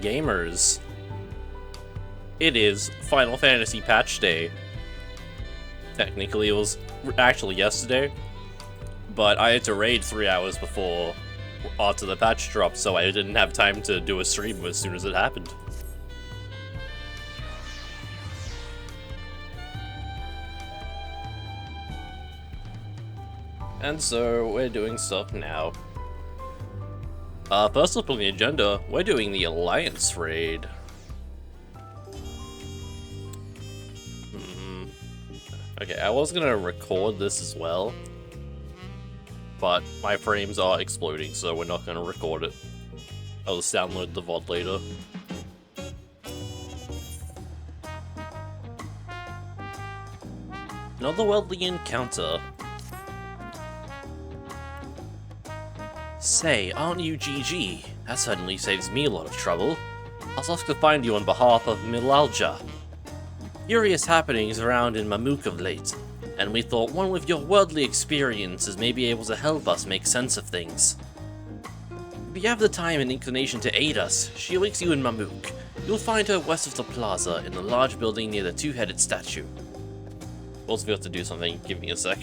gamers? It is Final Fantasy Patch Day. Technically, it was actually yesterday, but I had to raid 3 hours before after the patch dropped, so I didn't have time to do a stream as soon as it happened. And so, we're doing stuff now. First up on the agenda, we're doing the Alliance raid. Okay, I was gonna record this as well, but my frames are exploding, so we're not gonna record it. I'll just download the VOD later. Another worldly encounter. Say, aren't you GG? That certainly saves me a lot of trouble. I was off to find you on behalf of Milalja. Furious happenings around in Mamuk of late, and we thought one with your worldly experiences may be able to help us make sense of things. If you have the time and inclination to aid us, she awaits you in Mamuk. You'll find her west of the plaza in the large building near the two-headed statue. Also, if you have to do something, give me a sec.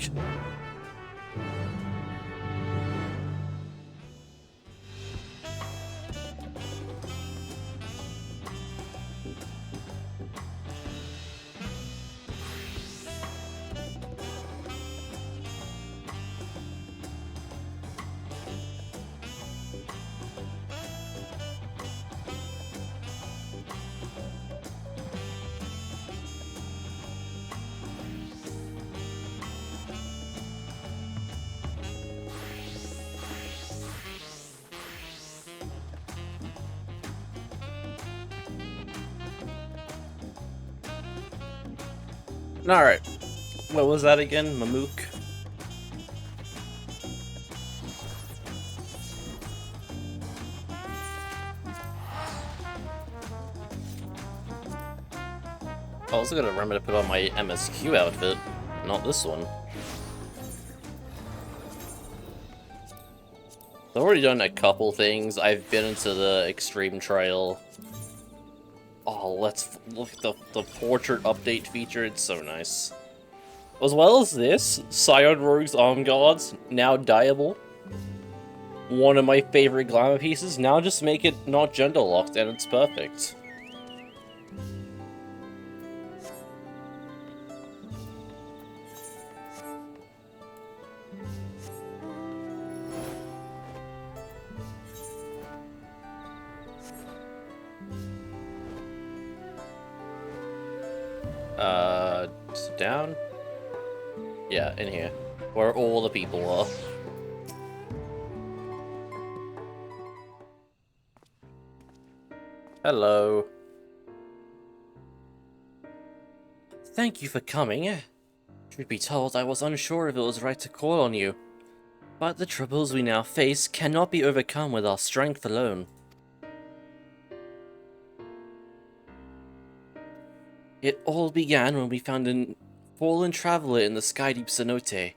Alright, what was that again? Mamuk? I also gotta remember to put on my MSQ outfit, not this one. I've already done a couple things. I've been into the Extreme Trail. Oh, let's look at the portrait update feature, it's so nice. As well as this, Scion Rogue's Arm Guards, now dyeable. One of my favorite glamour pieces, now just make it not gender locked and it's perfect. Sit down? Yeah, in here. Where all the people are. Hello. Thank you for coming. Truth be told, I was unsure if it was right to call on you. But the troubles we now face cannot be overcome with our strength alone. It all began when we found a fallen traveler in the sky-deep cenote.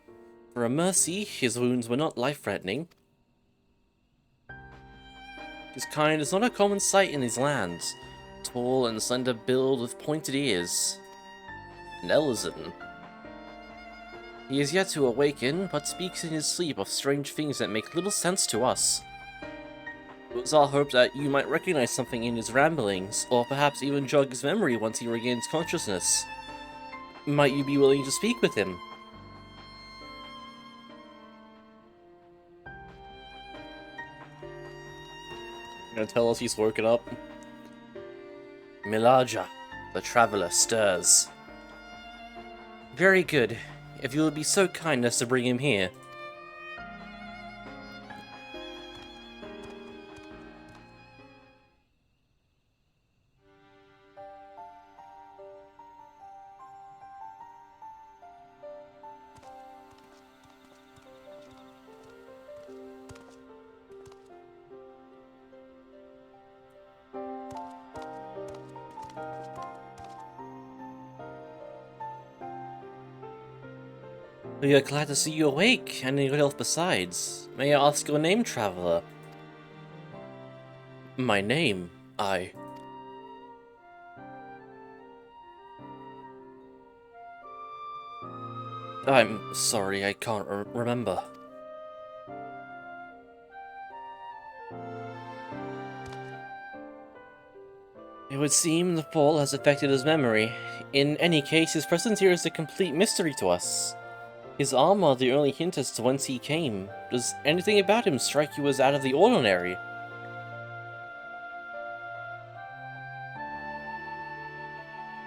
For a mercy, his wounds were not life-threatening. His kind is not a common sight in these lands. Tall and slender build with pointed ears. An Elizon. He is yet to awaken, but speaks in his sleep of strange things that make little sense to us. It was our hope that you might recognize something in his ramblings, or perhaps even jog his memory once he regains consciousness. Might you be willing to speak with him? You're gonna tell us he's woken up? Milaja, the traveler, stirs. Very good. If you would be so kind as to bring him here. We are glad to see you awake, and in good health besides. May I ask your name, traveler? My name? I'm sorry, I can't remember. It would seem the fall has affected his memory. In any case, his presence here is a complete mystery to us. His armor the only hint as to whence he came. Does anything about him strike you as out of the ordinary?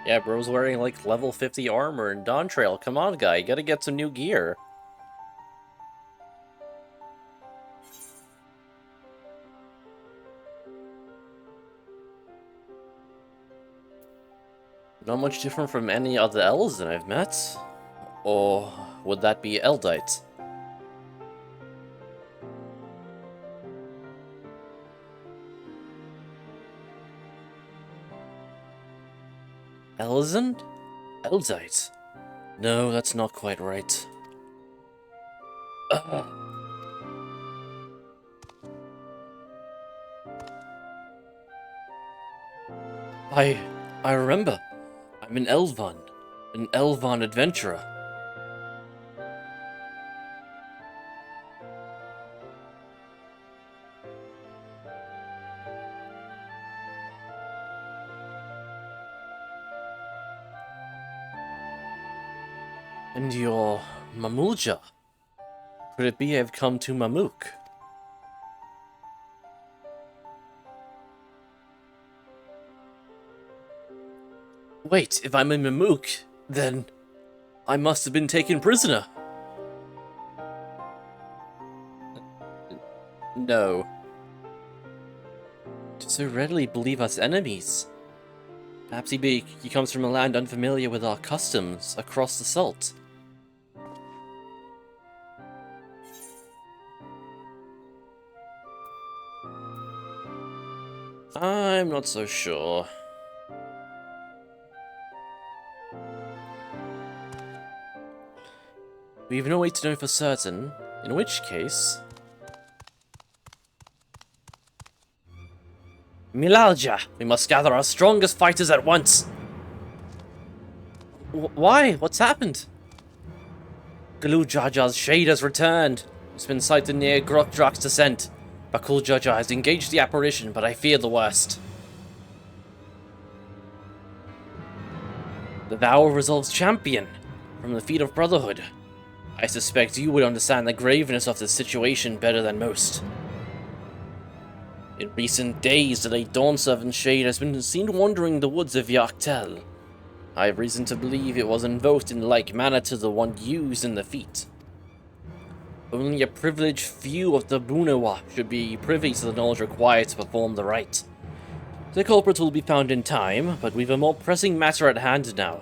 Yeah, bro's wearing like level 50 armor and Dawntrail. Come on, guy, you gotta get some new gear. Not much different from any other elves that I've met. Or would that be Eldite? Elizand? Eldite? No, that's not quite right. I remember. I'm an Elvan adventurer. And you're Mamulja. Could it be I've come to Mamuk? Wait, if I'm in Mamuk, then I must have been taken prisoner. No. To so readily believe us enemies. Perhaps he comes from a land unfamiliar with our customs across the salt. I'm not so sure. We've no way to know for certain, in which case... Milalja! We must gather our strongest fighters at once! Why? What's happened? Galujaja's shade has returned. It's been sighted near Grokdrak's descent. Bakuljaja has engaged the apparition, but I fear the worst. The vow resolves champion from the feet of Brotherhood. I suspect you would understand the graveness of this situation better than most. In recent days, the late Dawn Servant's shade has been seen wandering the woods of Yaktel. I have reason to believe it was invoked in like manner to the one used in the feat. Only a privileged few of the Bunawa should be privy to the knowledge required to perform the rite. The culprit will be found in time, but we've a more pressing matter at hand now.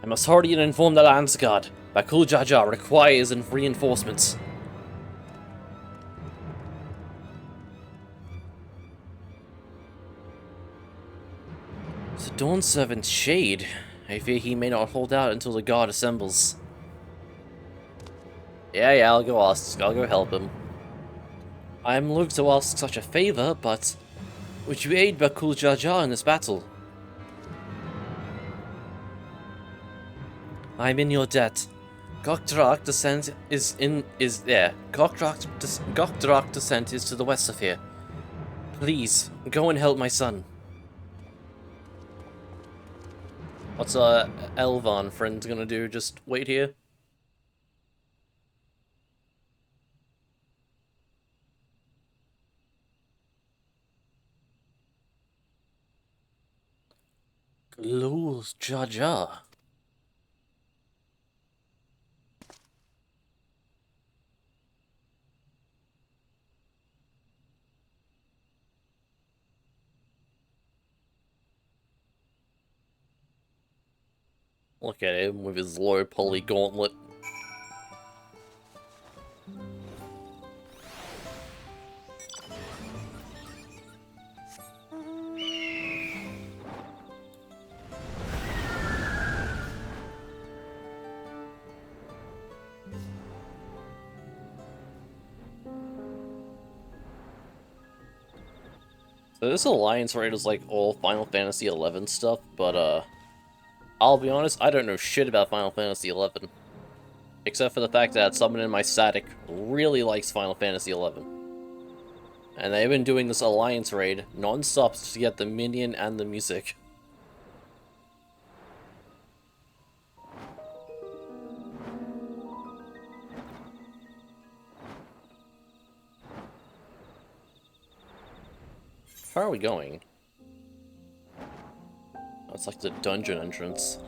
I must hurry and inform the Landsguard. Bakuljaja requires reinforcements. The Dawn Servant's shade. I fear he may not hold out until the guard assembles. Yeah, I'll go ask. I'll go help him. I am loath to ask such a favor, but would you aid Bakuljaja in this battle? I'm in your debt. Gokdrak descent Gokdrak descent is to the west of here. Please, go and help my son. What's our Elvan friend gonna do? Just wait here? Gluz Jaja. Look at him with his low poly gauntlet. So this Alliance raid is like all Final Fantasy XI stuff, but I'll be honest, I don't know shit about Final Fantasy XI. Except for the fact that someone in my static really likes Final Fantasy XI. And they've been doing this Alliance raid non-stop to get the minion and the music. How are we going? Oh, it's like the dungeon entrance.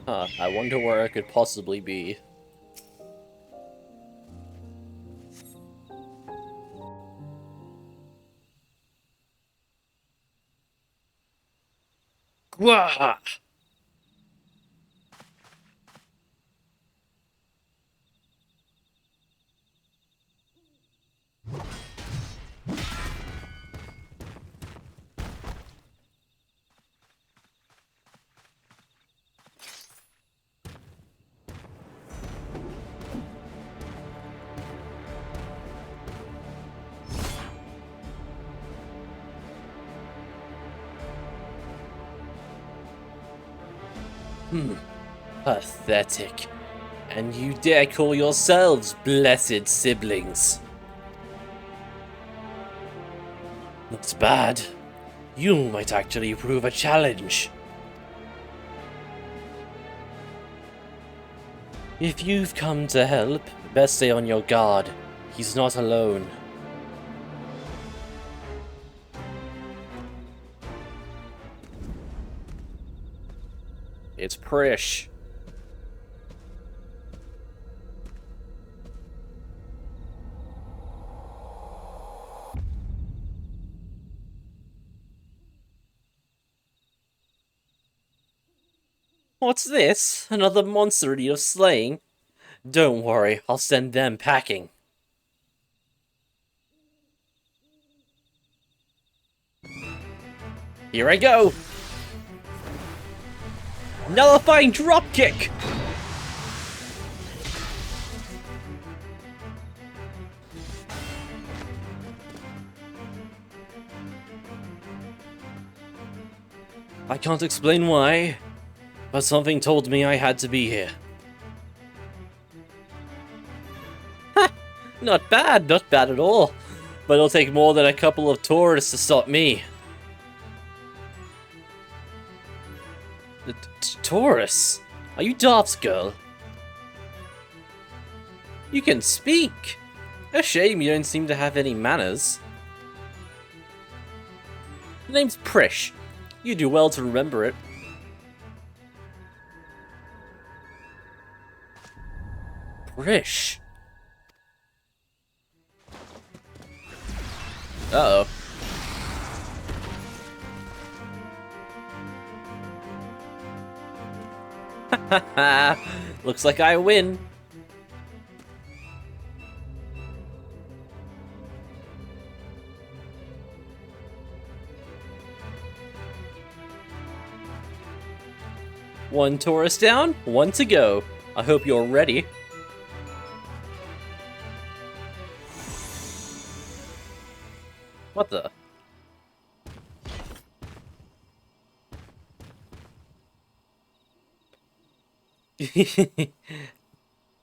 Huh, I wonder where I could possibly be. Gwah! Pathetic. And you dare call yourselves blessed siblings. Not bad. You might actually prove a challenge. If you've come to help, best stay on your guard. He's not alone. It's Prish. What's this? Another monster in need of slaying? Don't worry, I'll send them packing. Here I go! Nullifying dropkick! I can't explain why, but something told me I had to be here. Ha! Not bad at all. But it'll take more than a couple of tourists to stop me. Taurus? Are you Darth's girl? You can speak! A shame you don't seem to have any manners. The name's Prish. You do well to remember it. Prish? Uh-oh. Looks like I win. One tourist down, one to go. I hope you're ready. What the?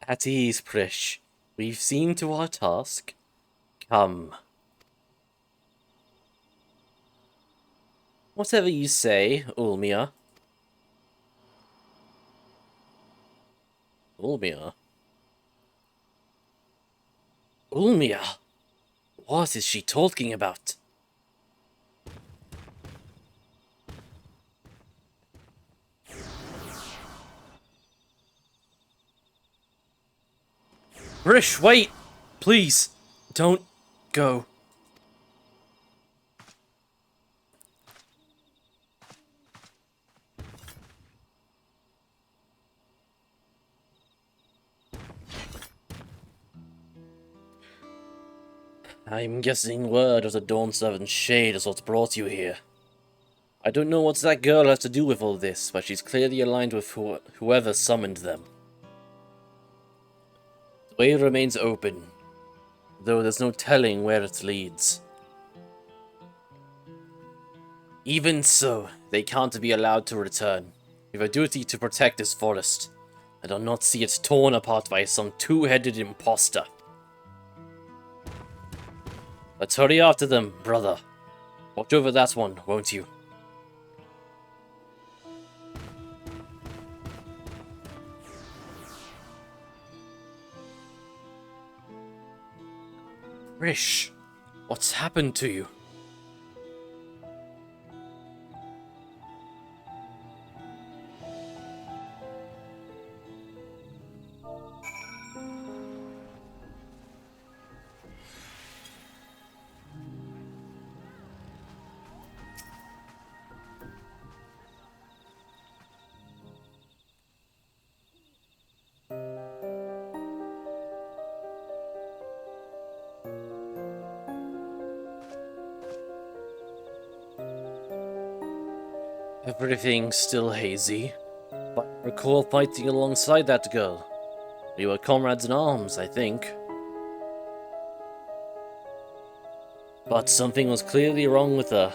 At ease, Prish. We've seen to our task. Come. Whatever you say, Ulmia. Ulmia? Ulmia? What is she talking about? Prish, wait! Please, don't go. I'm guessing word of the Dawn Servant's shade is what's brought you here. I don't know what that girl has to do with all this, but she's clearly aligned with whoever summoned them. The way remains open, though there's no telling where it leads. Even so, they can't be allowed to return. We have a duty to protect this forest. I do not see it torn apart by some two-headed imposter. Let's hurry after them, brother. Watch over that one, won't you? Rish, what's happened to you? Everything's still hazy, but I recall fighting alongside that girl. We were comrades in arms, I think. But something was clearly wrong with her.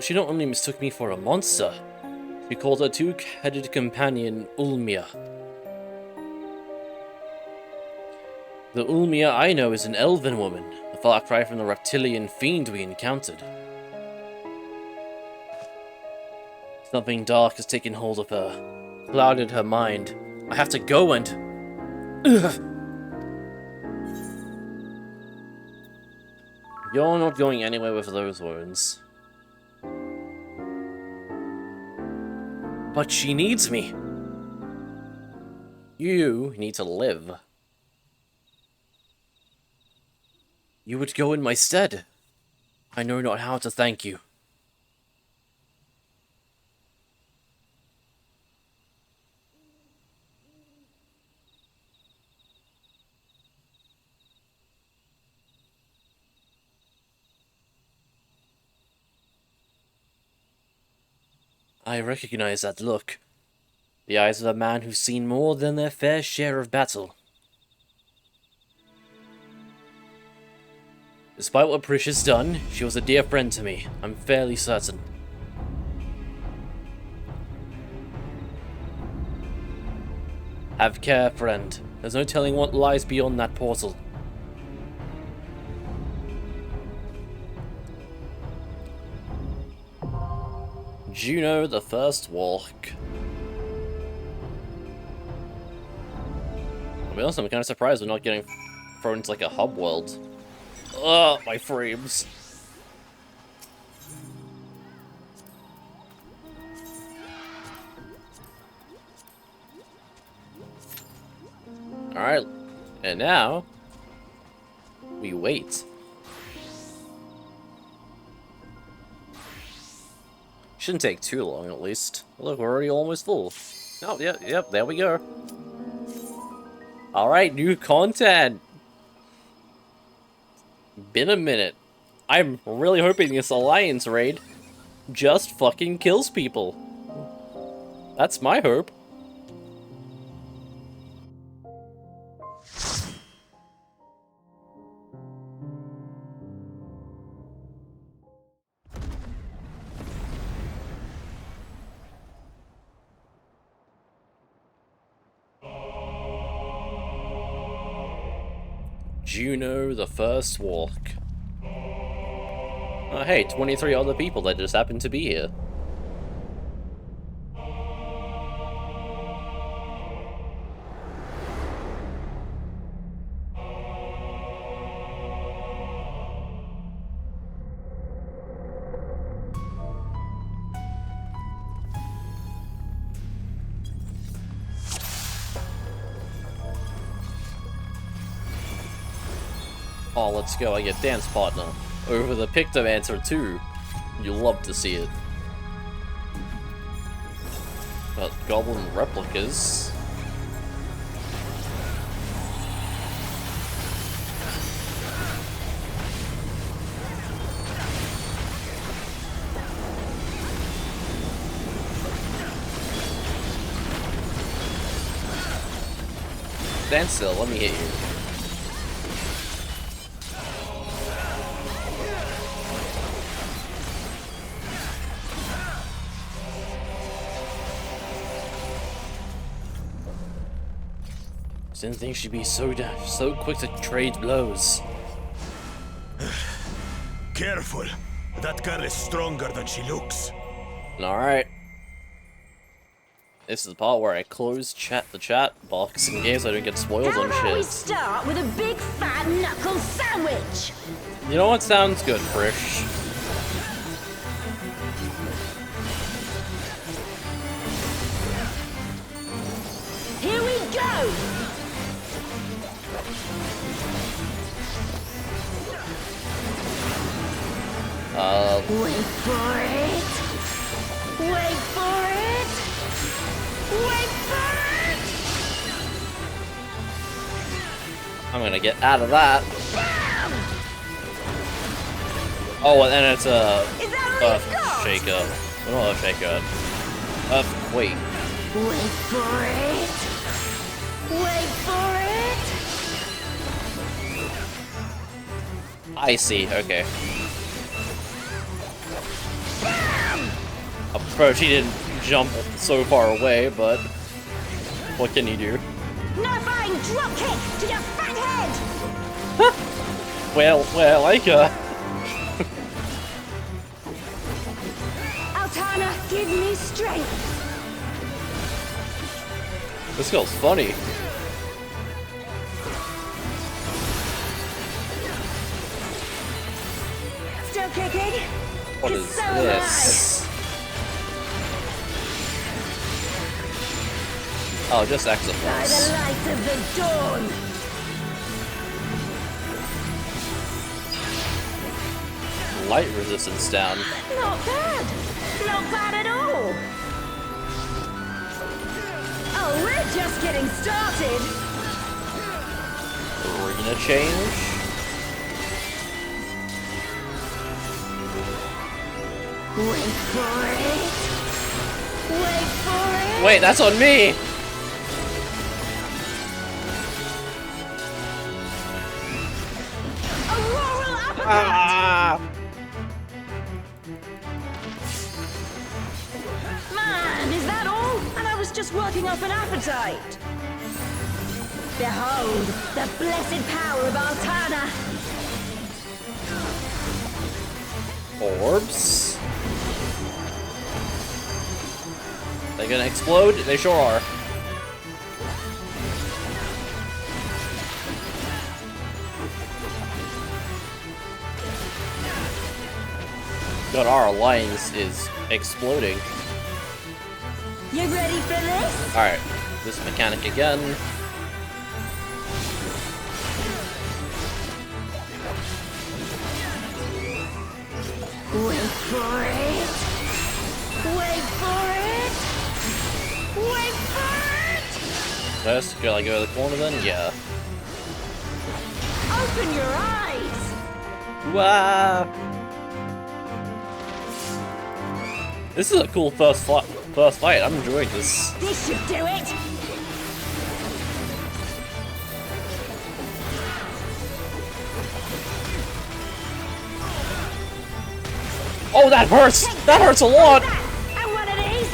She not only mistook me for a monster, she called her two-headed companion Ulmia. The Ulmia I know is an elven woman, a far cry from the reptilian fiend we encountered. Something dark has taken hold of her, clouded her mind. I have to go and... Ugh. You're not going anywhere with those words. But she needs me. You need to live. You would go in my stead. I know not how to thank you. I recognize that look. The eyes of a man who's seen more than their fair share of battle. Despite what Prish has done, she was a dear friend to me, I'm fairly certain. Have care, friend. There's no telling what lies beyond that portal. Juno, the first walk. I'll be honest, I'm kind of surprised we're not getting thrown into like a hub world. Ugh, my frames. Alright, and now we wait. Shouldn't take too long, at least. Look, we're already almost full. Oh, yep, there we go. Alright, new content! Been a minute. I'm really hoping this Alliance raid just fucking kills people. That's my hope. Juno, the first walk. Oh hey, 23 other people that just happened to be here. Oh, let's go, I get dance partner. Over the Pictomancer too. You'll love to see it. But goblin replicas. stand still. Let me hit you. Didn't think she'd be so quick to trade blows. Careful. That girl is stronger than she looks. Alright. This is the part where I close the chat box in case I don't get spoiled on shit. How about we start with a big fat knuckle sandwich? You know what sounds good, Frisch? Here we go! Wait for it! Wait for it! Wait for it! I'm gonna get out of that. Bam! Oh, and then it's a Is that all you've got? shaker. Not a shaker. Wait. Wait for it! Wait for it! I see. Okay. I prefer she didn't jump so far away, but what can you do? No flying drop kick to your fat head! Well, I like her. Altana, give me strength! This girl's funny. Still kicking? What 'Cause is so am I. this? Oh, just By exoforce. the light of the dawn! Light resistance down. Not bad! Not bad at all! Oh, we're just getting started! Arena change. Wait for it! Wait for it! Wait, that's on me! Auroral uppercut! Ah! Man, is that all? And I was just working up an appetite! Behold, the blessed power of Altana! Orbs? They gonna explode? They sure are. God, our alliance is exploding. You ready for this? Alright, this mechanic again. Wait for it! Wait for it! Wait for it! Let's go, like, go to the corner then? Yeah. Open your eyes! Wow! This is a cool first fight. I'm enjoying this. This should do it! Oh, that hurts! That hurts a lot! That, and one of these!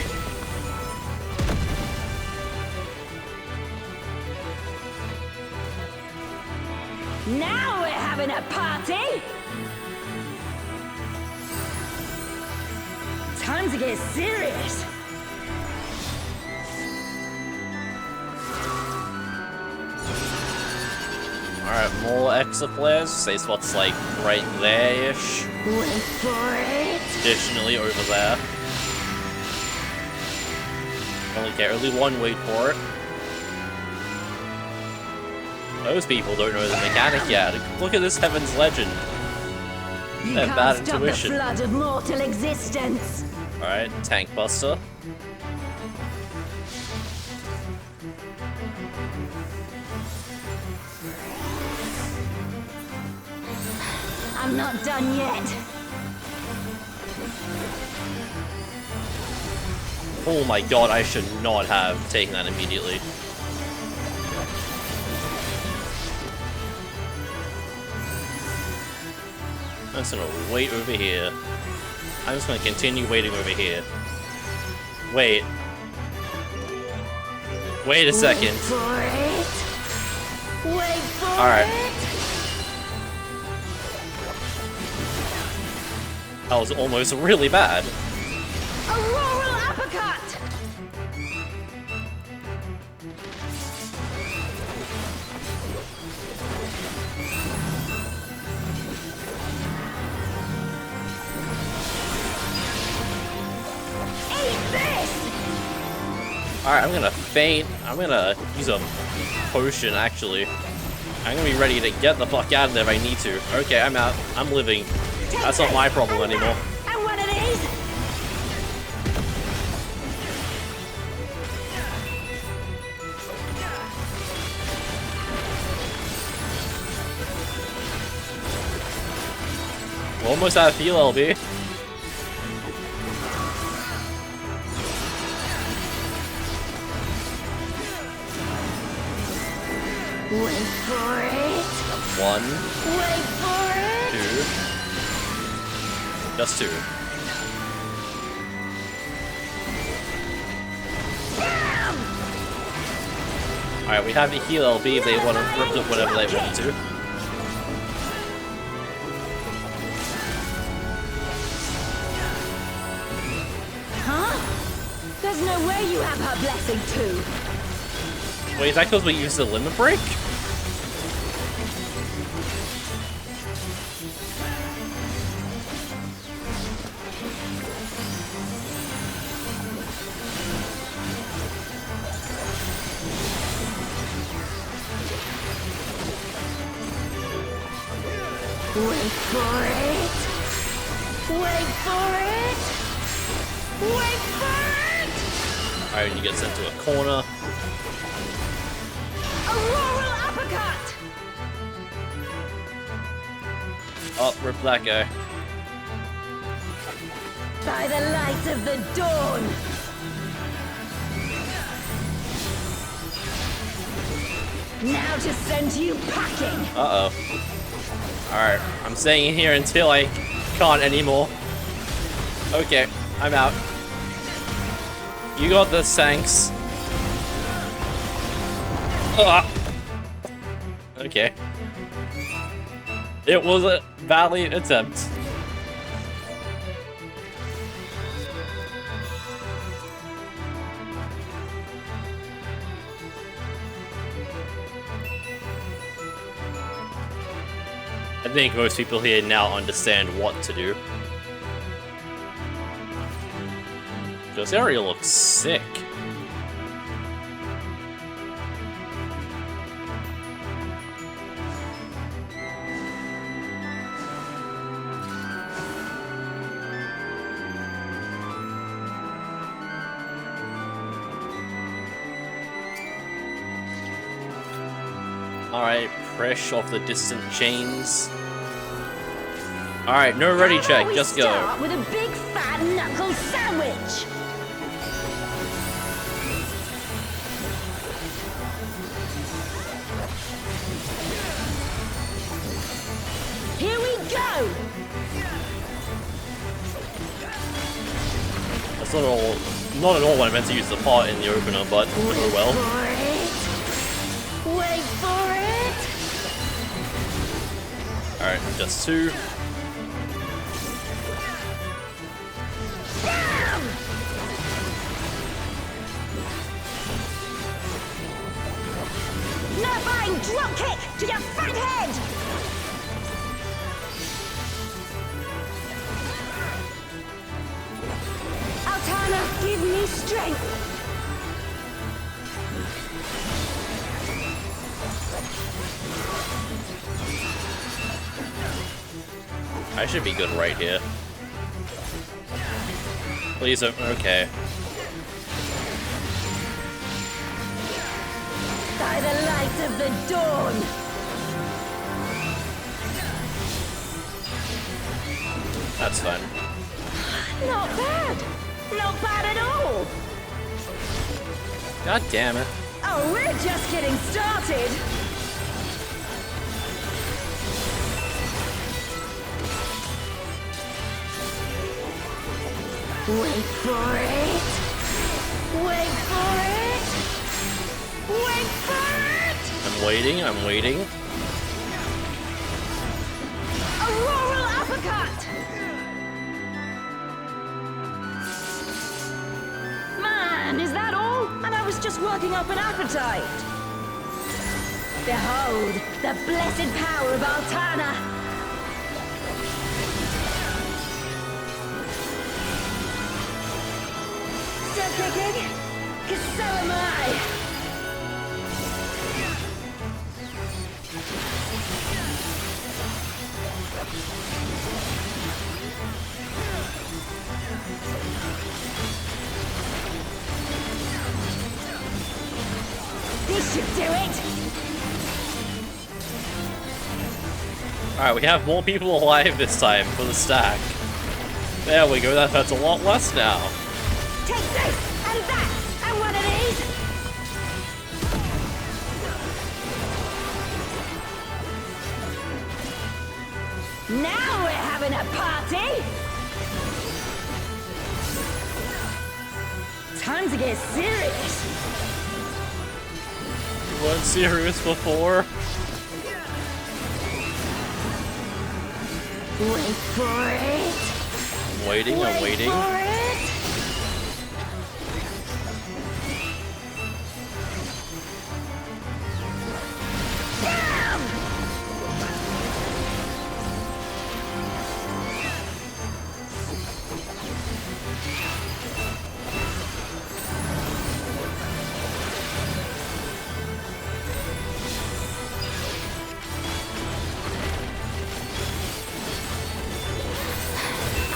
Now we're having a party! Time to get serious! Alright, more exoplasms. Say what's like right there-ish. Wait for it! Additionally, over there. Only only one wait for it. Those people don't know the mechanic yet. Look at this Heaven's Legend. You They have can't bad stop intuition. the flood of mortal existence! Alright, Tank Buster. I'm not done yet. Oh my god, I should not have taken that immediately. I'm just gonna wait over here. I'm just gonna continue waiting over here. Wait. Wait a second. Wait for Alright. it. That was almost really bad. Auroral uppercut. Eat this. Alright, I'm gonna faint. I'm gonna use a potion, actually. I'm gonna be ready to get the fuck out of there if I need to. Okay, I'm out. I'm living. That's not my problem anymore. And one of these. We're almost out of heal, LB. Wait for it. 1, Wait for it. 2. Just 2. Alright, we have the heal LB if they want to rip it whatever they want to. Huh? There's no way you have her blessing too. Wait, is that because we used the limit break? Wait for it. Wait for it. Wait for it. Alright, you get sent to a corner. Auroral uppercut. Oh, rip that guy. By the light of the dawn. Now to send you packing. Uh-oh. Alright, I'm staying here until I can't anymore. Okay, I'm out. You got this, thanks. Ugh. Okay. It was a valiant attempt. I think most people here now understand what to do. This area looks sick. Alright, fresh off the distant chains. Alright, no ready check, just go. Start with a big fat knuckle sandwich. Here we go. That's not at all what I meant to use the part in the opener, but oh well. Wait for it. Alright, just 2. Nerfine drop kick to your fat head. Altana, give me strength. I should be good right here. Please, okay. By the light of the dawn. That's fine. Not bad. Not bad at all. God damn it. Oh, we're just getting started. Wait for it! Wait for it! Wait for it! I'm waiting, I'm waiting. Auroral uppercut! Man, is that all? And I was just working up an appetite. Behold, the blessed power of Altana! Still kicking? 'Cause so am I! This should do it! Alright, we have more people alive this time for the stack. There we go, that hurts a lot less now. Take this, and that, and one of these! Now we're having a party! Time to get serious! You weren't serious before? Wait for it! I'm waiting, I'm waiting. For it! Damn!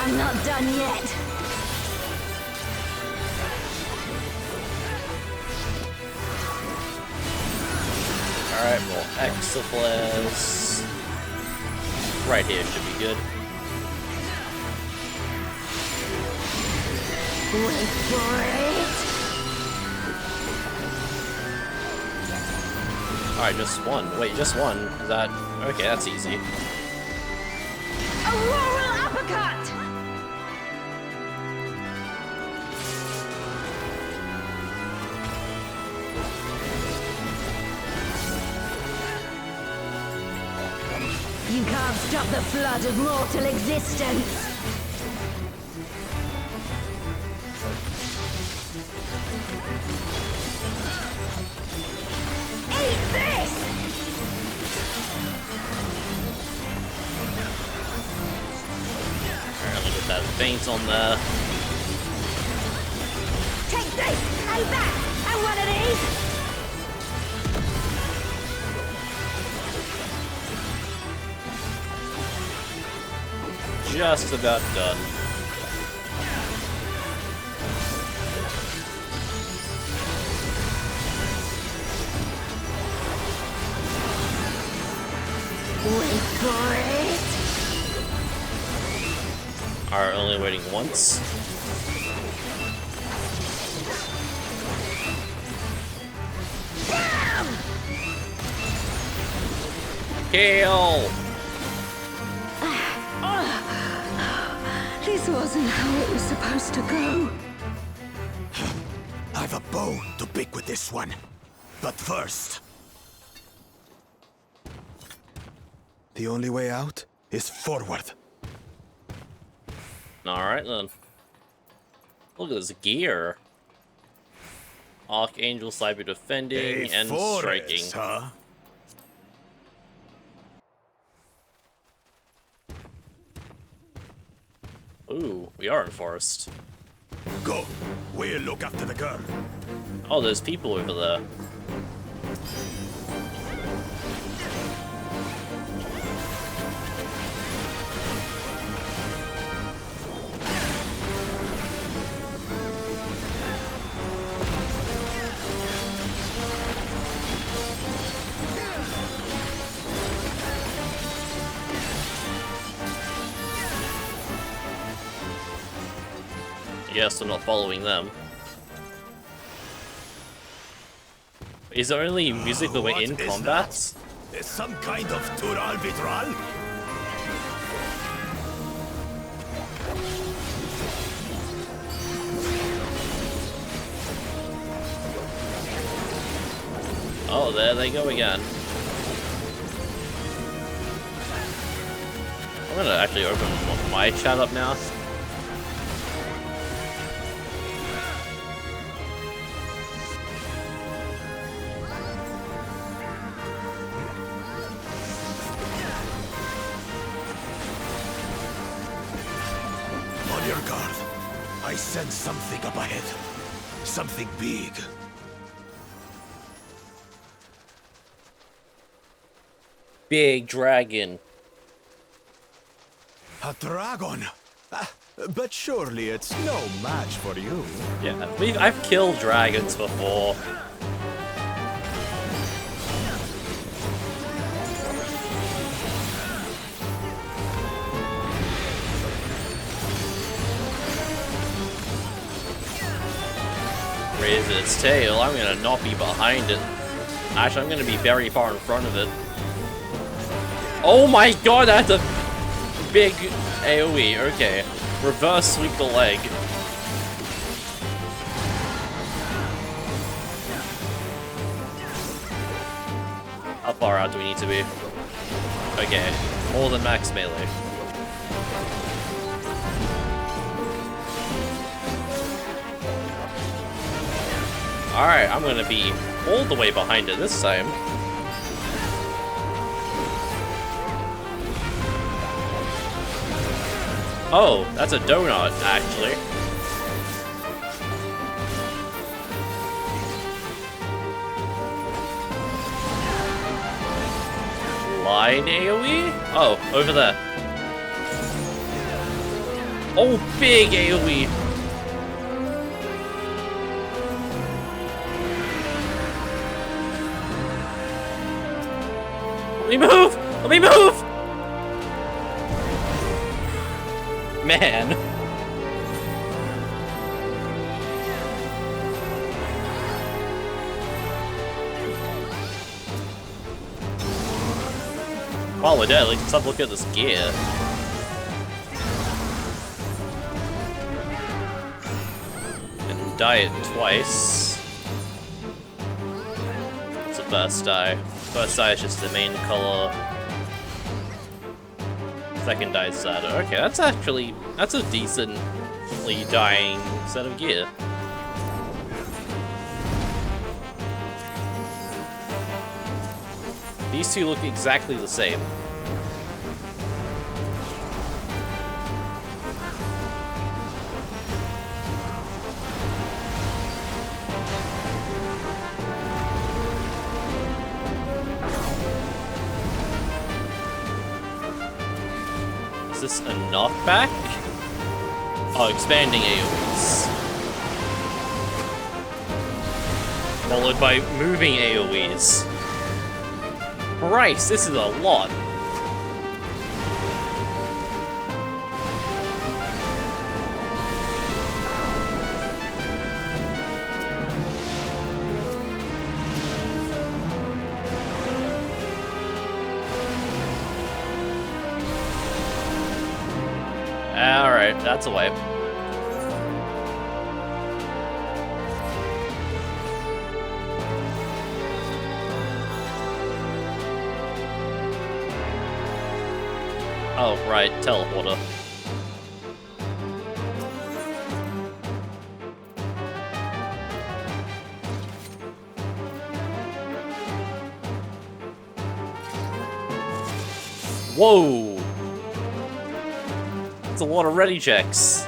I'm not done yet. Alright, well, Exaflares. Right here should be good. Wait for it. Alright, just one. Wait, just one. Is that... Okay, that's easy. Auroral uppercut! You can't stop the flood of mortal existence! Eat this! Alright, let me get that feint on there. Take this, and that, and one of these! Just about done. Wait for it! Alright, only waiting once. Damn! Kill! This wasn't how it was supposed to go. I've a bone to pick with this one. But first... The only way out is forward. Alright then. Look at this gear. Archangel, Cyber defending, and striking. Huh? Ooh, we are in forest. Go. We'll look after the girl. Oh, there's people over there. Yes, I'm not following them. Is there only music when we're in combat? Is some kind of Tural Vitral? Oh, there they go again. I'm gonna actually open my chat up now. On your guard. I sense something up ahead. Something big. Big dragon. A dragon? But surely it's no match for you. Yeah, I've killed dragons before. Raise its tail. I'm gonna not be behind it. Actually, I'm gonna be very far in front of it. Oh my god, that's a big AoE. Okay. Reverse sweep the leg. How far out do we need to be? Okay. More than max melee. Alright, I'm gonna be all the way behind it this time. Oh, that's a donut, actually. Line AoE? Oh, over there. Oh, big AoE. Let me move! Let me move! Man. While we're dead, let's have a look at this gear. And dye it twice. It's a first dye. First dye is just the main color. Second dye is sadder. Okay, that's a decently dying set of gear. These two look exactly the same. Is this a knockback? Oh, expanding AoEs. Followed by moving AoEs. Christ, this is a lot. Alright, that's a wipe. Oh, right, teleporter. Whoa! That's a lot of ready checks.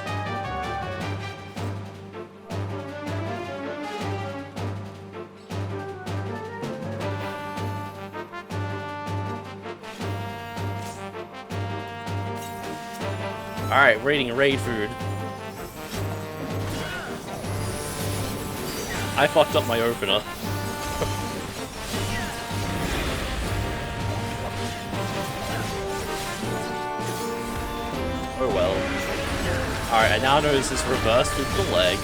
Alright, raiding raid food. I fucked up my opener. Oh well. Alright, I now notice this reverse with the leg.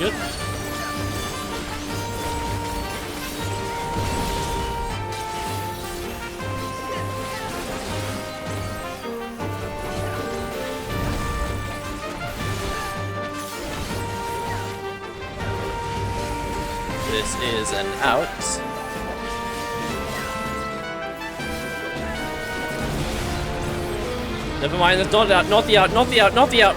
This is an out. Never mind, that's not out, not the out, not the out, not the out!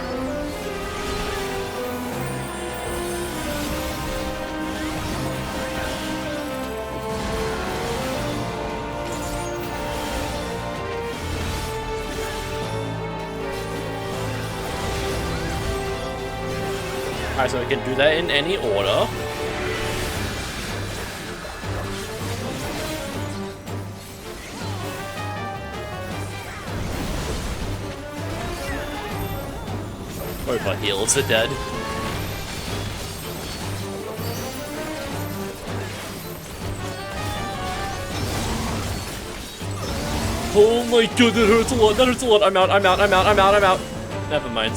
Alright, so we can do that in any order. Both our heals are dead. Oh my god, that hurts a lot, that hurts a lot. I'm out, I'm out, I'm out, I'm out, I'm out. Never mind.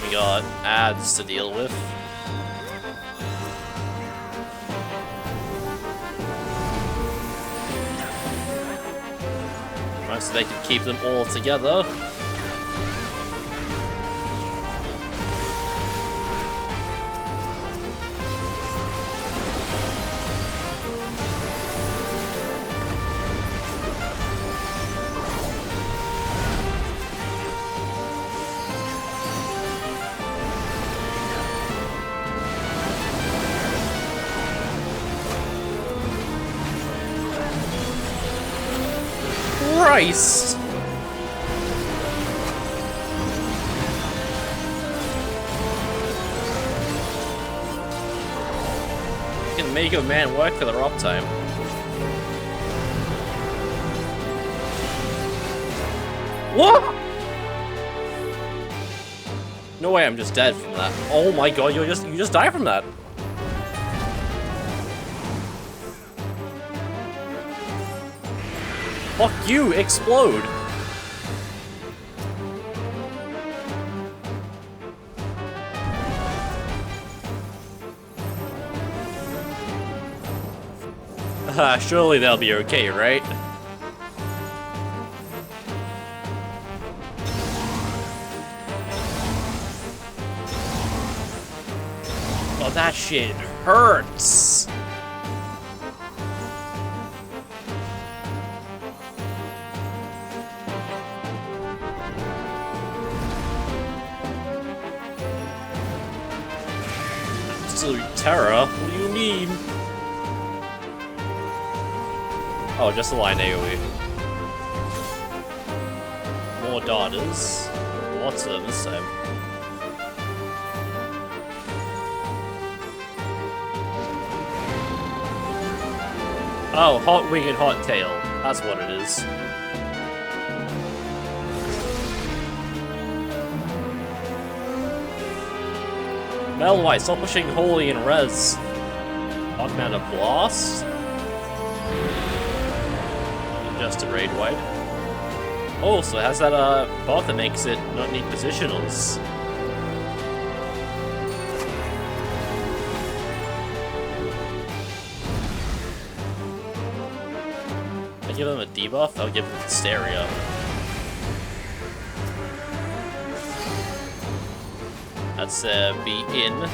We got ads to deal with. So they can keep them all together. Christ! You can make a man work for their uptime. What? No way, I'm just dead from that. Oh my god, you just died from that. Fuck you, explode! Surely they'll be okay, right? Oh, that shit hurts! Terra? What do you mean? Oh, just a line AoE. More daughters. Lots of them this time. Oh, hot wing and hot tail. That's what it is. Mel White, stop pushing Holy and Res. Augment of Blast. Just a raid wide. Oh, so it has that buff that makes it not need positionals. I give them a debuff, I'll give them Hysteria. That's be in.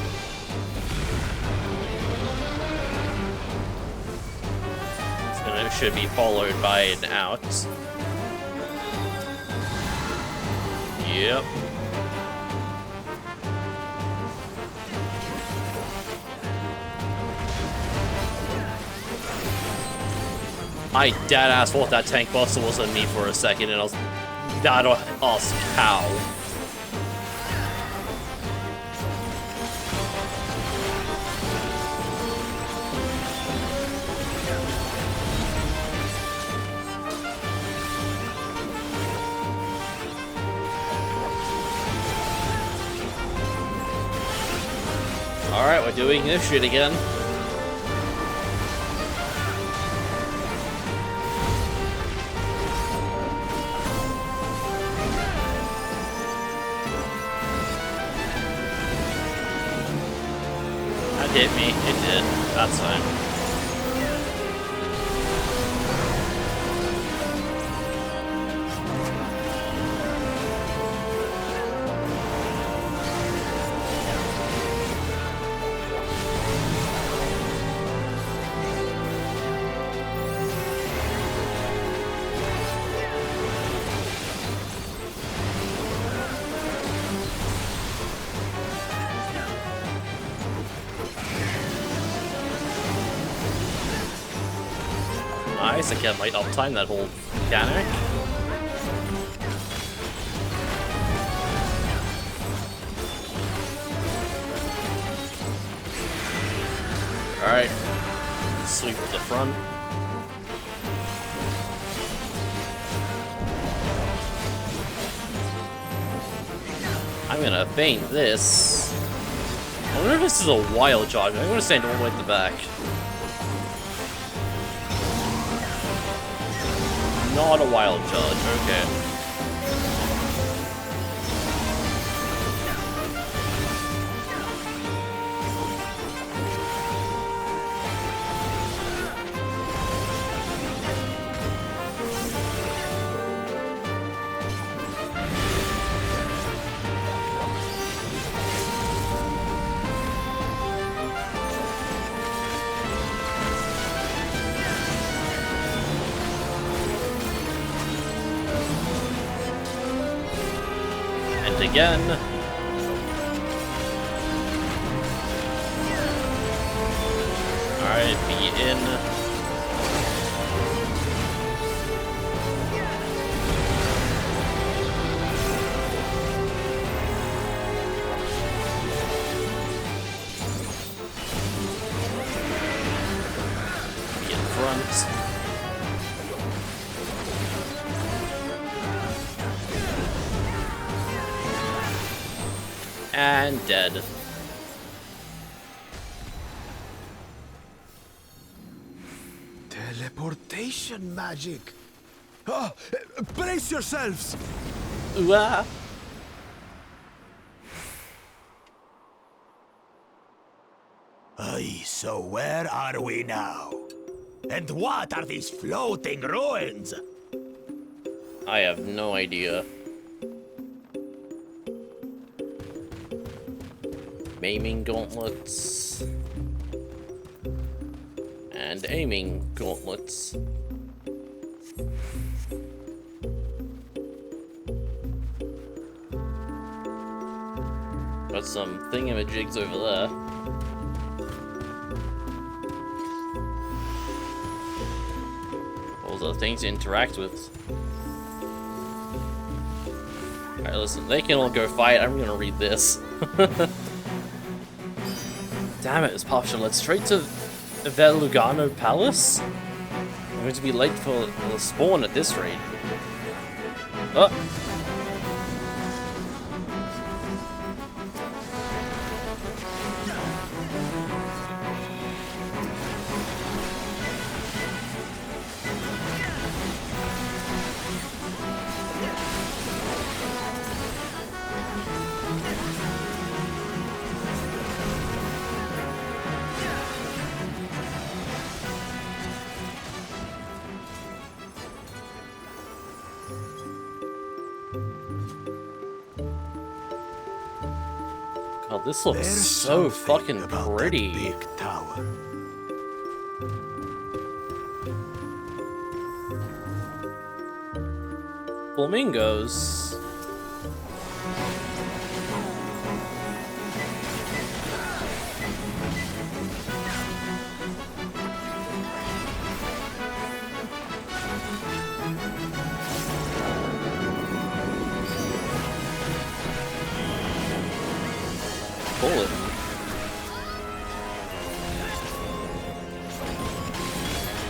It should be followed by an out. Yep. I deadass thought that tank buster was on me for a second, and I was not ask how. Alright, we're doing this shit again. That hit me. It did. That's fine. Nice, I kept my uptime, that whole mechanic. Alright. Sweep to the front. I'm gonna feint this. I wonder if this is a wild charge. I'm gonna stand all the way at the back. Not a wild charge, okay. Again. Alright, be in. Be in front. And dead. Teleportation magic. Oh, brace yourselves. Ooh, ah. Aye, so where are we now? And what are these floating ruins? I have no idea. Maiming gauntlets. And aiming gauntlets. Got some thingamajigs over there. All the things to interact with. Alright, listen, they can all go fight. I'm gonna read this. Damn it, it's partial. Let's straight to the Lugano Palace? I'm going to be late for the spawn at this rate. Oh! God, this looks so fucking pretty. Big tower. Flamingos. Bullet.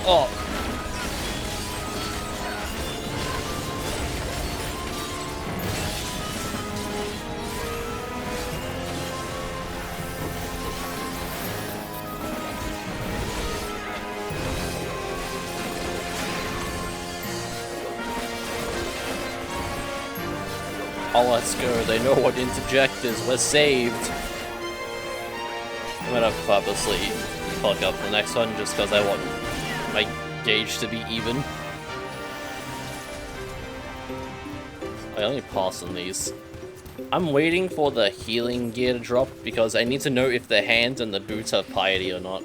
Oh. Oh, let's go. They know what interject is. We're saved. I'm gonna purposely fuck up the next one just because I want my gauge to be even. I only pass on these. I'm waiting for the healing gear to drop because I need to know if the hands and the boots have piety or not.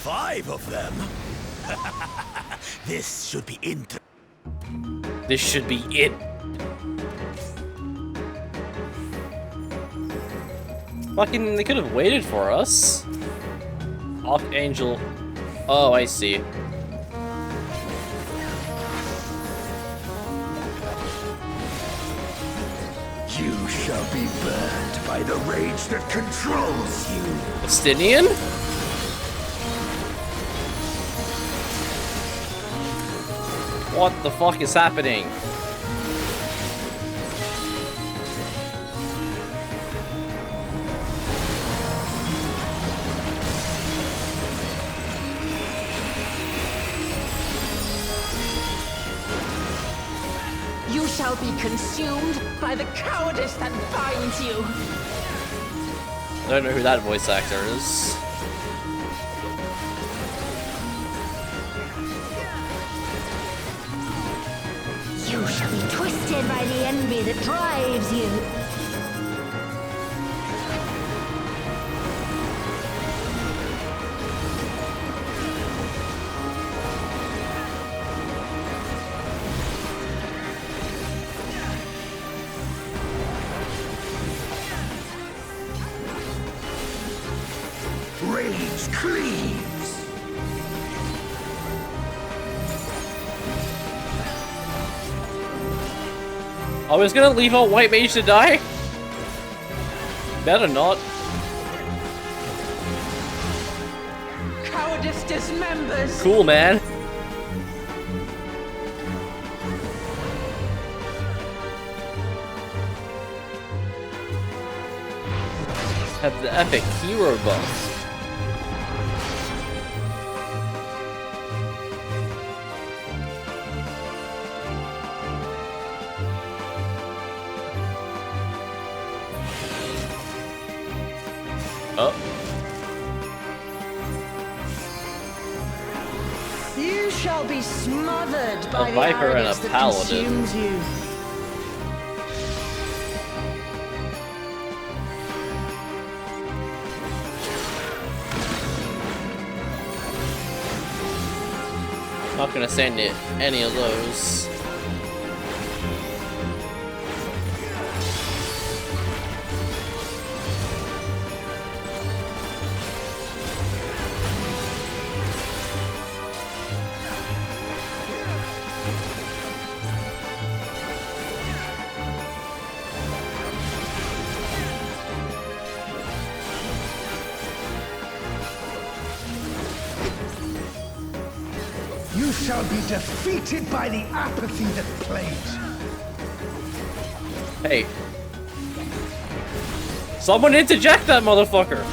Five of them? This should be inter. This should be it. Fucking, they could have waited for us. Archangel. Oh, I see. You shall be burned by the rage that controls you. Justinian? What the fuck is happening? You shall be consumed by the cowardice that binds you. I don't know who that voice actor is. You shall be twisted by the envy that drives you. Rage cleaves. I was gonna leave a white mage to die? Better not. Cowardice dismembers. Cool, man. Have the epic hero buff. Oh. You shall be smothered by the Viper and a arrogance that paladin. consumes you. Not gonna send it any of those. You shall be defeated by the apathy that plagues you. Hey. Someone interject that motherfucker!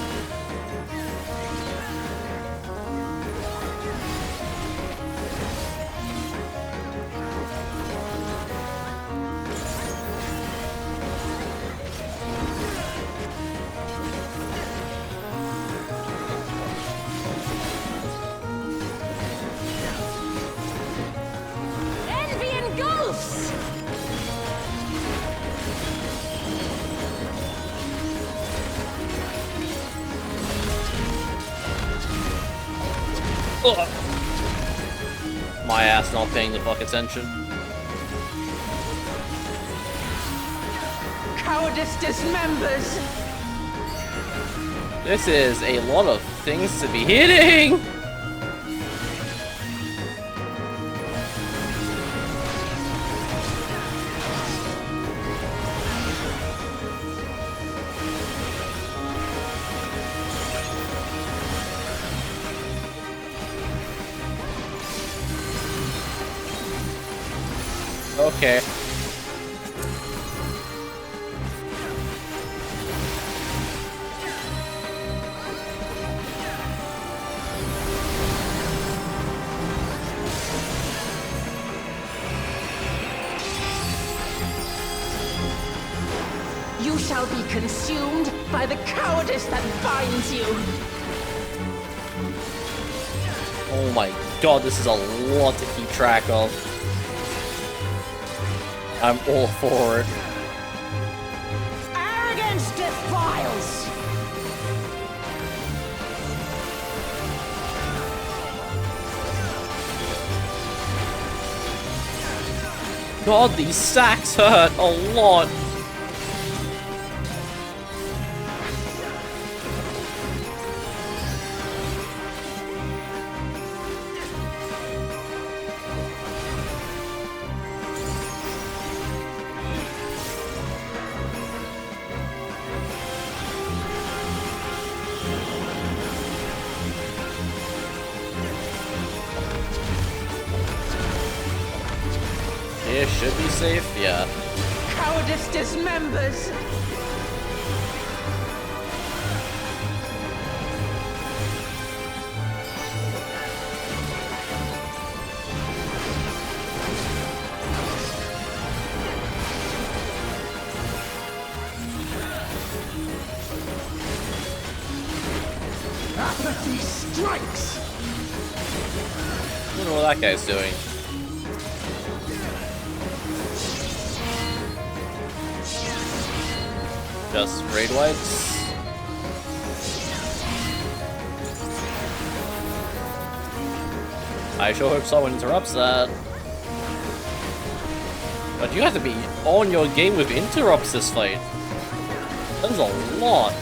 Envy engulfs. Ugh. My ass not paying the fuck attention. Cowardice dismembers. This is a lot of things to be hitting! Okay. You shall be consumed by the cowardice that binds you. Oh my god, this is a lot to keep track of. I'm all for it. Arrogance defiles. God, these sacks hurt a lot. Here should be safe, yeah. Cowardice dismembers. Apathy strikes! I don't know what that guy's doing. Just raid wipes. I sure hope someone interrupts that. But you have to be on your game with interrupts this fight. That's a lot.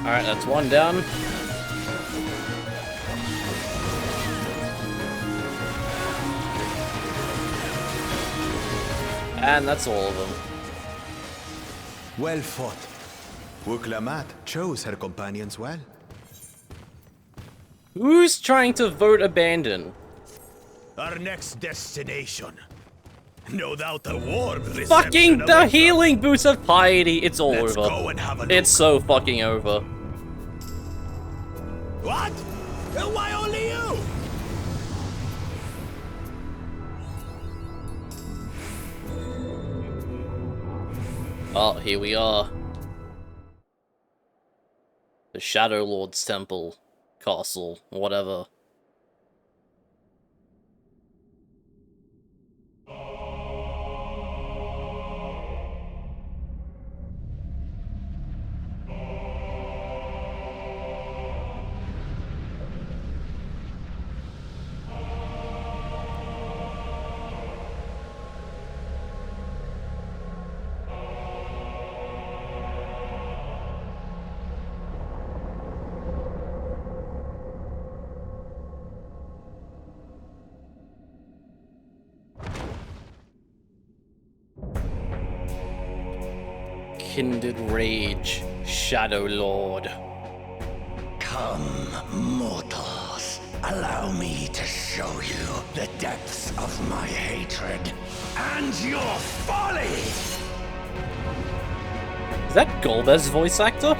Alright, that's one down. And that's all of them. Well fought. Wuklamat chose her companions well. Who's trying to vote abandon? Our next destination. No doubt a warm reception. Fucking the healing boots of piety. It's all Let's over. go and have a look. It's so fucking over. What? Why only you? Oh, here we are. The Shadow Lord's Temple. Castle. Whatever. Kindred Rage, Shadow Lord. Come, mortals. Allow me to show you the depths of my hatred and your folly! Is that Golbez's voice actor?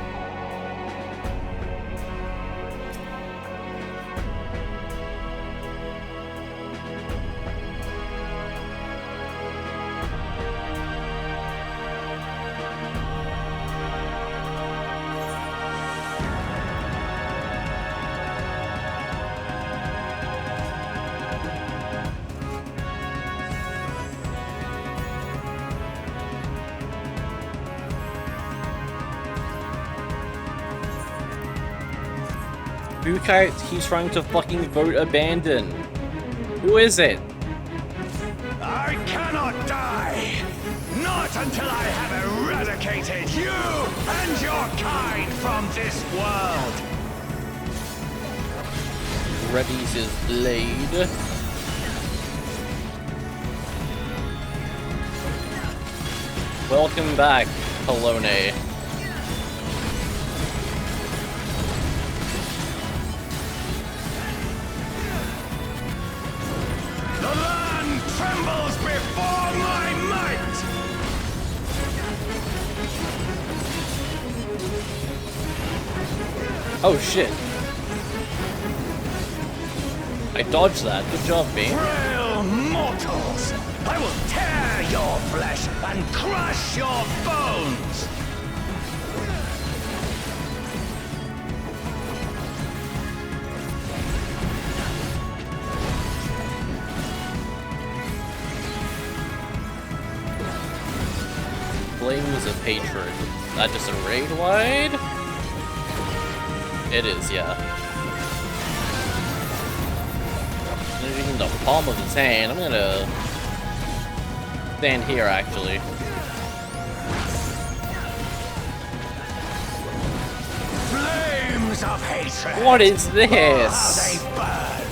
Who keeps trying to fucking vote abandon? Who is it? I cannot die! Not until I have eradicated you and your kind from this world! Readies his blade. Welcome back, Polone. The land trembles before my might! Oh shit. I dodged that. Good job, me. Frail mortals! I will tear your flesh and crush your bones! Flames of Hatred. Is that just a raid wide? It is, yeah. In the palm of his hand. I'm gonna stand here actually. Flames of hatred! What is this? They burn!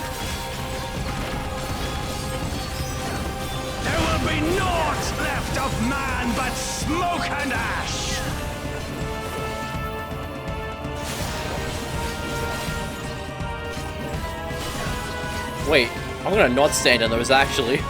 There will be naught left of man but smoke and ash! Wait, I'm gonna not stand on those actually.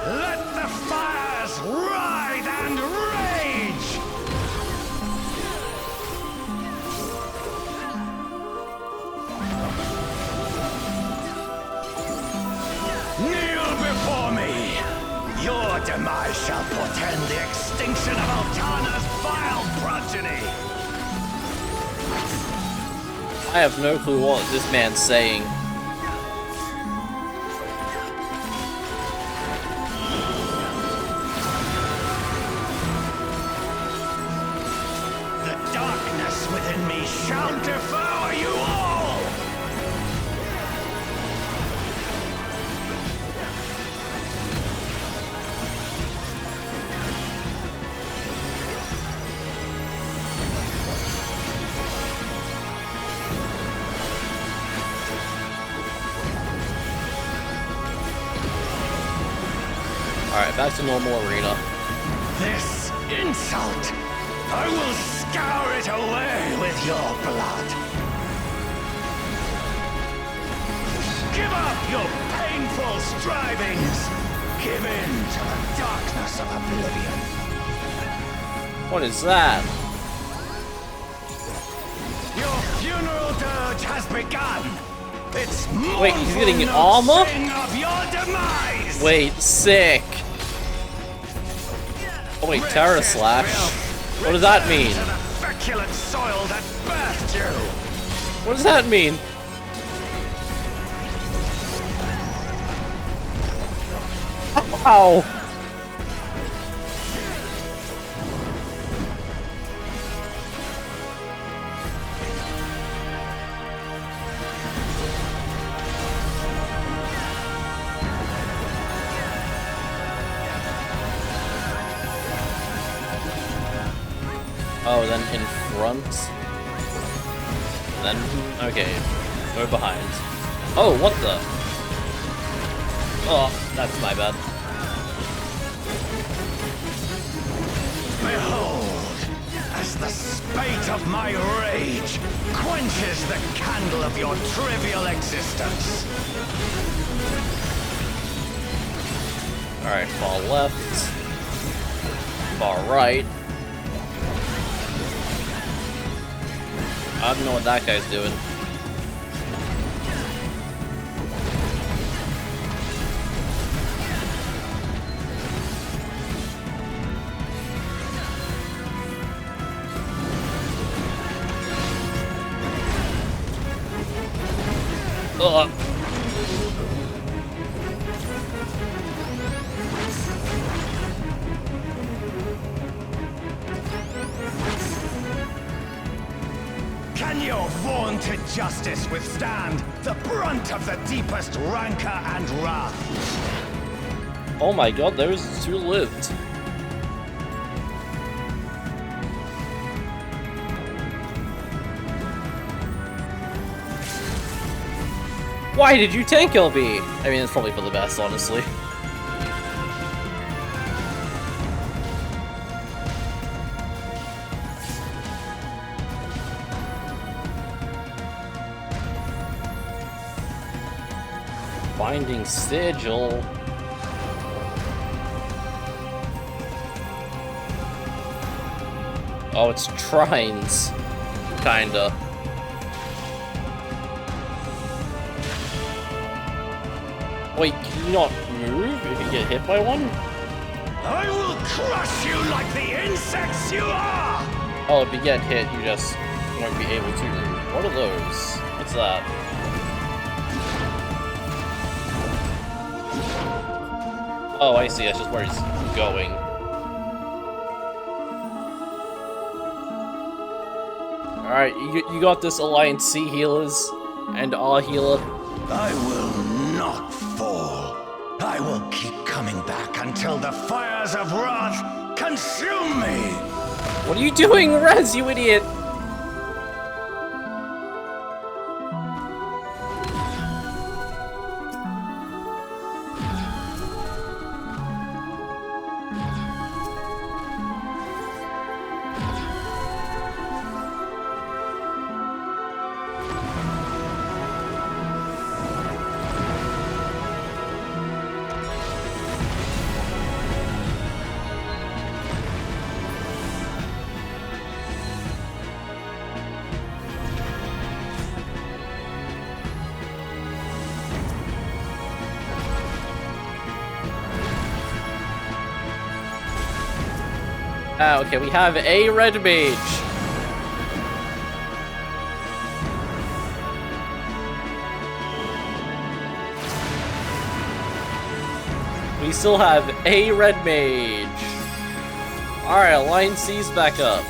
Let the fires ride and rage! Kneel before me! Your demise shall portend the extinction of Altana's vile progeny! I have no clue what this man's saying. The darkness within me shall devour you all! Alright, back to normal arena. This insult, I will scour it away with your blood. Give up your painful strivings. Give in to the darkness of oblivion. What is that? Your funeral dirge has begun. It's Wait, he's getting mournful armor? noticing of your demise. Wait, sick. Oh wait, Terra Slash. What does that mean? To the feculent soil that birthed you. What does that mean? Ow! Oh, then in front. Then, okay, go behind. Oh, what the? Oh, that's my bad. Behold, as the spate of my rage quenches the candle of your trivial existence. Alright, far left. Far right. I don't know what that guy's doing. Ugh. Can your vaunted justice withstand the brunt of the deepest rancor and wrath? Oh my god, those two lived. Why did you tank LB? I mean, it's probably for the best, honestly. Binding Sigil. Oh, it's trines. Kinda. Wait, can you not move if you get hit by one? I will crush you like the insects you are! Oh, if you get hit, you just won't be able to move. What are those? What's that? Oh, I see. That's just where he's going. Alright, you got this, Alliance C healers and our healer. I will not fall. I will keep coming back until the fires of wrath consume me! What are you doing, Rez, you idiot? Ah, okay, we have a red mage. We still have a red mage. Alright, Alliance C's back up.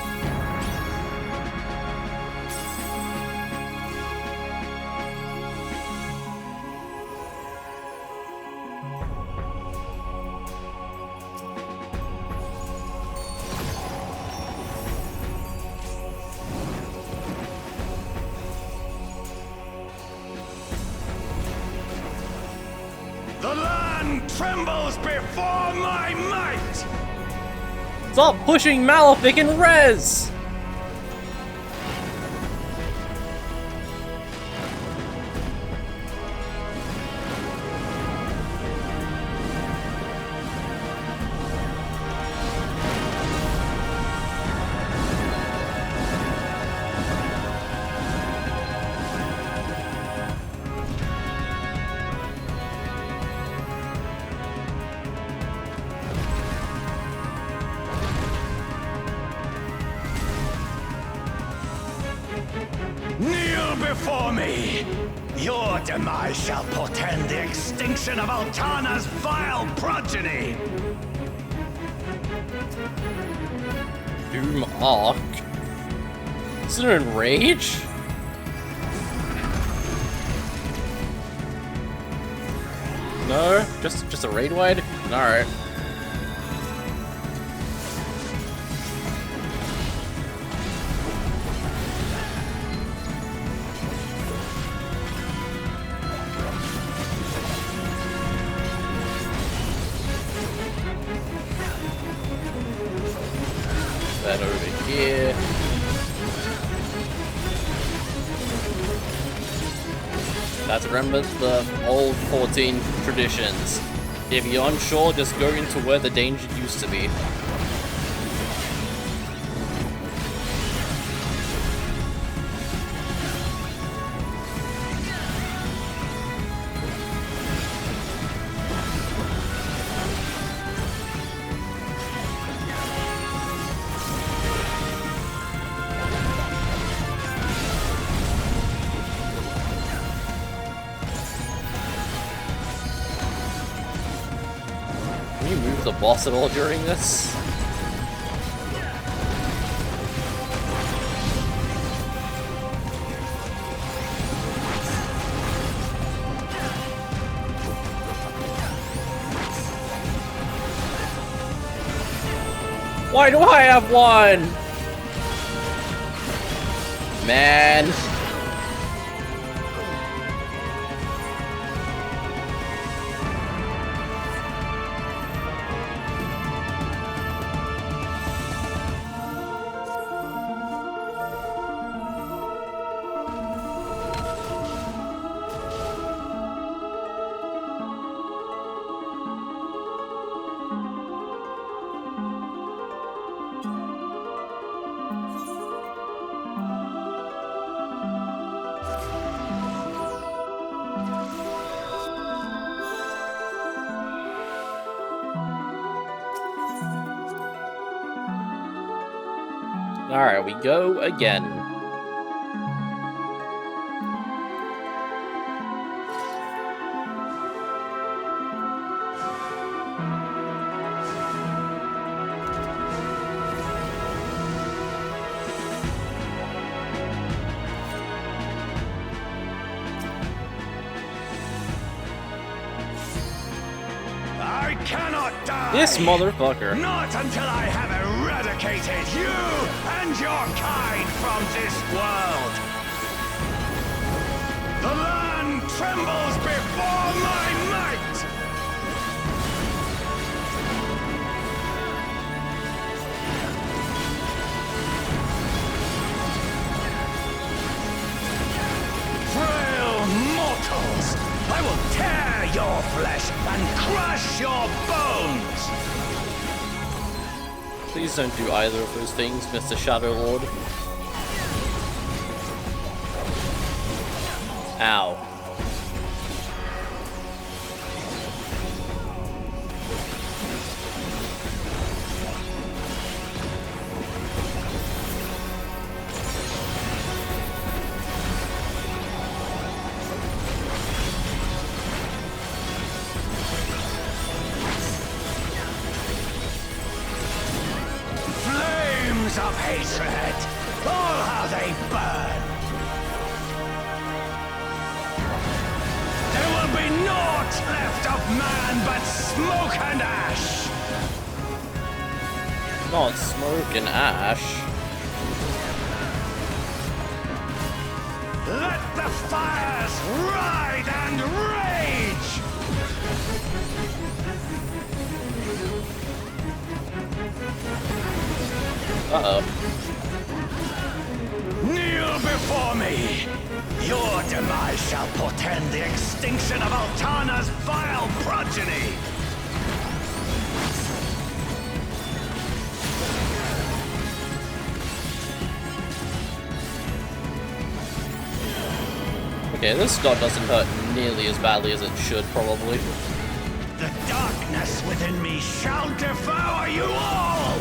The land trembles before my might! Stop pushing Malefic and Rez! Kneel before me! Your demise shall portend the extinction of Altana's vile progeny! Doom Arc? Is it an Enrage? No? Just a raid wide? Alright. That over here. Let's remember the old 14 traditions. If you're unsure, just go into where the danger used to be. Can you move the boss at all during this? Why do I have one? Man. Alright, we go again. I cannot die! This motherfucker. Not until I have eradicated you and your kind from this world! The land trembles before my might! Frail mortals! I will tear your flesh and crush your bones! Please don't do either of those things, Mr. Shadow Lord. Ow. Flames of hatred! Oh, how they burn! There will be naught left of man but smoke and ash! Not smoke and ash. Let the fires ride and rage! Uh-oh. Kneel before me! Your demise shall portend the extinction of Altana's vile progeny! Okay, this god doesn't hurt nearly as badly as it should, probably. The darkness within me shall devour you all!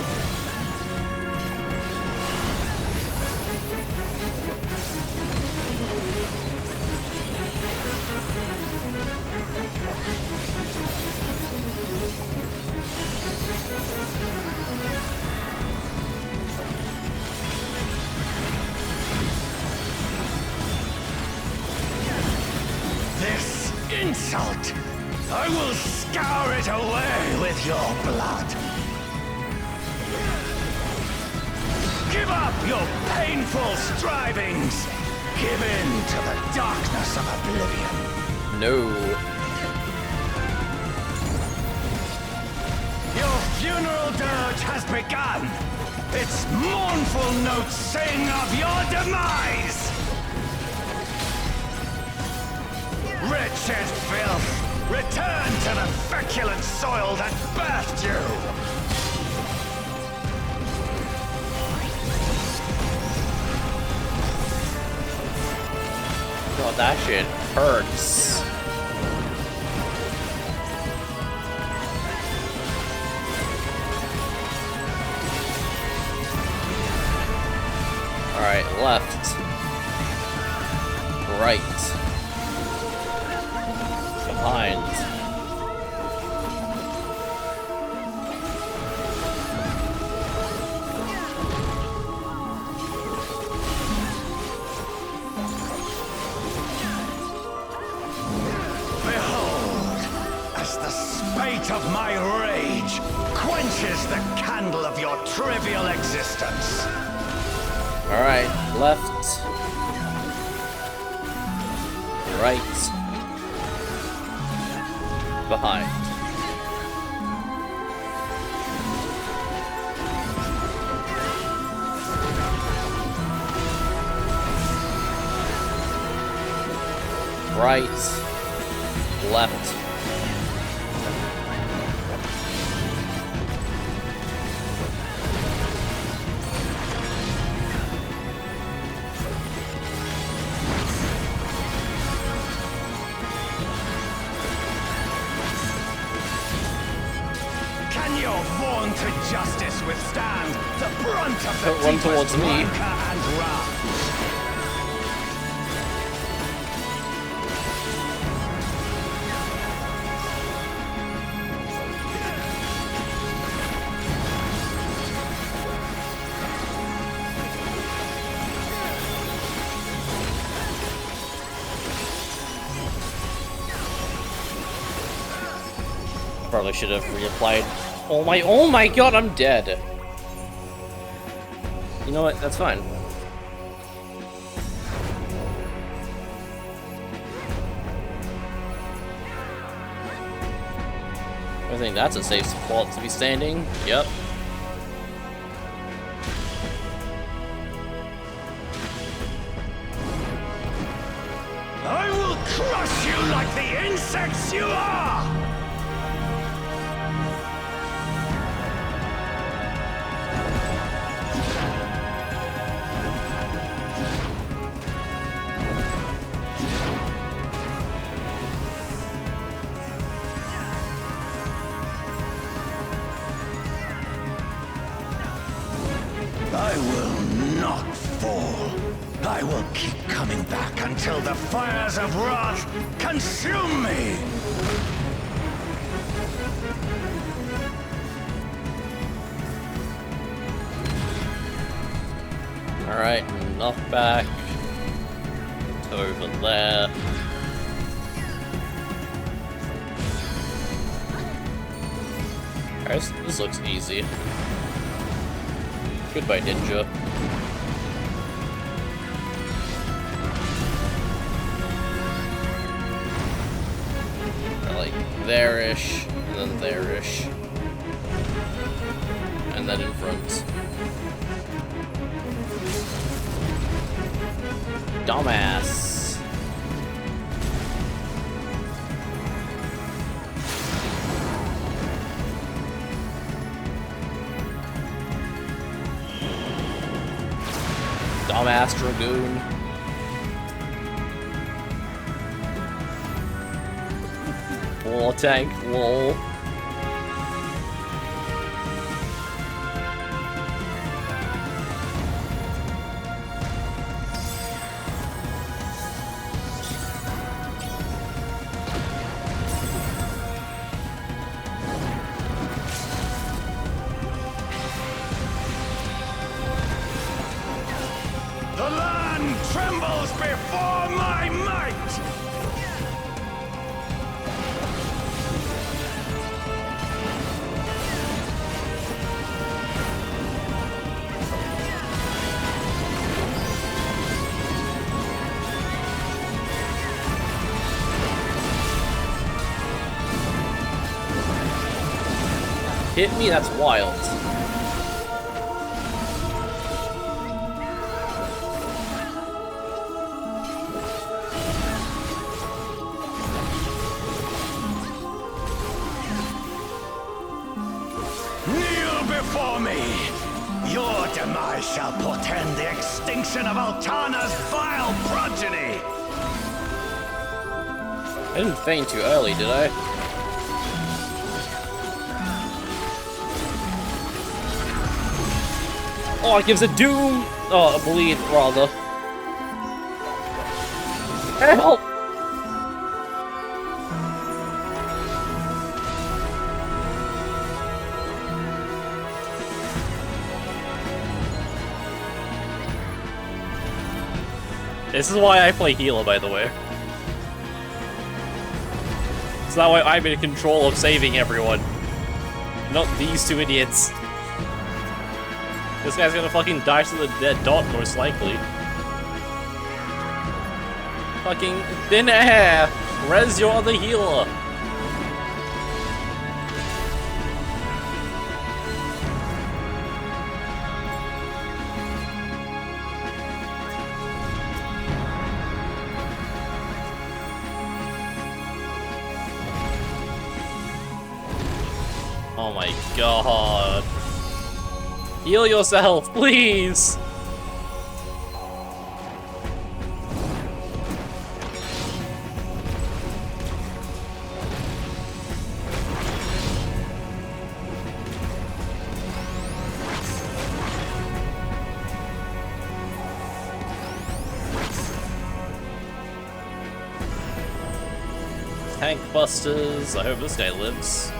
This insult, I will scour it away with your blood. Give up your painful strivings. Give in to the darkness of oblivion. No. Your funeral dirge has begun. Its mournful notes sing of your demise. Wretched filth, return to the feculent soil that birthed you! God, that shit hurts. Alright, left. Right. Behind. Behold, as the spate of my rage quenches the candle of your trivial existence. Alright, left. Right. Behind. Right. Left. Can your vaunted justice withstand the brunt of the Don't run deepest towards me. rancor and wrath. Probably should have reapplied. Oh my god, I'm dead. You know what? That's fine. I think that's a safe spot to be standing. Yep. I will crush you like the insects you are! I will not fall. I will keep coming back until the fires of wrath consume me! Alright, knock back. Over there. Alright, this looks easy. Goodbye, ninja. Like there-ish, and then there-ish. And then in front. Dumbass. Dumbass Dragoon. War tank, lol. The land trembles before my might! Hit me? That's wild. Kneel before me! Your demise shall portend the extinction of Altana's vile progeny! I didn't faint too early, did I? Oh, it gives a doom! Oh, a bleed, rather. Help! This is why I play healer, by the way. It's that way I'm in control of saving everyone. Not these two idiots. This guy's gonna fucking die to the dead dot, most likely. Fucking thin air! Res your other healer! Oh my god. Heal yourself, please! tank busters. I hope this guy lives.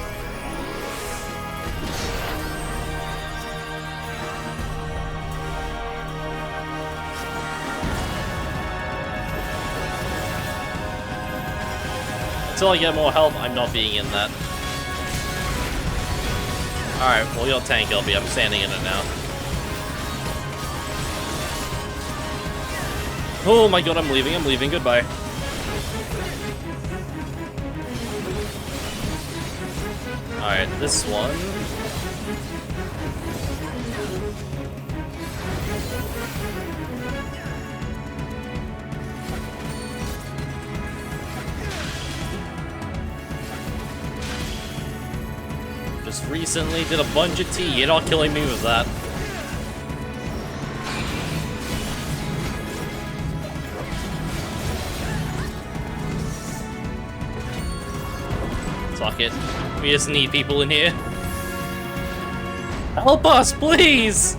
Until I get more health, I'm not being in that. Alright, well, your tank, LB. I'm standing in it now. Oh my god, I'm leaving, goodbye. Alright, this one. Just recently did a bunch of tea, you're not killing me with that. Fuck it. We just need people in here. Help us, please!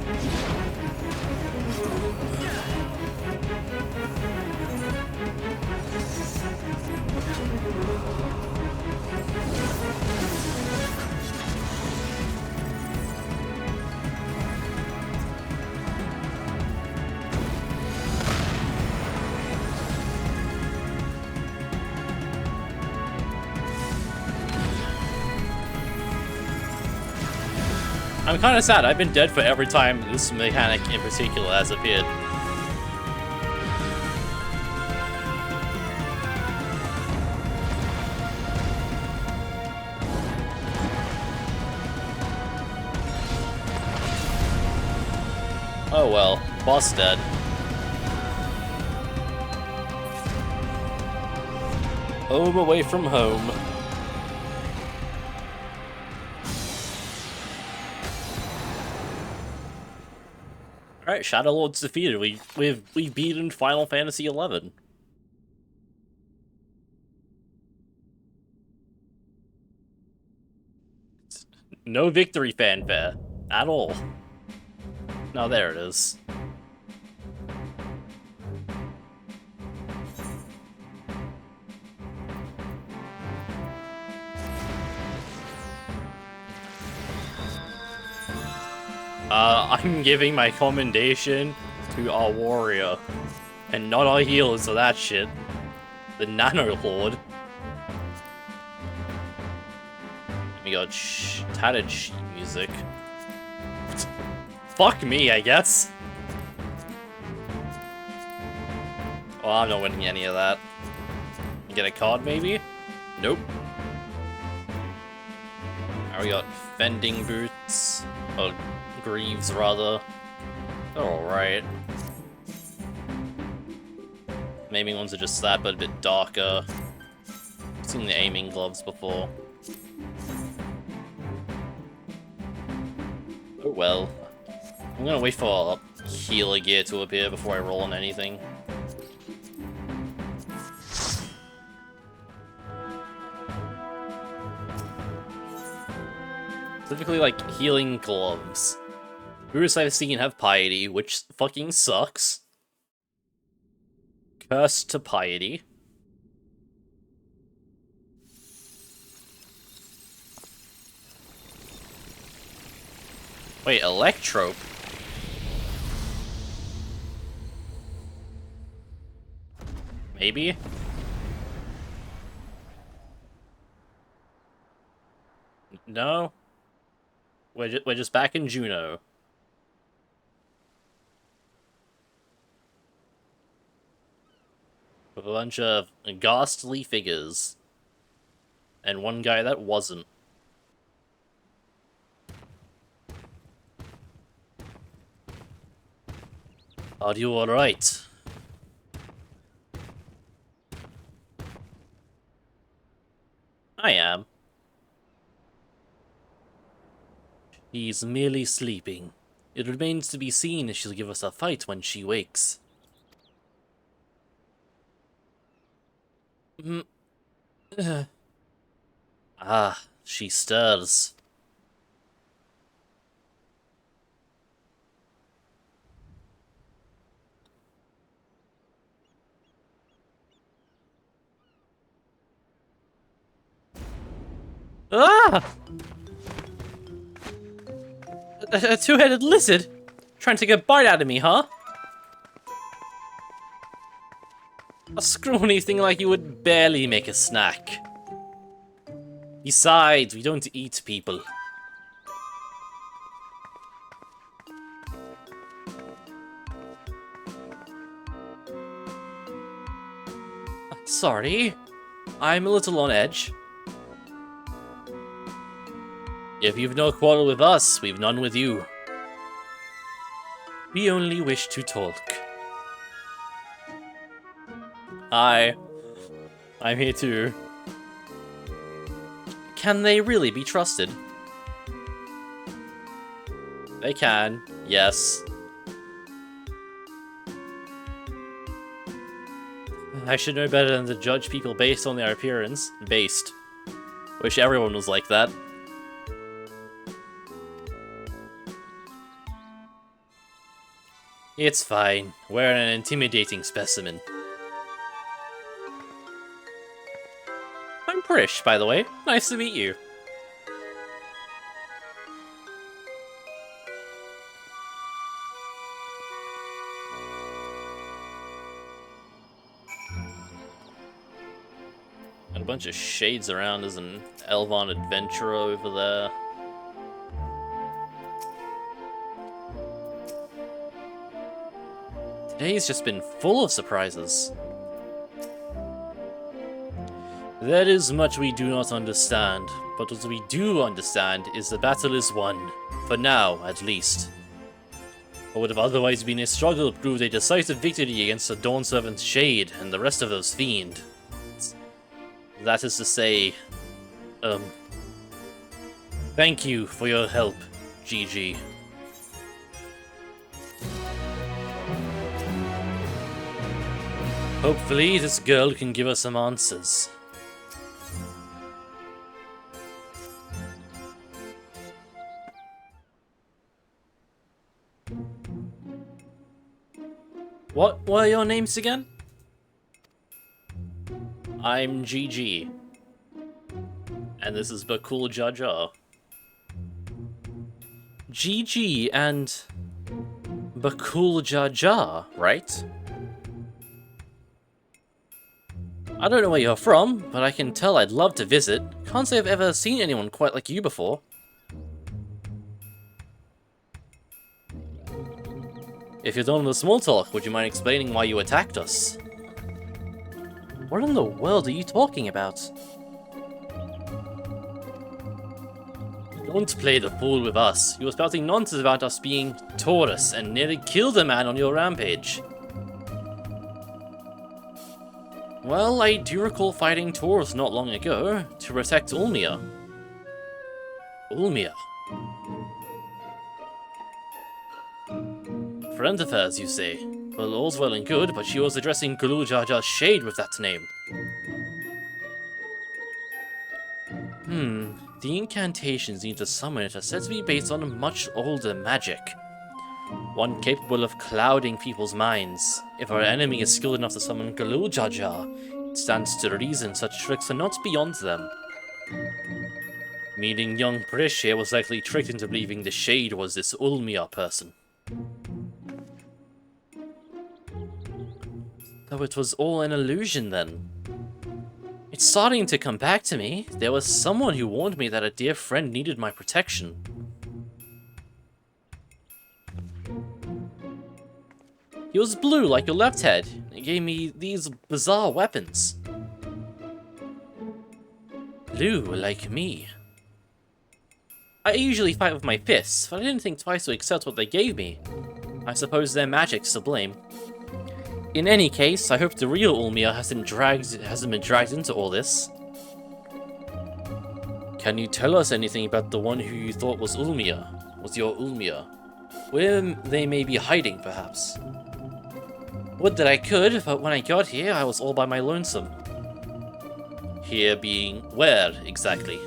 I'm kinda sad, I've been dead for every time this mechanic in particular has appeared. Oh well, boss dead. Home away from home. Alright, Shadow Lord's defeated. We've beaten Final Fantasy XI. No victory fanfare. At all. No, there it is. I'm giving my commendation to our warrior, and not our healers of that shit. The Nano Lord. We got tattered sheet music. Fuck me, I guess. Well, I'm not winning any of that. Get a card, maybe? Nope. Now we got fending boots. Oh, greaves, rather. They're alright. Aiming ones are just that, but a bit darker. I've seen the aiming gloves before. Oh well. I'm gonna wait for healer gear to appear before I roll on anything. Specifically, like, healing gloves. Brewers I've seen have piety, which fucking sucks. Cursed to piety. Wait, Electrope? Maybe? No? We're just back in Juno. With a bunch of ghastly figures. And one guy that wasn't. Are you alright? I am. He's merely sleeping. It remains to be seen if she'll give us a fight when she wakes. Ah, she stirs. Ah! A two-headed lizard? Trying to get a bite out of me, huh? A scrawny thing like you would barely make a snack. Besides, we don't eat people. Sorry, I'm a little on edge. If you've no quarrel with us, we've none with you. We only wish to talk. Hi. I'm here too. Can they really be trusted? They can, yes. I should know better than to judge people based on their appearance. Based. Wish everyone was like that. It's fine. We're an intimidating specimen. I'm Prish, by the way. Nice to meet you. Got a bunch of shades around as an Elvon adventurer over there. Today's just been full of surprises. There is much we do not understand, but what we do understand is the battle is won. For now, at least. What would have otherwise been a struggle proved a decisive victory against the Dawn Servant's Shade and the rest of those fiends. That is to say, thank you for your help, GG. Hopefully, this girl can give us some answers. What were your names again? I'm GG. And this is Bakul Jaja. GG and Bakul Jaja, right? I don't know where you're from, but I can tell I'd love to visit. Can't say I've ever seen anyone quite like you before. If you're done with the small talk, would you mind explaining why you attacked us? What in the world are you talking about? Don't play the fool with us. You were spouting nonsense about us being Taurus and nearly killed a man on your rampage. Well, I do recall fighting Taurus not long ago to protect Ulmia. Ulmia? Friend of hers, you say? Well, all's well and good, but she was addressing Gulu Jaja's shade with that name. The incantations needed to summon it are said to be based on much older magic. One capable of clouding people's minds. If our enemy is skilled enough to summon Gulu Jaja, it stands to reason such tricks are not beyond them. Meaning young Prish here was likely tricked into believing the shade was this Ulmia person. So it was all an illusion then. It's starting to come back to me. There was someone who warned me that a dear friend needed my protection. He was blue like your left head. He gave me these bizarre weapons. Blue like me. I usually fight with my fists, but I didn't think twice to accept what they gave me. I suppose their magic's to blame. In any case, I hope the real Ulmia hasn't been dragged into all this. Can you tell us anything about the one who you thought was Ulmia? Was your Ulmia? Where they may be hiding, perhaps? Would that I could, but when I got here, I was all by my lonesome. Here being where, exactly?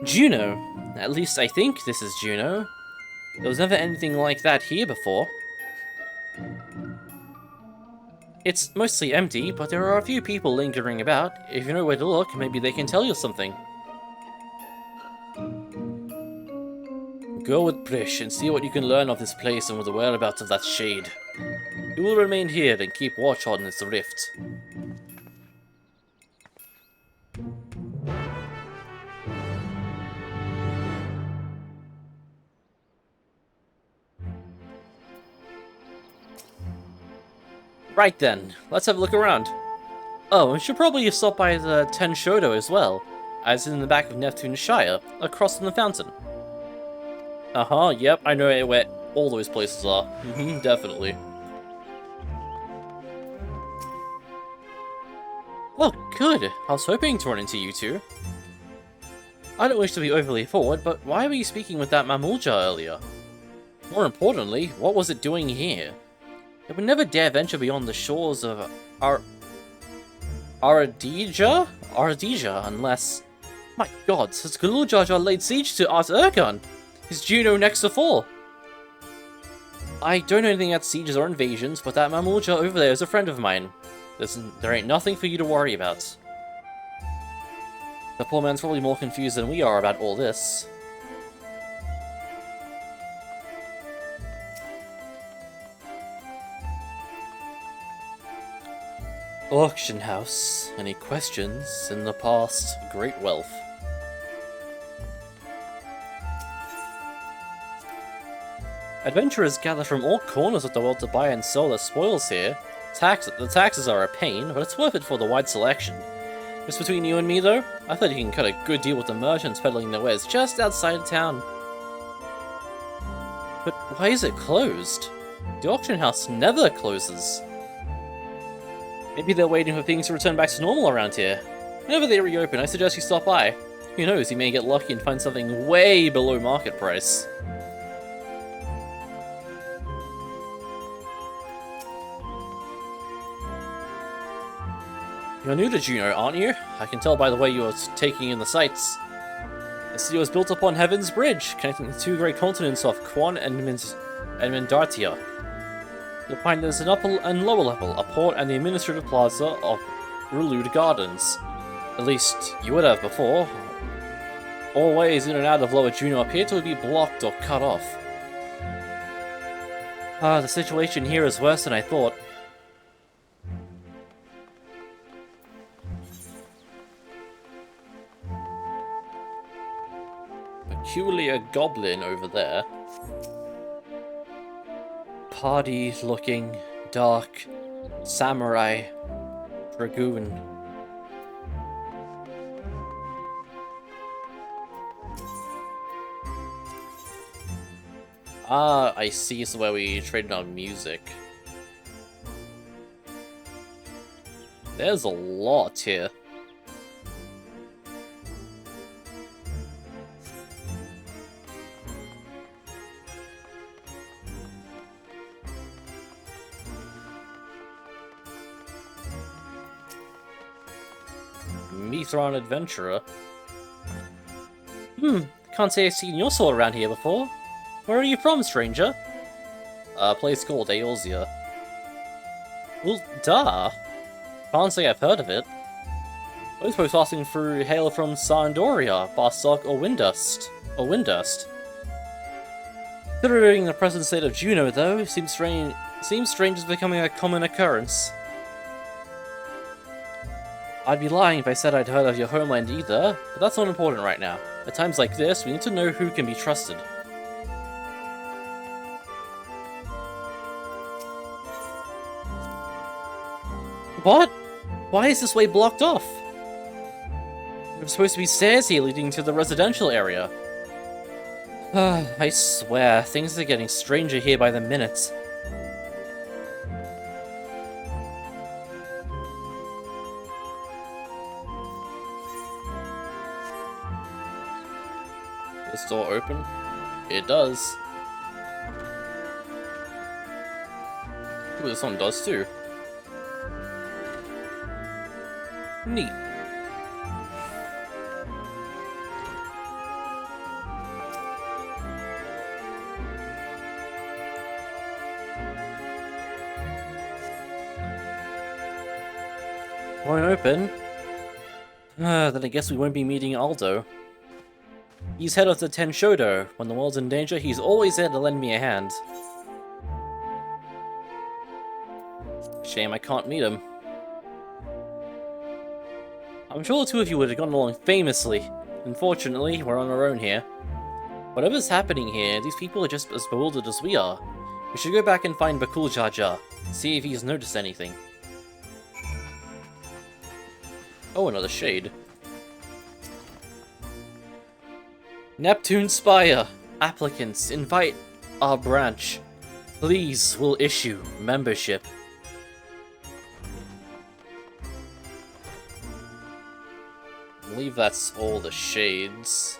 Juno. At least I think this is Juno. There was never anything like that here before. It's mostly empty, but there are a few people lingering about. If you know where to look, maybe they can tell you something. Go with Prish and see what you can learn of this place and with the whereabouts of that shade. You will remain here and keep watch on its rift. Right then, let's have a look around. Oh, we should probably stop by the Ten Shodo as well, as in the back of Neptune's Shire, across from the fountain. Uh-huh, yep, I know where all those places are. Definitely. Oh, good. I was hoping to run into you two. I don't wish to be overly forward, but why were you speaking with that Mamulja earlier? More importantly, what was it doing here? It would never dare venture beyond the shores of Ardija, unless... My god, has Galul Jar Jar laid siege to Art Ergon? Is Juno next to fall? I don't know anything about sieges or invasions, but that Mamulja over there is a friend of mine. There ain't nothing for you to worry about. The poor man's probably more confused than we are about all this. Auction house. Any questions? In the past, great wealth. Adventurers gather from all corners of the world to buy and sell their spoils here. The taxes are a pain, but it's worth it for the wide selection. Just between you and me, though, I thought you can cut a good deal with the merchants peddling their wares just outside of town. But why is it closed? The auction house never closes. Maybe they're waiting for things to return back to normal around here. Whenever they reopen, I suggest you stop by. Who knows, you may get lucky and find something way below market price. You're new to Juno, aren't you? I can tell by the way you're taking in the sights. The city was built upon Heaven's Bridge, connecting the two great continents of Quan and Mindartia. You'll find there's an upper and lower level, a port and the administrative plaza of Rulude Gardens. At least, you would have before. All ways in and out of Lower Juno appear to be blocked or cut off. The situation here is worse than I thought. Peculiar goblin over there. Party looking, dark, samurai, dragoon. Ah, I see, it's where we traded on music. There's a lot here. Mithron Adventurer. Can't say I've seen your soul around here before. Where are you from, stranger? A place called Eorzea. Well, duh. Can't say I've heard of it. Most folks passing through hail from Sandoria, Barstock, or Windust. Considering the present state of Juno, though, seems strange is becoming a common occurrence. I'd be lying if I said I'd heard of your homeland either, but that's not important right now. At times like this, we need to know who can be trusted. What? Why is this way blocked off? There's supposed to be stairs here leading to the residential area. I swear, things are getting stranger here by the minute. Does this door open? It does. Ooh, this one does too. Neat. Won't open? Then I guess we won't be meeting Aldo. He's head of the Tenshodo. When the world's in danger, he's always there to lend me a hand. Shame I can't meet him. I'm sure the two of you would have gotten along famously. Unfortunately, we're on our own here. Whatever's happening here, these people are just as bewildered as we are. We should go back and find Bakul Jaja, see if he's noticed anything. Oh, another shade. Neptune Spire. Applicants, invite our branch. Please, will issue membership. I believe that's all the shades.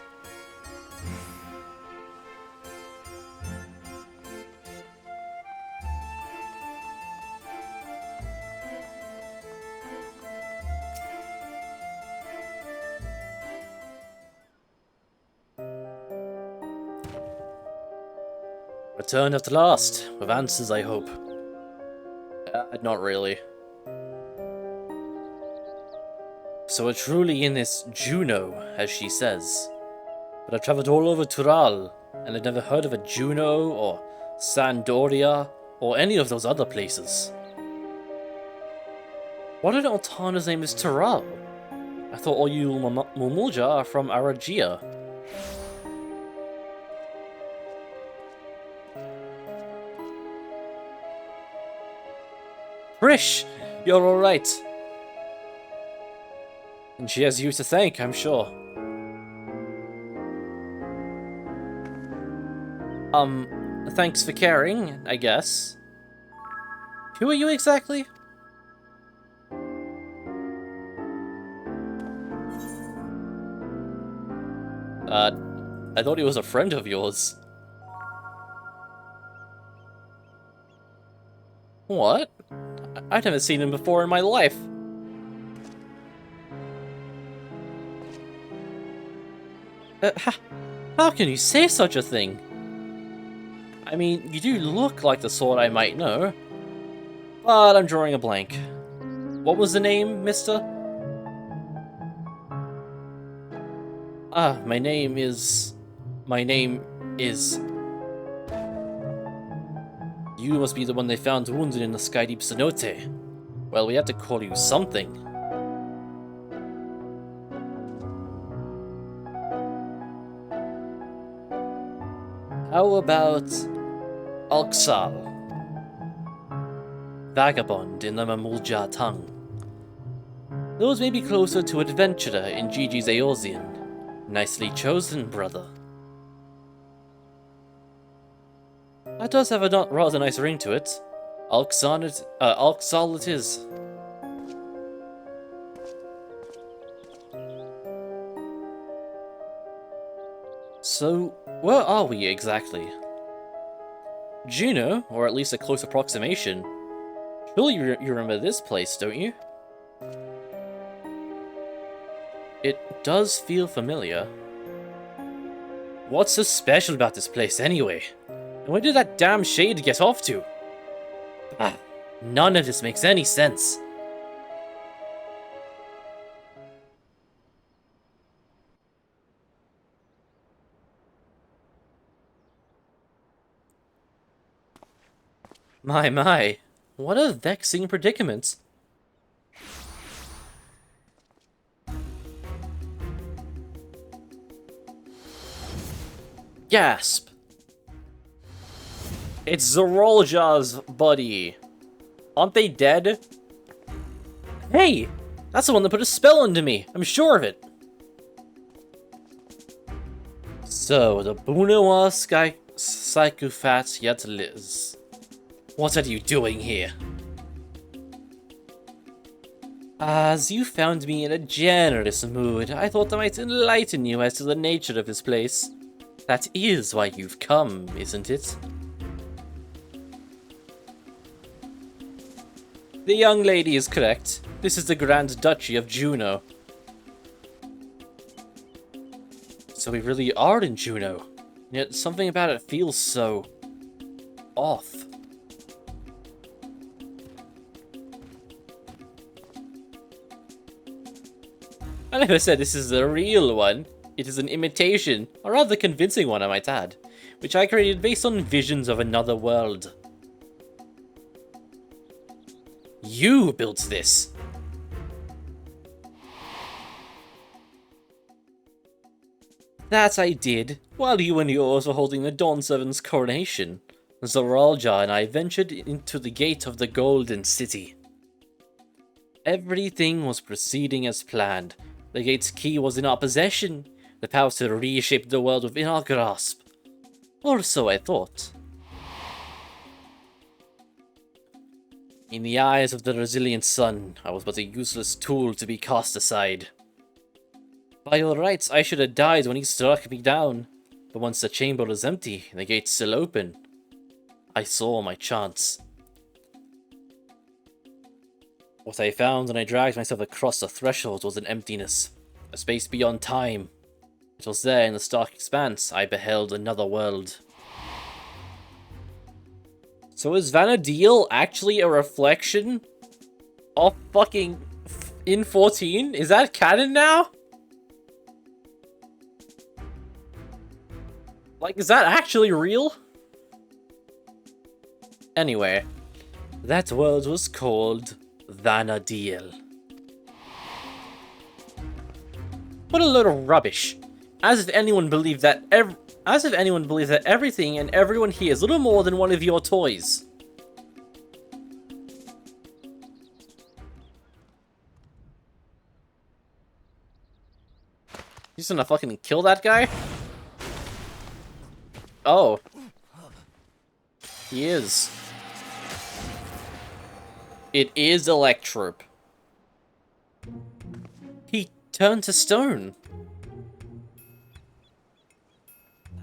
Returned at last, with answers, I hope. Not really. So we're truly in this Juno, as she says. But I've traveled all over Tural, and I've never heard of a Juno, or Sandoria, or any of those other places. Why did Altana's name is Tural? I thought all you Mumulja are from Aragia. Frish! You're alright. And she has you to thank, I'm sure. Thanks for caring, I guess. Who are you exactly? I thought he was a friend of yours. What? I've never seen him before in my life. How can you say such a thing? I mean, you do look like the sort I might know, but I'm drawing a blank. What was the name, mister? My name is... You must be the one they found wounded in the Sky Deep Cenote. Well, we have to call you something. How about... Alksal? Vagabond in the Mamulja tongue. Those may be closer to adventurer in Gigi's Eosian. Nicely chosen, brother. That does have a rather nice ring to it. Alksal it is. So, where are we exactly? Juno, or at least a close approximation. Surely you remember this place, don't you? It does feel familiar. What's so special about this place anyway? And where did that damn shade get off to? None of this makes any sense. My, what a vexing predicament. Gasp! It's Zorolja's buddy. Aren't they dead? Hey! That's the one that put a spell onto me. I'm sure of it. So, the Bunoa Psychophat yet lives. What are you doing here? As you found me in a generous mood, I thought I might enlighten you as to the nature of this place. That is why you've come, isn't it? The young lady is correct. This is the Grand Duchy of Juno. So we really are in Juno. Yet something about it feels so... off. I never said this is the real one. It is an imitation, a rather convincing one I might add, which I created based on visions of another world. You built this! That I did, while you and yours were holding the Dawn Servant's coronation. Zoralja and I ventured into the gate of the Golden City. Everything was proceeding as planned. The gate's key was in our possession, the power to reshape the world within our grasp. Or so I thought. In the eyes of the resilient sun, I was but a useless tool to be cast aside. By all rights, I should have died when he struck me down, but once the chamber was empty and the gate still open, I saw my chance. What I found when I dragged myself across the threshold was an emptiness, a space beyond time. It was there in the stark expanse I beheld another world. So is Vana'diel actually a reflection of fucking in 14? Is that canon now? Like, is that actually real? Anyway, that world was called Vana'diel. What a load of rubbish! As if anyone believed that everything and everyone here is little more than one of your toys. You just gonna fucking kill that guy? Oh. He is. It is Electrope. He turned to stone.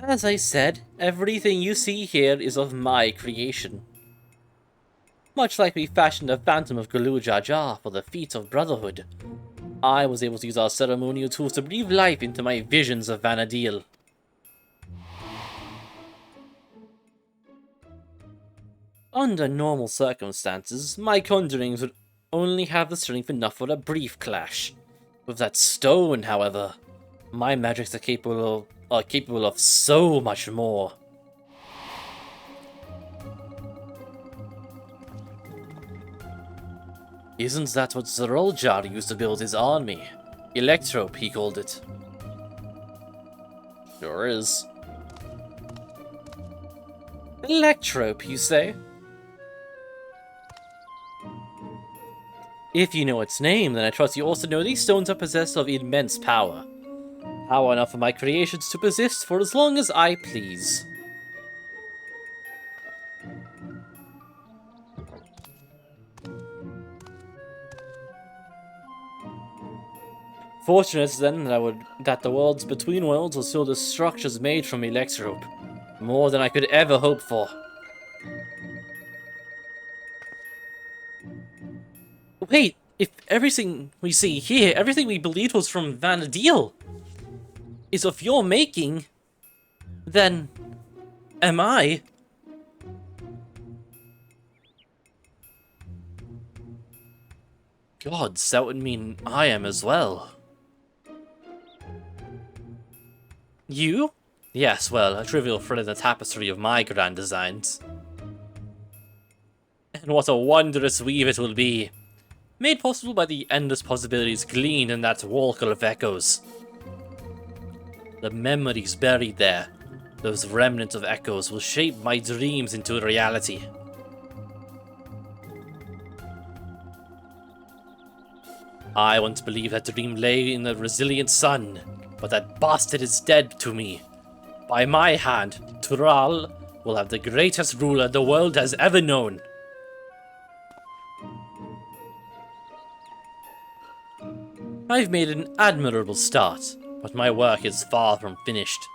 As I said, everything you see here is of my creation. Much like we fashioned a Phantom of Galuja for the feat of Brotherhood, I was able to use our ceremonial tools to breathe life into my visions of Vana'diel. Under normal circumstances, my conjurings would only have the strength enough for a brief clash. With that stone, however, my magics are capable of so much more. Isn't that what Zoralja used to build his army? Electrope, he called it. Sure is. Electrope, you say? If you know its name, then I trust you also know these stones are possessed of immense power. Power enough for my creations to persist for as long as I please. Fortunate then that the worlds between worlds was filled with structures made from Electrope. More than I could ever hope for. Wait, if everything we see here, everything we believed was from Vana'diel, is of your making, then am I? Gods, that would mean I am as well. You? Yes, well, a trivial thread in the tapestry of my grand designs. And what a wondrous weave it will be, made possible by the endless possibilities gleaned in that walk of echoes. The memories buried there, those remnants of echoes, will shape my dreams into reality. I once believed that dream lay in the resilient sun, but that bastard is dead to me. By my hand, Tural will have the greatest ruler the world has ever known. I've made an admirable start, but my work is far from finished.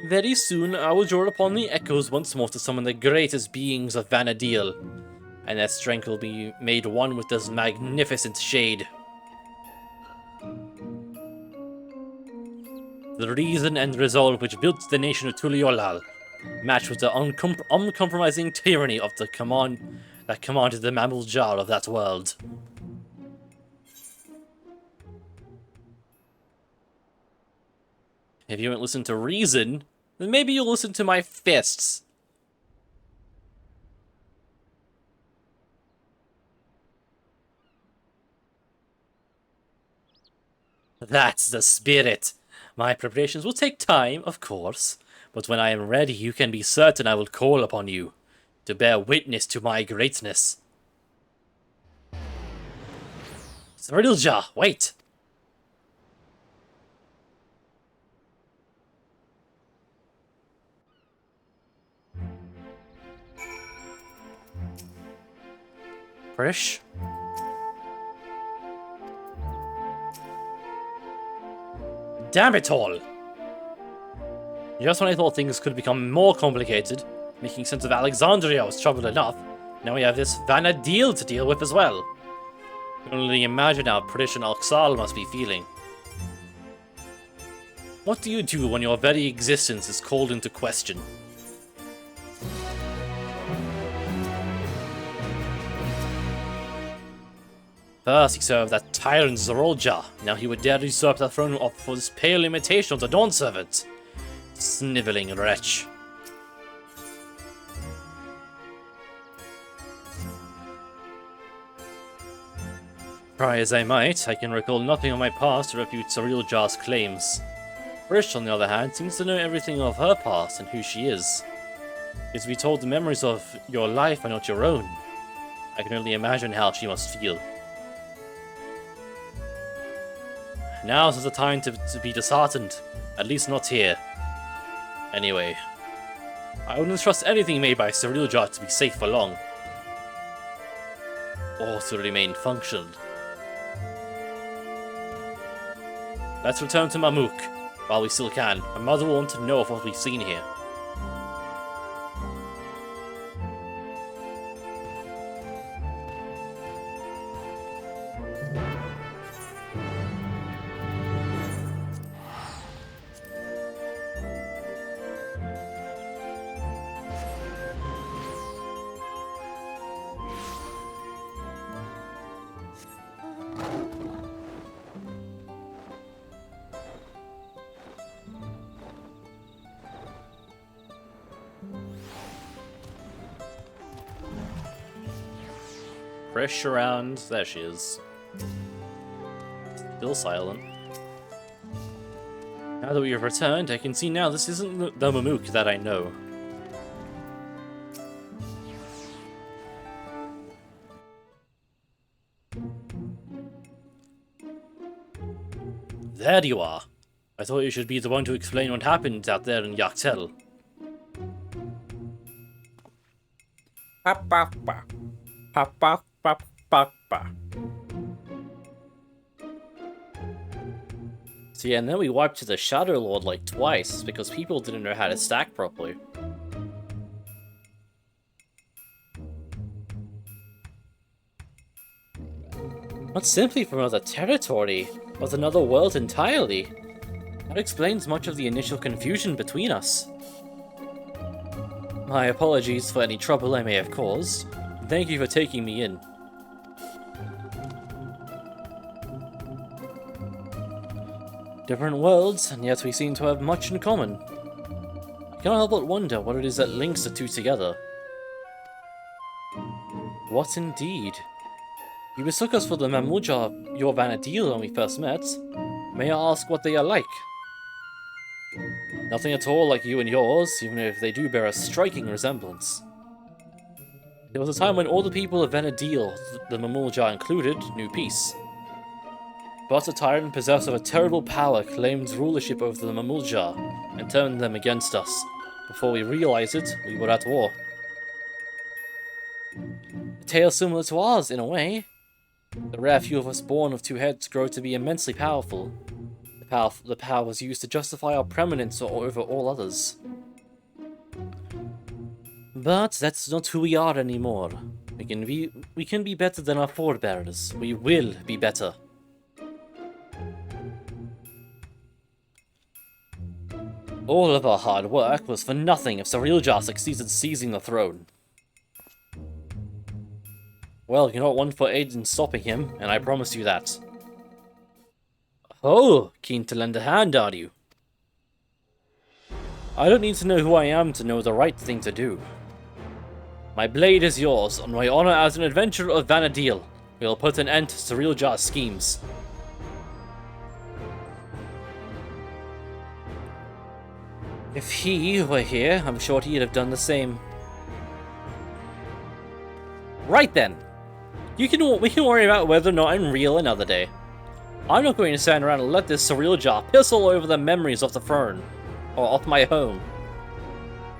Very soon I will draw upon the echoes once more to summon the greatest beings of Vana'diel, and their strength will be made one with this magnificent shade. The reason and resolve which built the nation of Tuliolal, matched with the uncompromising tyranny of the commanded the mammal jar of that world. If you won't listen to reason, then maybe you'll listen to my fists. That's the spirit. My preparations will take time, of course, but when I am ready, you can be certain I will call upon you to bear witness to my greatness. Sarilja, wait! Frisch? Damn it all! Just when I thought things could become more complicated, making sense of Alexandria was trouble enough, now we have this Vanadil to deal with as well. I can only imagine how British and Oxal must be feeling. What do you do when your very existence is called into question? First he served that tyrant Zorolja, now he would dare to usurp the throne for this pale imitation of the Dawn Servant. Snivelling wretch. Try as I might, I can recall nothing of my past to refute Zorolja's claims. Frisch, on the other hand, seems to know everything of her past and who she is. Yet to be told the memories of your life are not your own. I can only imagine how she must feel. Now's the time to be disheartened. At least not here. Anyway, I wouldn't trust anything made by Sarilja to be safe for long. Or to remain functional. Let's return to Mamuk, while we still can. My mother will want to know of what we've seen here. Fresh around. There she is. Still silent. Now that we have returned, I can see now this isn't the Mamuk that I know. There you are. I thought you should be the one to explain what happened out there in Yaktel. So yeah, and then we wiped to the Shadow Lord like twice, because people didn't know how to stack properly. Not simply from another territory, but another world entirely. That explains much of the initial confusion between us. My apologies for any trouble I may have caused. Thank you for taking me in. Different worlds, and yet we seem to have much in common. I cannot help but wonder what it is that links the two together. What indeed? You mistook us for the Mamuja of your Vanadil when we first met. May I ask what they are like? Nothing at all like you and yours, even if they do bear a striking resemblance. There was a time when all the people of Vanadil, the Mamulja included, knew peace. But a tyrant possessed of a terrible power claimed rulership over the Mamulja and turned them against us. Before we realized it, we were at war. A tale similar to ours, in a way. The rare few of us born of two heads grow to be immensely powerful. The power was used to justify our preeminence over all others. But that's not who we are anymore. We can be better than our forebears. We will be better. All of our hard work was for nothing if Sarilja succeeds in seizing the throne. Well, you're not one for aid in stopping him, and I promise you that. Oh, keen to lend a hand, are you? I don't need to know who I am to know the right thing to do. My blade is yours. On my honor as an adventurer of Vanadil, we will put an end to Surreal schemes. If he were here, I'm sure he'd have done the same. Right then. We can worry about whether or not I'm real another day. I'm not going to stand around and let this Surreal Jar piss all over the memories of the throne. Or of my home.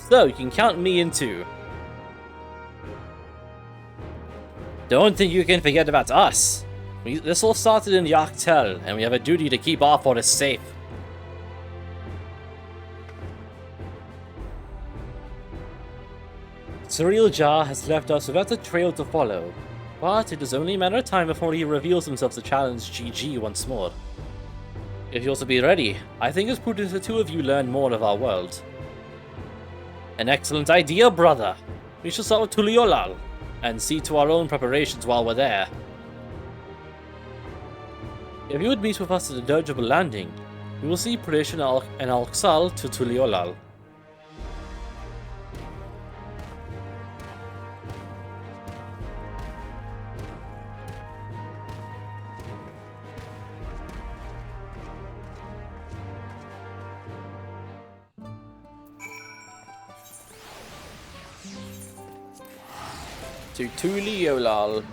So, you can count me in too. Don't think you can forget about us. This all started in Dawntrail, and we have a duty to keep our forest safe. Surreal Jar has left us without a trail to follow, but it is only a matter of time before he reveals himself to challenge GG once more. If you're to be ready, I think it's prudent the two of you learn more of our world. An excellent idea, brother! We shall start with Tuliolal, and see to our own preparations while we're there. If you would meet with us at the dirigible landing, you will see Pradesh and Alxal to Tuliolal. To Tuliolal.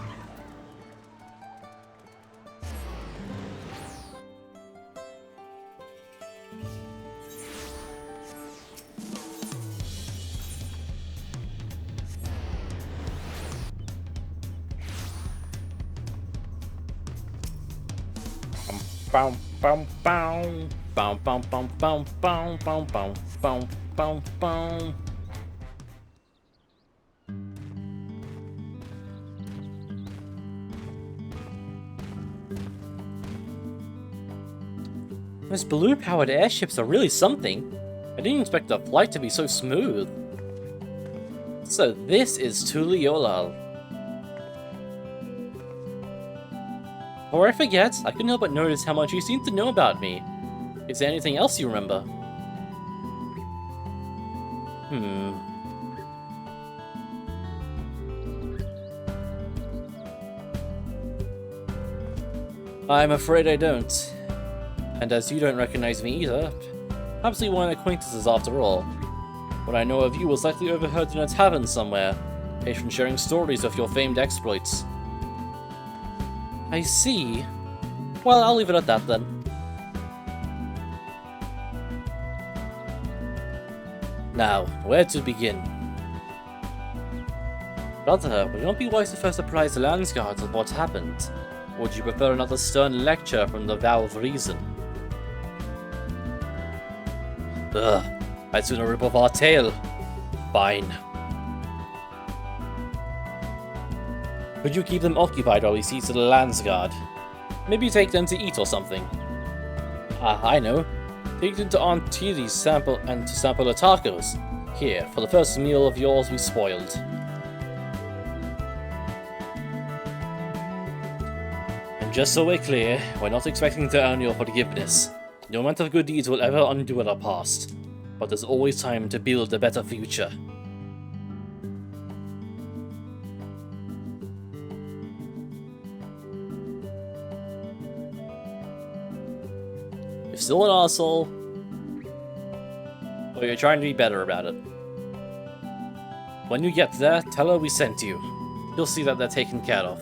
Bum bum bum bum bum bum bum bum bum bum bum bum bum. Those balloon-powered airships are really something. I didn't expect the flight to be so smooth. So this is Tuliolal. Before I forget, I couldn't help but notice how much you seem to know about me. Is there anything else you remember? I'm afraid I don't. And as you don't recognize me either, perhaps we weren't acquaintances after all. What I know of you was likely overheard in a tavern somewhere, patrons sharing stories of your famed exploits. I see. Well, I'll leave it at that then. Now, where to begin? Brother, would it not be wise to first apprise the Landsguards of what happened? Or would you prefer another stern lecture from the Vow of Reason? Ugh, I'd sooner rip off our tail. Fine. Could you keep them occupied while we see to the Landsguard? Maybe take them to eat or something. Ah, I know. Take them to Aunt Tiri's sample the tacos. Here, for the first meal of yours we spoiled. And just so we're clear, we're not expecting to earn your forgiveness. No amount of good deeds will ever undo our past, but there's always time to build a better future. You're still an arsehole, but you're trying to be better about it. When you get there, tell her we sent you. You'll see that they're taken care of.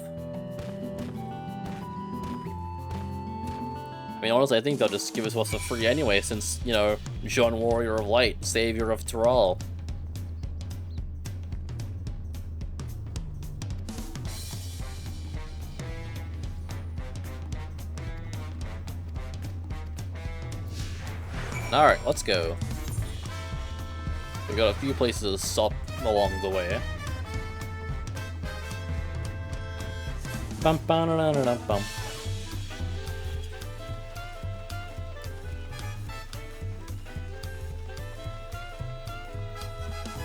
I mean, honestly, I think they'll just give us what's for free anyway, since, you know, Jean Warrior of Light, Savior of Tyrol. Alright, let's go. We got a few places to stop along the way. Bum, bum, da, da, da, bum.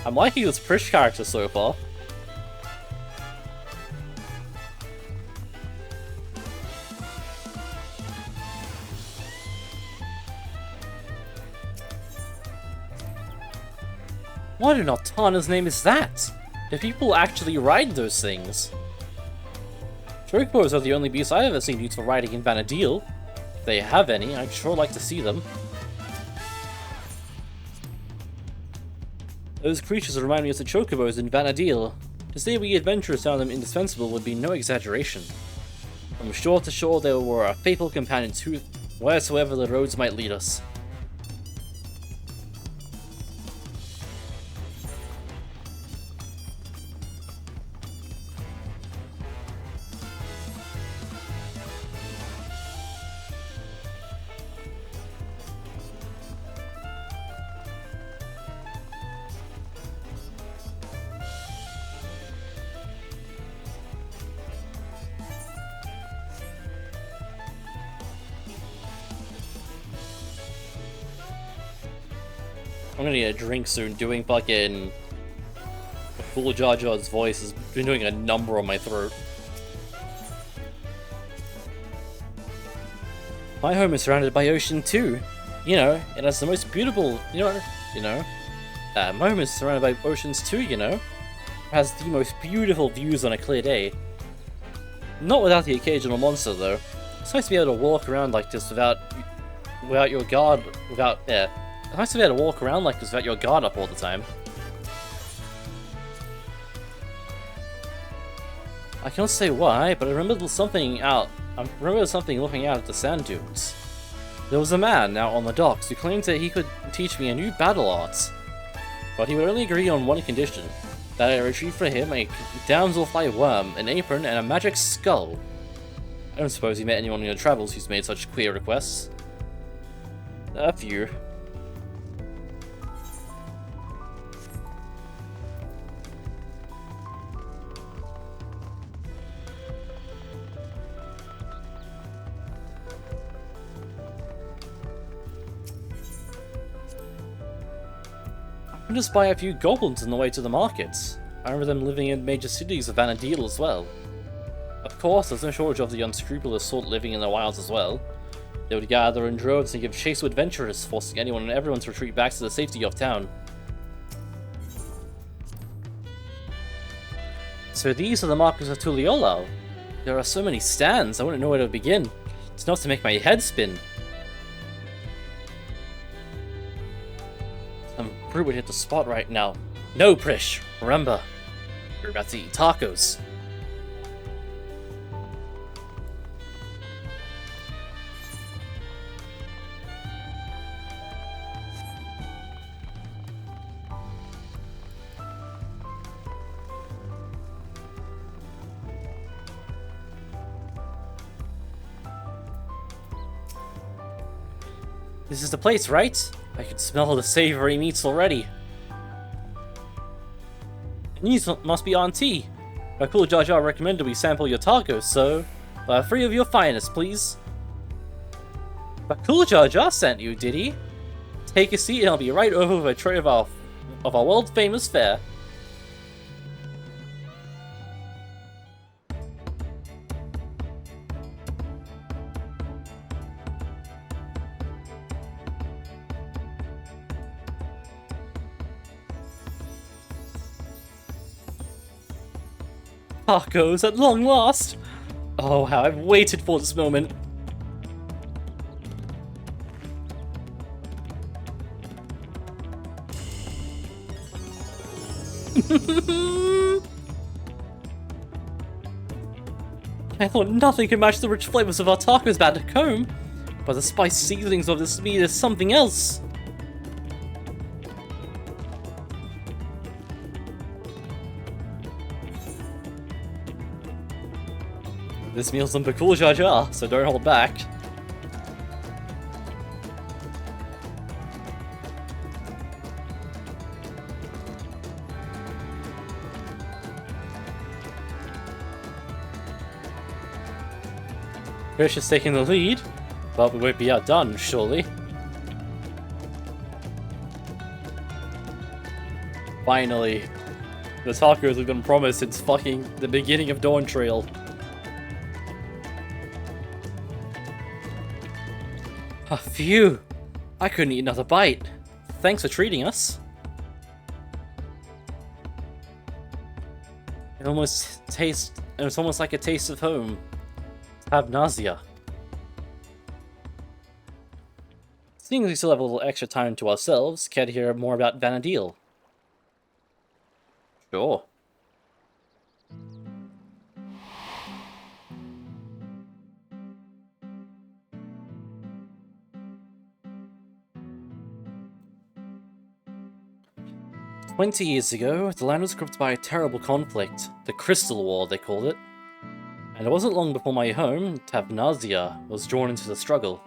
I'm liking this Prish character so far. What in Altana's name is that? Do people actually ride those things? Chocobos are the only beasts I've ever seen used for riding in Vanadil. If they have any, I'd sure like to see them. Those creatures remind me of the Chocobos in Vanadil. To say we adventurers found them indispensable would be no exaggeration. From shore to shore they were our faithful companions wheresoever the roads might lead us. I'm gonna need a drink soon. Doing fucking Cool Jar Jar's voice has been doing a number on my throat. My home is surrounded by ocean too. You know, it has the most beautiful, my home is surrounded by oceans too, you know. It has the most beautiful views on a clear day. Not without the occasional monster though. It's nice to be able to walk around like this without your guard, It's nice to be able to walk around like this without your guard up all the time. I can't say why, but I remember something looking out at the sand dunes. There was a man out on the docks who claimed that he could teach me a new battle art. But he would only agree on one condition, that I retrieve for him a damselfly worm, an apron, and a magic skull. I don't suppose he met anyone in your travels who's made such queer requests. A few. I can just buy a few goblins on the way to the markets. I remember them living in major cities of Vanadil as well. Of course, there's no shortage of the unscrupulous sort living in the wilds as well. They would gather in droves and give chase to adventurers, forcing anyone and everyone to retreat back to the safety of town. So these are the markets of Tuliolao. There are so many stands, I wouldn't know where to begin. It's enough to make my head spin. Some fruit would hit the spot right now. No, Prish! Remember, we're about to eat tacos. This is the place, right? I can smell the savory meats already. And these must be on tea. My cool Jar Jar recommended we sample your tacos, so 3 of your finest, please. But cool Jar Jar sent you, did he? Take a seat and I'll be right over with a tray of our world-famous fare. Tacos at long last! Oh, how I've waited for this moment. I thought nothing could match the rich flavors of our tacos back at home, but the spice seasonings of this meat is something else. This meal's on Cool Jar Jar, so don't hold back. Krish is taking the lead, but we won't be outdone, surely. Finally, the tacos have been promised since fucking the beginning of Dawntrail. Phew! I couldn't eat another bite. Thanks for treating us. It was almost like a taste of home. Have nausea. Seeing as we still have a little extra time to ourselves, care to hear more about Vanadil? Sure. "20 years ago, the land was gripped by a terrible conflict. The Crystal War, they called it. And it wasn't long before my home, Tavnazia, was drawn into the struggle.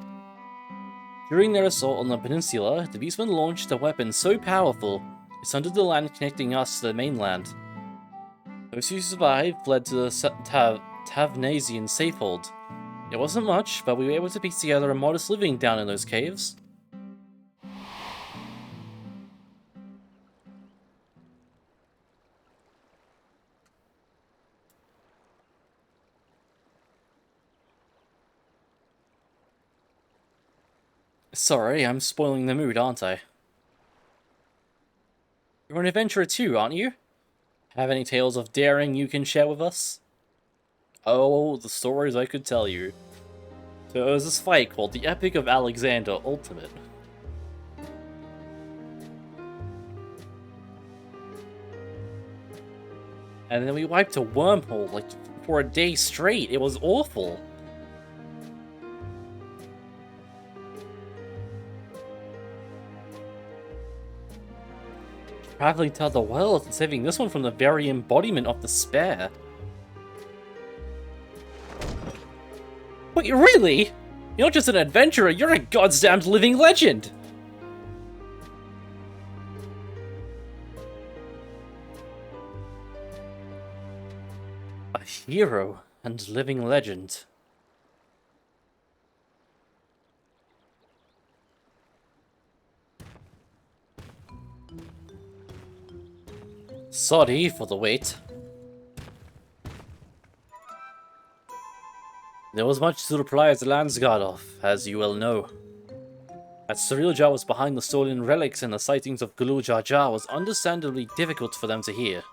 During their assault on the peninsula, the Beastmen launched a weapon so powerful, it sundered the land connecting us to the mainland. Those who survived fled to the Tavnazian safehold. It wasn't much, but we were able to piece together a modest living down in those caves. Sorry, I'm spoiling the mood, aren't I? You're an adventurer too, aren't you? Have any tales of daring you can share with us? Oh, the stories I could tell you. So there was this fight called the Epic of Alexander Ultimate. And then we wiped a wormhole, like, for a day straight. It was awful. Traveling to other worlds and saving this one from the very embodiment of despair. Wait, really? You're not just an adventurer, you're a goddamned living legend! A hero and living legend. Sorry for the wait. There was much to reply as the Landsguard of, as you well know. That Cyrilja was behind the stolen relics and the sightings of Gulu Jar Jar was understandably difficult for them to hear.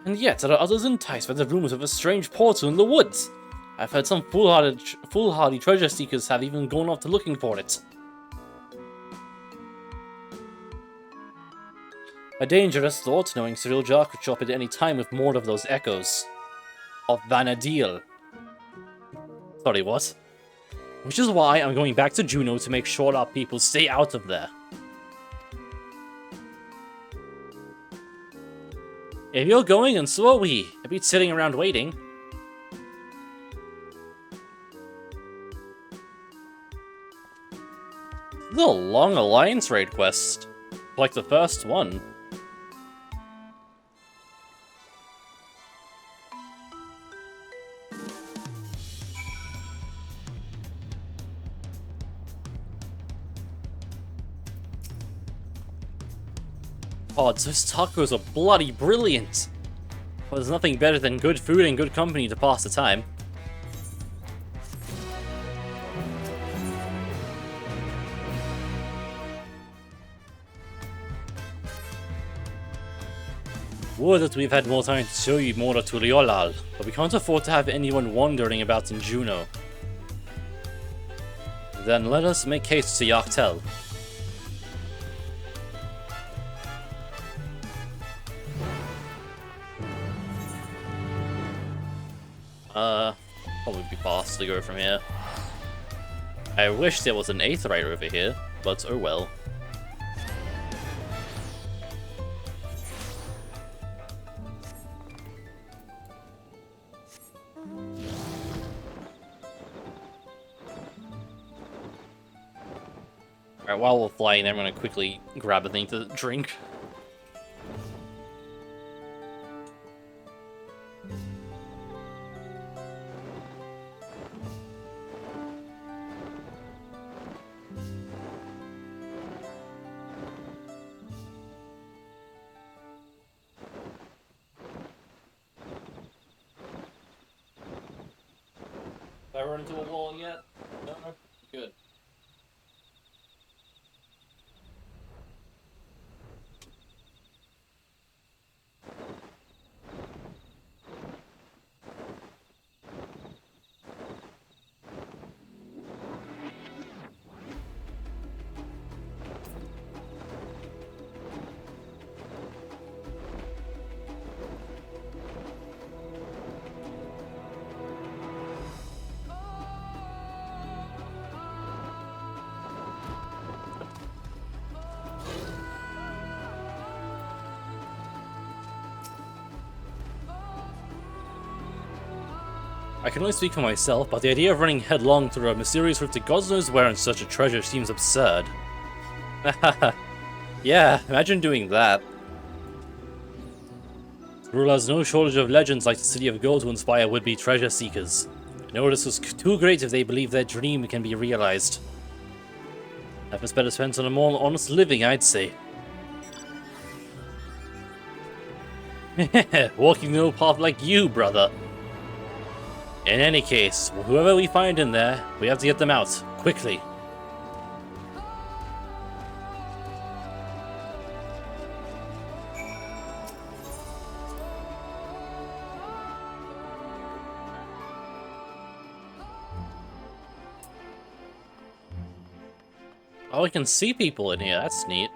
And yet, there are others enticed by the rumors of a strange portal in the woods. I've heard some foolhardy treasure seekers have even gone off to looking for it. A dangerous thought, knowing Cyrilja could show up at any time with more of those echoes. Of Vanadil. Sorry, what? Which is why I'm going back to Juno to make sure our people stay out of there. If you're going, and so are we. I'd be sitting around waiting. This is a long alliance raid quest. Like the first one. God, those tacos are bloody brilliant! Well, there's nothing better than good food and good company to pass the time. Would that we've had more time to show you more to Riolal, but we can't afford to have anyone wandering about in Juno. Then let us make haste to Yartel. Probably be fast to go from here. I wish there was an Aetheryte over here, but oh well. Alright, while we're flying, I'm gonna quickly grab a thing to drink. Have I run into a wall yet? No? Good. I can only speak for myself, but the idea of running headlong through a mysterious route to God knows where in search of treasure seems absurd. Yeah, imagine doing that. Rule has no shortage of legends like the City of Gold to inspire would-be treasure seekers. No, this was too great if they believe their dream can be realized. Life is better spent on a more honest living, I'd say. Walking no path like you, brother. In any case, whoever we find in there, we have to get them out, quickly. Oh, I can see people in here, that's neat.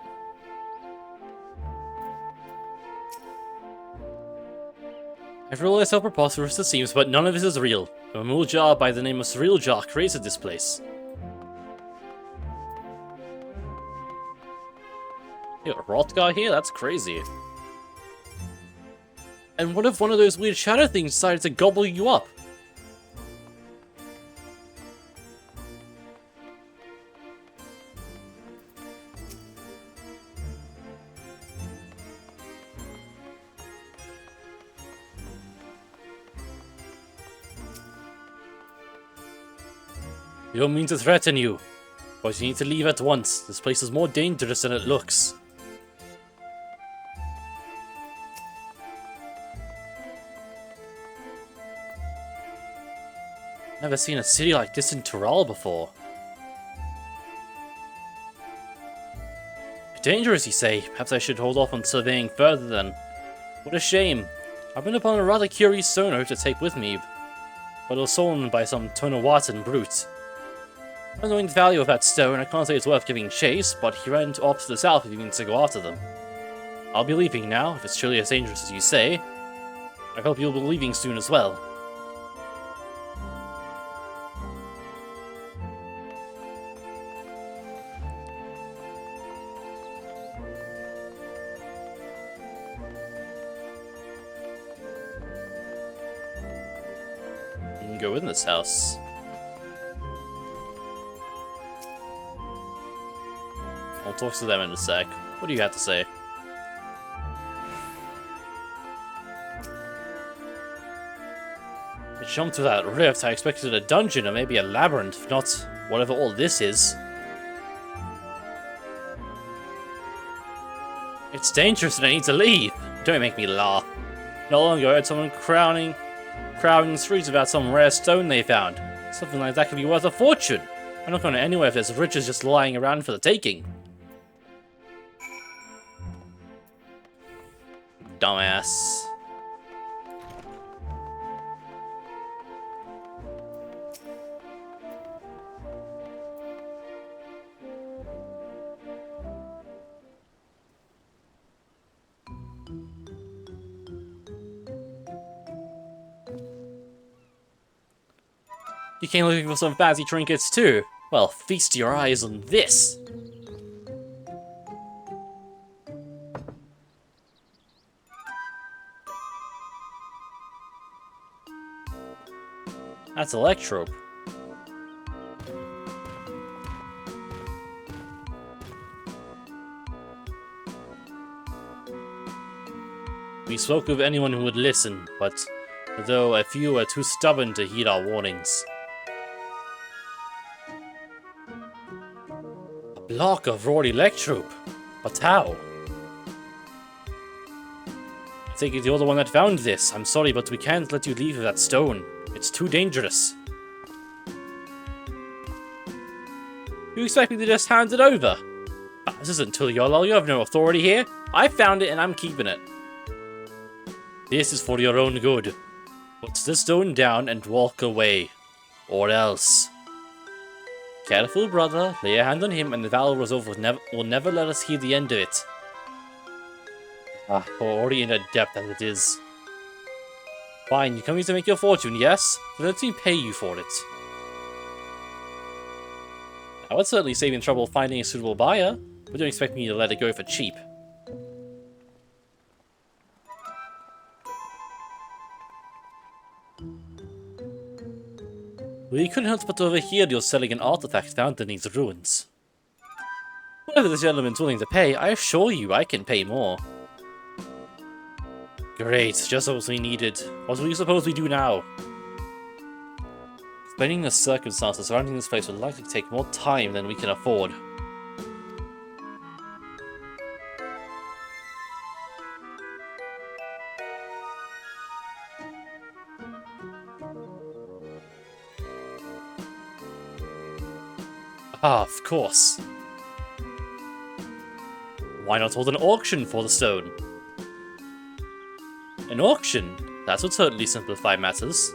I've realized how preposterous this seems, but none of this is real. A Muljar by the name of Surreal Jar created this place. You got a Rothgar here? That's crazy. And what if one of those weird shadow things decided to gobble you up? We don't mean to threaten you, but you need to leave at once. This place is more dangerous than it looks. Never seen a city like this in Tural before. Dangerous, you say? Perhaps I should hold off on surveying further then. What a shame. I've been upon a rather curious stone to take with me, but it was stolen by some Tonawatan brute. Not knowing the value of that stone, I can't say it's worth giving chase, but he ran off to the south if he means to go after them. I'll be leaving now, if it's truly as dangerous as you say. I hope you'll be leaving soon as well. You can go in this house. I'll talk to them in a sec. What do you have to say? I jumped through that rift. I expected a dungeon or maybe a labyrinth, not whatever all this is. It's dangerous and I need to leave. Don't make me laugh. Not long ago I heard someone crowding the streets about some rare stone they found. Something like that could be worth a fortune. I'm not going anywhere if there's riches just lying around for the taking. Dumbass. You came looking for some fancy trinkets too? Well, feast your eyes on this! That's Electrope. We spoke of anyone who would listen, but though a few were too stubborn to heed our warnings. A block of raw Electrope? But how? I think you're the one that found this. I'm sorry, but we can't let you leave with that stone. It's too dangerous. You expect me to just hand it over? This isn't Tuliolo, you have no authority here. I found it and I'm keeping it. This is for your own good. Put the stone down and walk away. Or else. Careful, brother. Lay a hand on him and the Valor Resolve will never let us hear the end of it. We're already in a depth as it is. Fine, you come here to make your fortune, yes? Then let me pay you for it. I would certainly save you in trouble finding a suitable buyer, but don't expect me to let it go for cheap. We couldn't help but overhear you're selling an artifact found in these ruins. Whatever this gentleman's willing to pay, I assure you I can pay more. Great, just what we needed. What do you suppose we do now? Explaining the circumstances surrounding this place will likely take more time than we can afford. Ah, of course. Why not hold an auction for the stone? An auction? That would certainly simplify matters.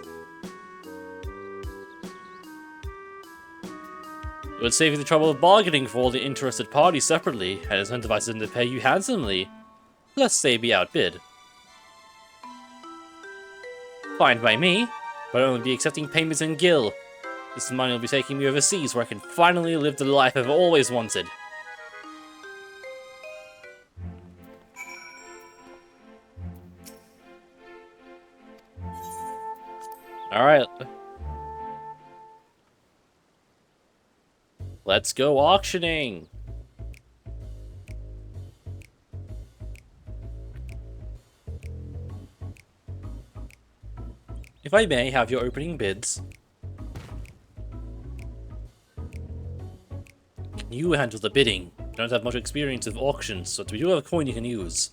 It would save you the trouble of bargaining for all the interested parties separately, and incentivize them to pay you handsomely, lest they be outbid. Fine by me, but I'll only be accepting payments in gil. This money will be taking me overseas, where I can finally live the life I've always wanted. Alright. Let's go auctioning! If I may have your opening bids. You handle the bidding. You don't have much experience with auctions, but we do have a coin you can use.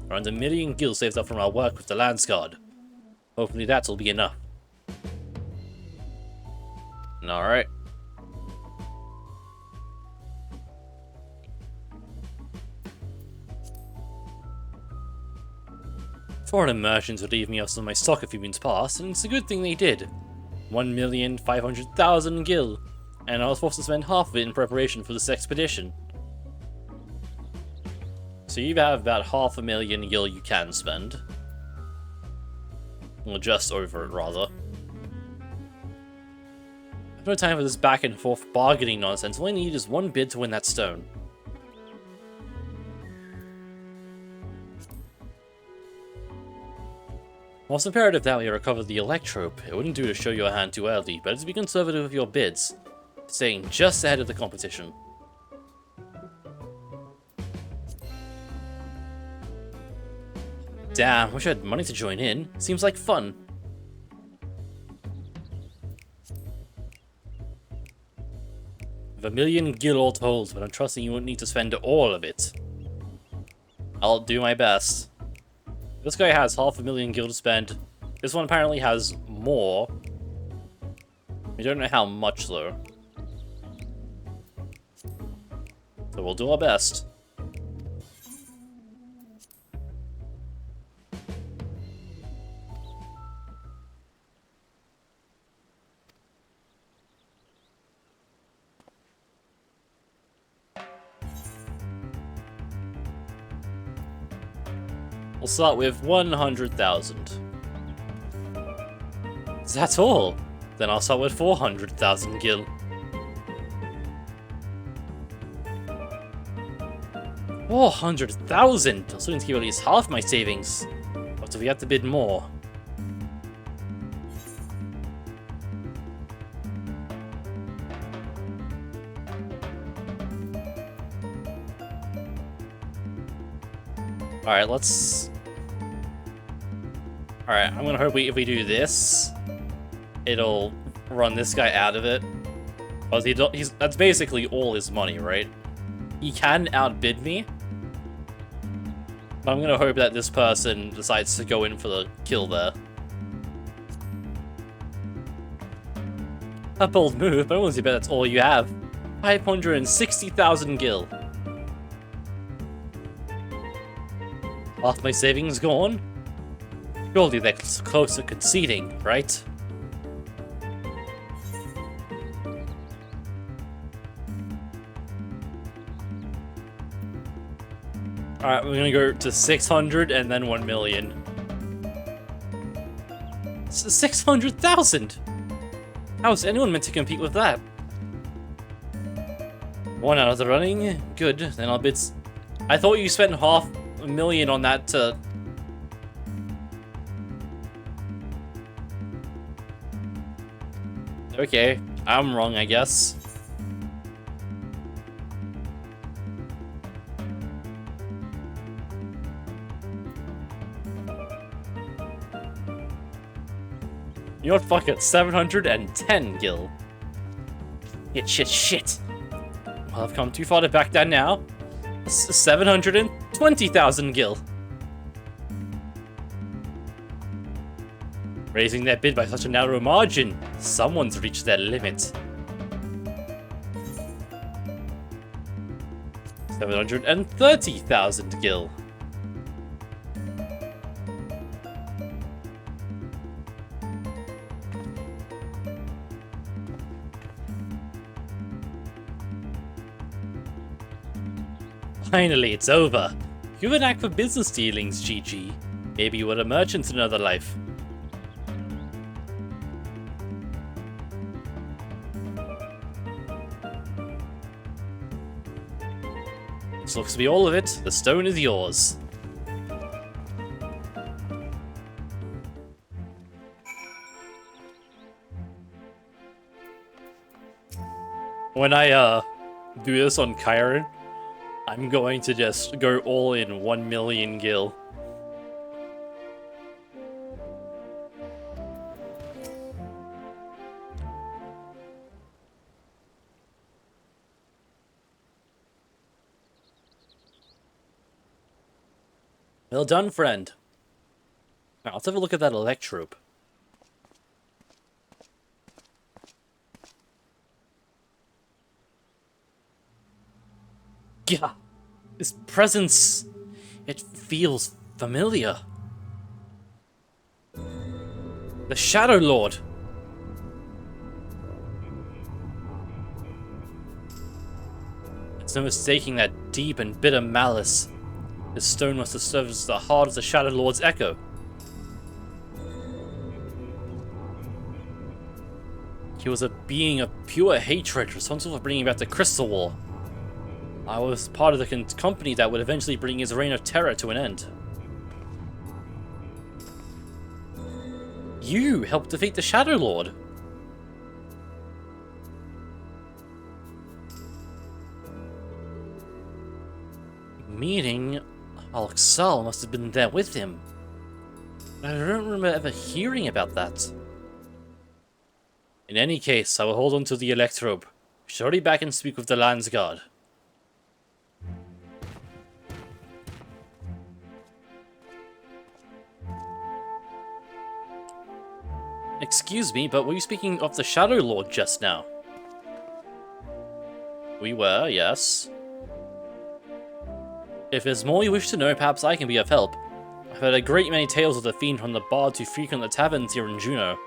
Around 1 million gil saved up from our work with the Landsguard. Hopefully that'll be enough. Alright. Foreign merchants would leave me off some of my stock a few moons past, and it's a good thing they did. 1,500,000 gil, and I was forced to spend half of it in preparation for this expedition. So you have about 500,000 gil you can spend. Or just over it, rather. I have no time for this back and forth bargaining nonsense. All I need is one bid to win that stone. While it's imperative that we recover the Electrope, it wouldn't do to show your hand too early, but to be conservative with your bids, staying just ahead of the competition. Damn, wish I had money to join in. Seems like fun. With 1 million gil all told, but I'm trusting you won't need to spend all of it. I'll do my best. This guy has 500,000 gil to spend. This one apparently has more. We don't know how much though. So we'll do our best. We'll start with 100,000. Is that all? Then I'll start with 400,000 gil. $400,000! I was willing to give at least half my savings. But if we have to bid more? Alright, let's... Alright, I'm gonna hope if we do this, it'll run this guy out of it. Because that's basically all his money, right? He can outbid me. But I'm gonna hope that this person decides to go in for the kill there. A bold move, but I won't bet that's all you have. 560,000 gil. Half my savings gone? Surely they're close to conceding, right? Alright, we're gonna go to 600 and then 1 million. 600,000! How is anyone meant to compete with that? One out of the running? Good, then I'll bid... I thought you spent $500,000 on that to... Okay, I'm wrong, I guess. You know what? Fuck it. 710 gil. Shit. Well, I've come too far to back down now. 720,000 gil. Raising their bid by such a narrow margin. Someone's reached their limit. 730,000 gil. Finally, it's over. You have an knack for business dealings, GG. Maybe you were a merchant in another life. This looks to be all of it. The stone is yours. When I do this on Chiron, I'm going to just go all in 1 million gil. Well done, friend. Now, let's have a look at that electrope. Yeah, this presence, it feels familiar. The Shadow Lord. It's no mistaking that deep and bitter malice. This stone must have served as the heart of the Shadow Lord's echo. He was a being of pure hatred, responsible for bringing about the Crystal War. I was part of the company that would eventually bring his reign of terror to an end. You helped defeat the Shadow Lord. Meaning, Alexal must have been there with him. I don't remember ever hearing about that. In any case, I will hold on to the electrobe. We should hurry back and speak with the Land's Guard. Excuse me, but were you speaking of the Shadow Lord just now? We were, yes. If there's more you wish to know, perhaps I can be of help. I've heard a great many tales of the fiend from the bards who frequent the taverns here in Juneau.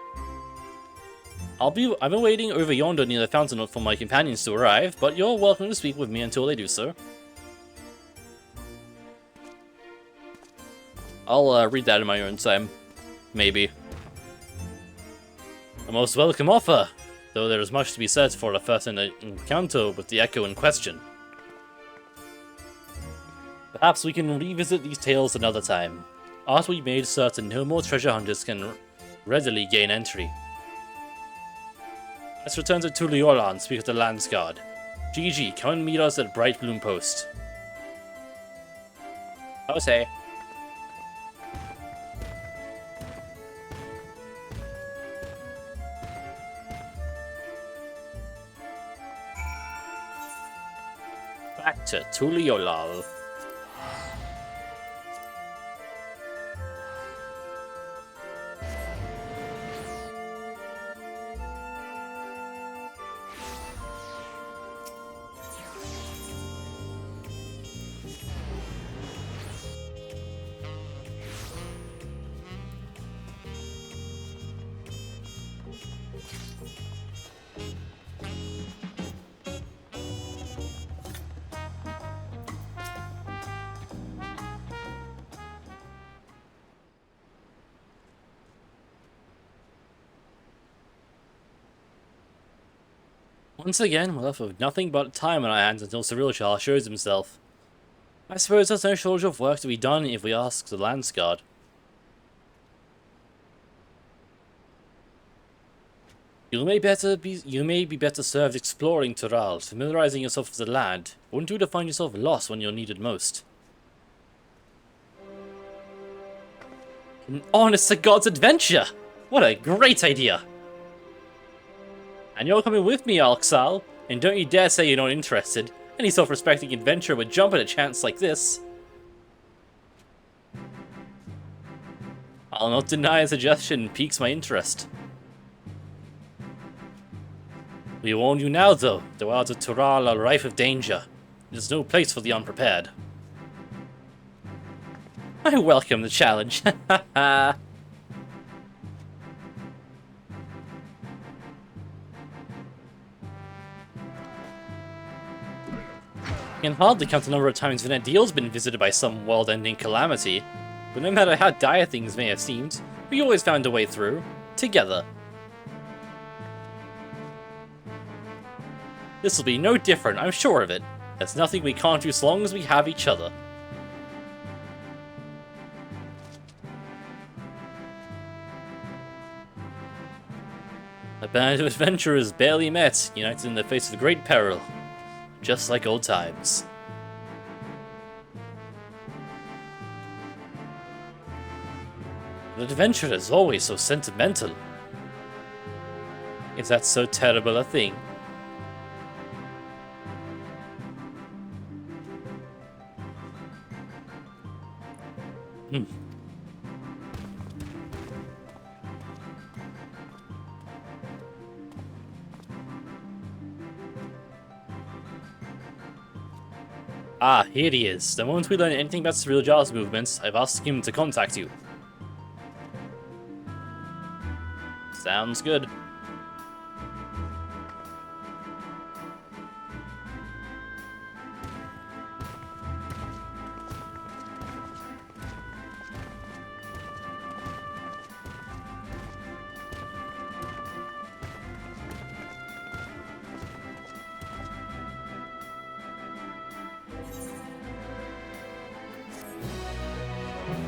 I've been waiting over yonder near the fountain for my companions to arrive, but you're welcome to speak with me until they do so. I'll read that in my own time. Maybe. A most welcome offer, though there is much to be said for a first encounter with the echo in question. Perhaps we can revisit these tales another time, after we made certain no more treasure hunters can readily gain entry. Let's return to Tuliola and speak with the Land's Guard. GG, come and meet us at Bright Bloom Post. Jose. Back to Tuliolal. Once again, we're left with nothing but time on our hands until Cyrilchar shows himself. I suppose there's no shortage of work to be done if we ask the Land's Guard. You may be better served exploring Tural, familiarizing yourself with the land. It wouldn't do to find yourself lost when you're needed most. An honest-to-God's adventure! What a great idea! And you're coming with me, Alxal, and don't you dare say you're not interested. Any self-respecting adventurer would jump at a chance like this. I'll not deny a suggestion piques my interest. We warn you now, though, the wilds of Tural are rife with danger. There's no place for the unprepared. I welcome the challenge. I can hardly count the number of times Venediel's been visited by some world-ending calamity, but no matter how dire things may have seemed, we always found a way through, together. This will be no different, I'm sure of it. There's nothing we can't do as long as we have each other. A band of adventurers barely met, united in the face of great peril. Just like old times. The adventurer is always so sentimental. Is that so terrible a thing? Ah, here he is. The moment we learn anything about Cyril Jar's movements, I've asked him to contact you. Sounds good.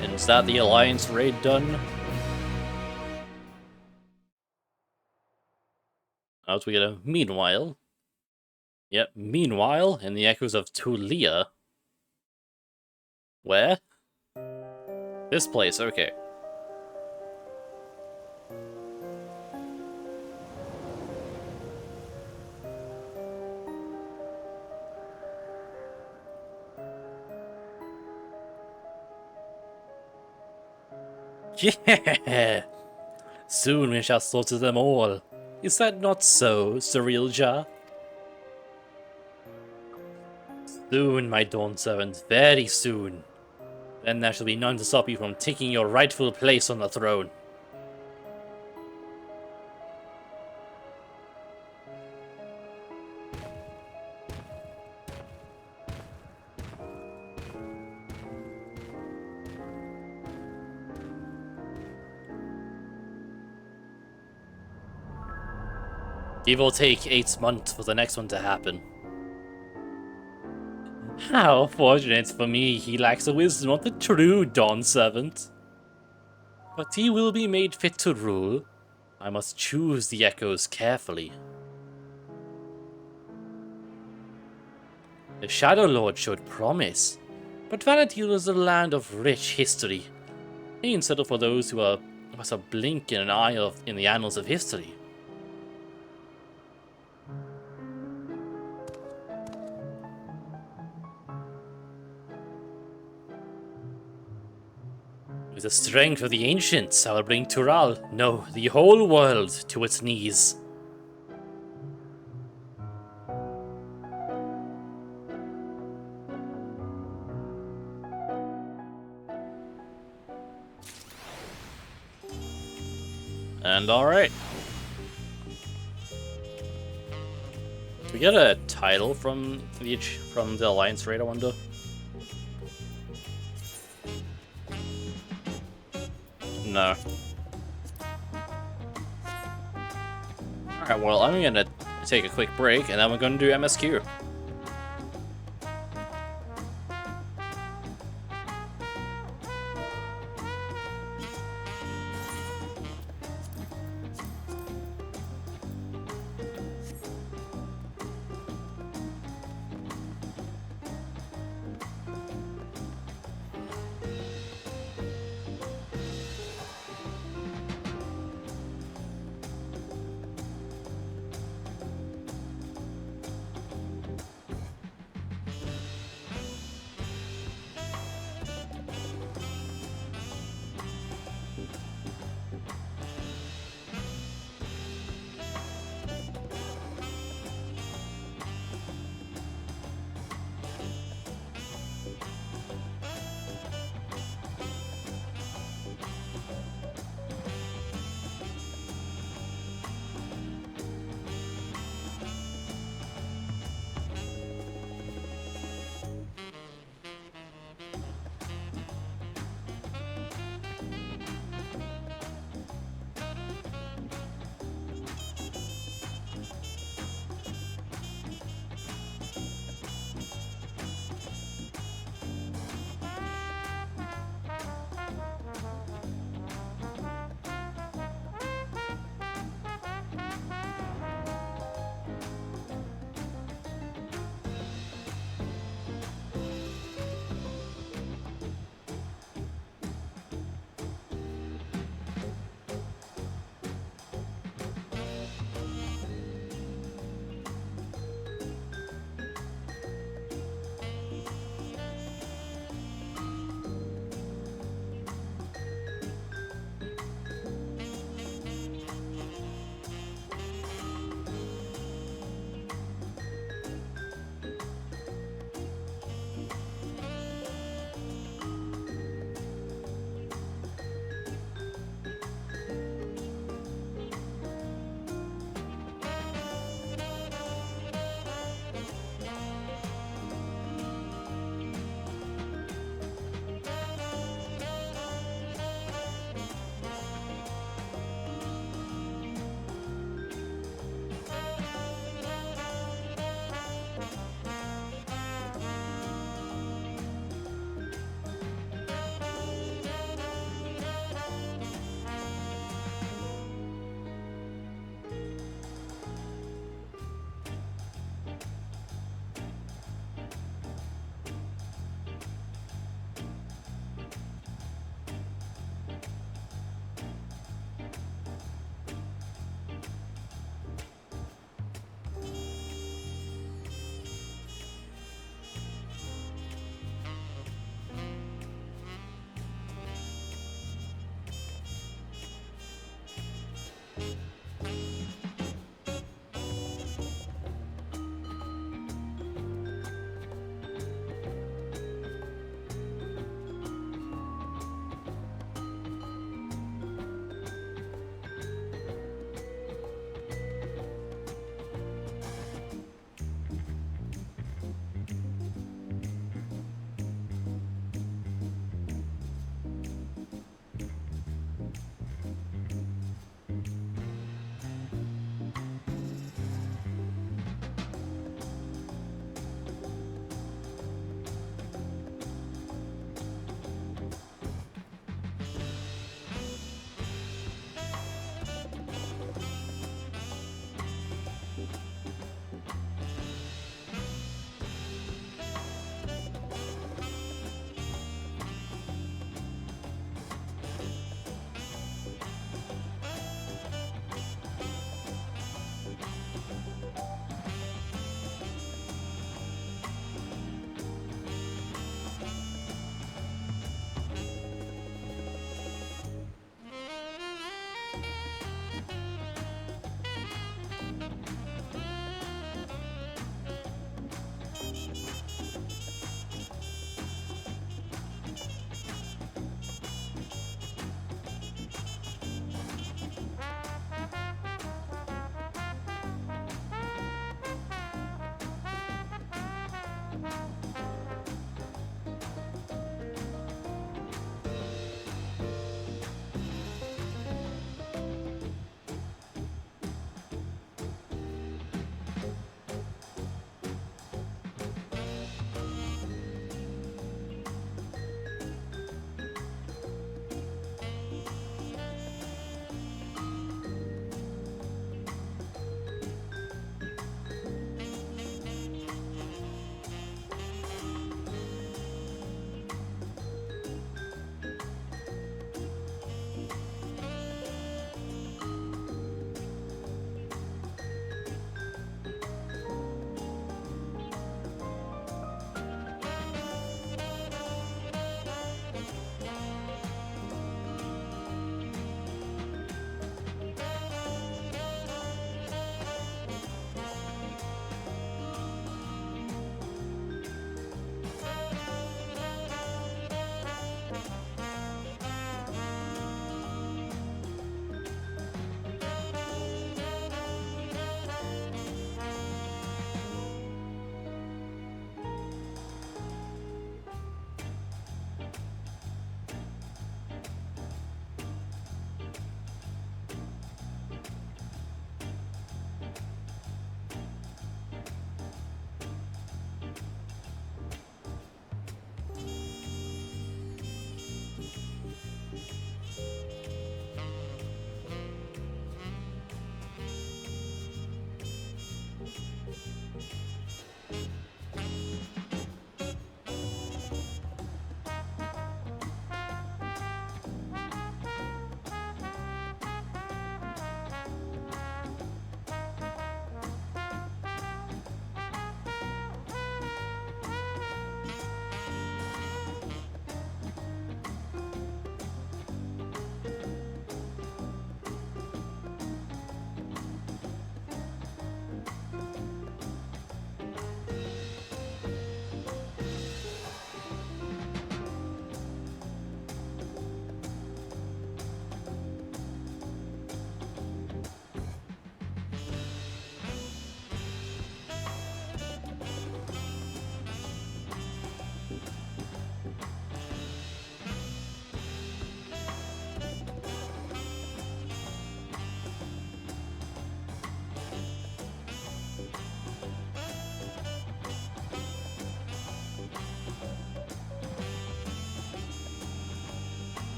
And is that the Alliance raid done? Out we go. Meanwhile. Yep, meanwhile, in the echoes of Tulia. Where? This place, okay. Yeah! Soon we shall slaughter them all. Is that not so, Cyrilja? Soon, my dawn servant, very soon. Then there shall be none to stop you from taking your rightful place on the throne. Give or take 8 months for the next one to happen. How fortunate for me he lacks the wisdom of the true Dawn Servant. But he will be made fit to rule. I must choose the echoes carefully. The Shadow Lord showed promise, but Vanadil is a land of rich history. He can settle for those who are but a blink in an eye in the annals of history. With the strength of the ancients, I will bring Tural, no, the whole world, to its knees. And alright. Did we get a title from the Alliance raid, I wonder? No. Alright, well, I'm gonna take a quick break, and then we're gonna do MSQ.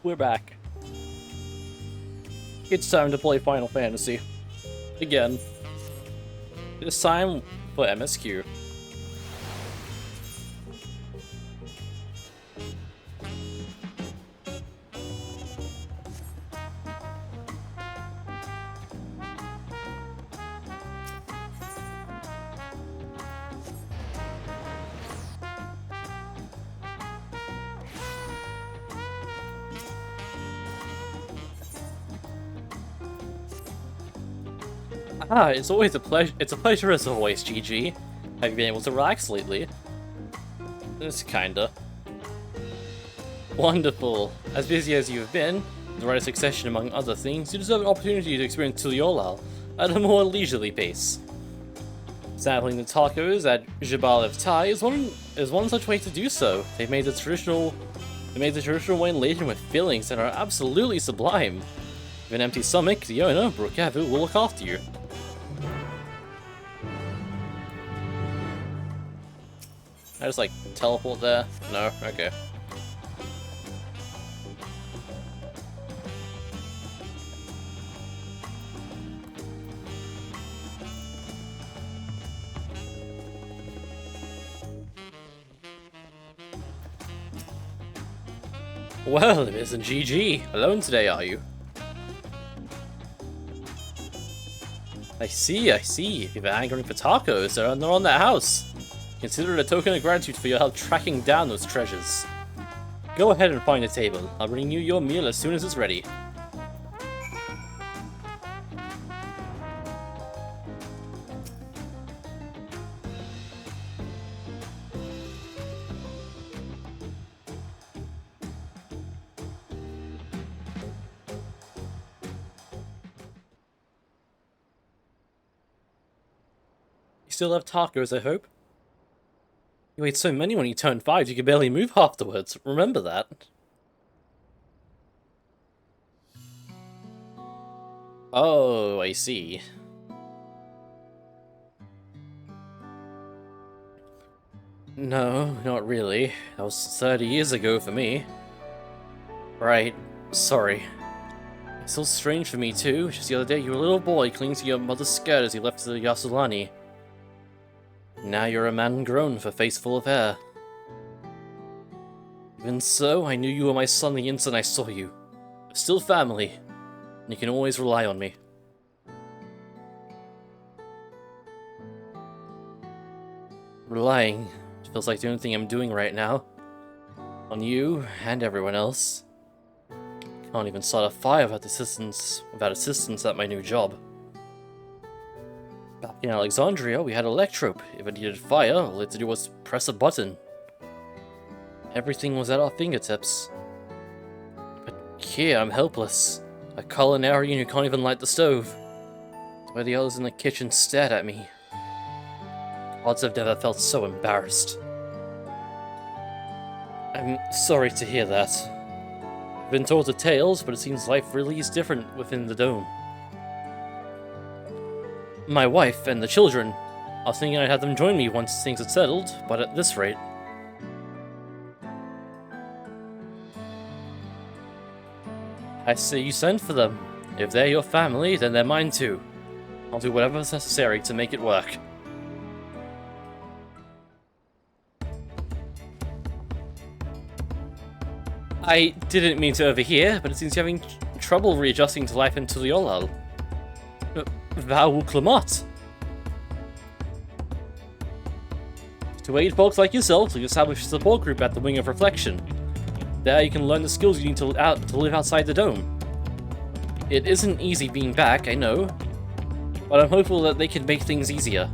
We're back. It's time to play Final Fantasy. Again. This time for MSQ. Ah, it's always a pleasure. It's a pleasure as always, GG. Have you been able to relax lately? It's kinda. Wonderful. As busy as you've been, the right succession among other things, you deserve an opportunity to experience Tuliolal at a more leisurely pace. Sampling the tacos at Jabal of Tai is one such way to do so. They made the traditional wine laden with fillings that are absolutely sublime. With an empty stomach, the owner, Brokavu, will look after you. I just like teleport there? No? Okay. Well, it isn't GG. Alone today, are you? I see. If you've been hankering for tacos, they're on that house. Consider it a token of gratitude for your help tracking down those treasures. Go ahead and find a table. I'll bring you your meal as soon as it's ready. You still have tacos, I hope? You ate so many when you turned 5 you could barely move afterwards. Remember that. Oh, I see. No, not really. That was 30 years ago for me. Right, sorry. It's still strange for me too. Just the other day you were a little boy clinging to your mother's skirt as you left the Yasulani. Now you're a man grown with a face full of hair. Even so, I knew you were my son the instant I saw you. We're still family, and you can always rely on me. Relying feels like the only thing I'm doing right now. On you and everyone else. Can't even start a fire without assistance at my new job. Back in Alexandria, we had electrope. If it needed fire, all it had to do was press a button. Everything was at our fingertips. But here, I'm helpless. A culinarian who can't even light the stove. The way the others in the kitchen stared at me. Gods, I've never felt so embarrassed. I'm sorry to hear that. I've been told the tales, but it seems life really is different within the dome. My wife and the children. I was thinking I'd have them join me once things had settled, but at this rate... I say you send for them. If they're your family, then they're mine too. I'll do whatever's necessary to make it work. I didn't mean to overhear, but it seems you're having trouble readjusting to life in Tuliolal. Vau Clamot. To aid folks like yourself, we establish a support group at the Wing of Reflection. There you can learn the skills you need to live outside the dome. It isn't easy being back, I know, but I'm hopeful that they can make things easier.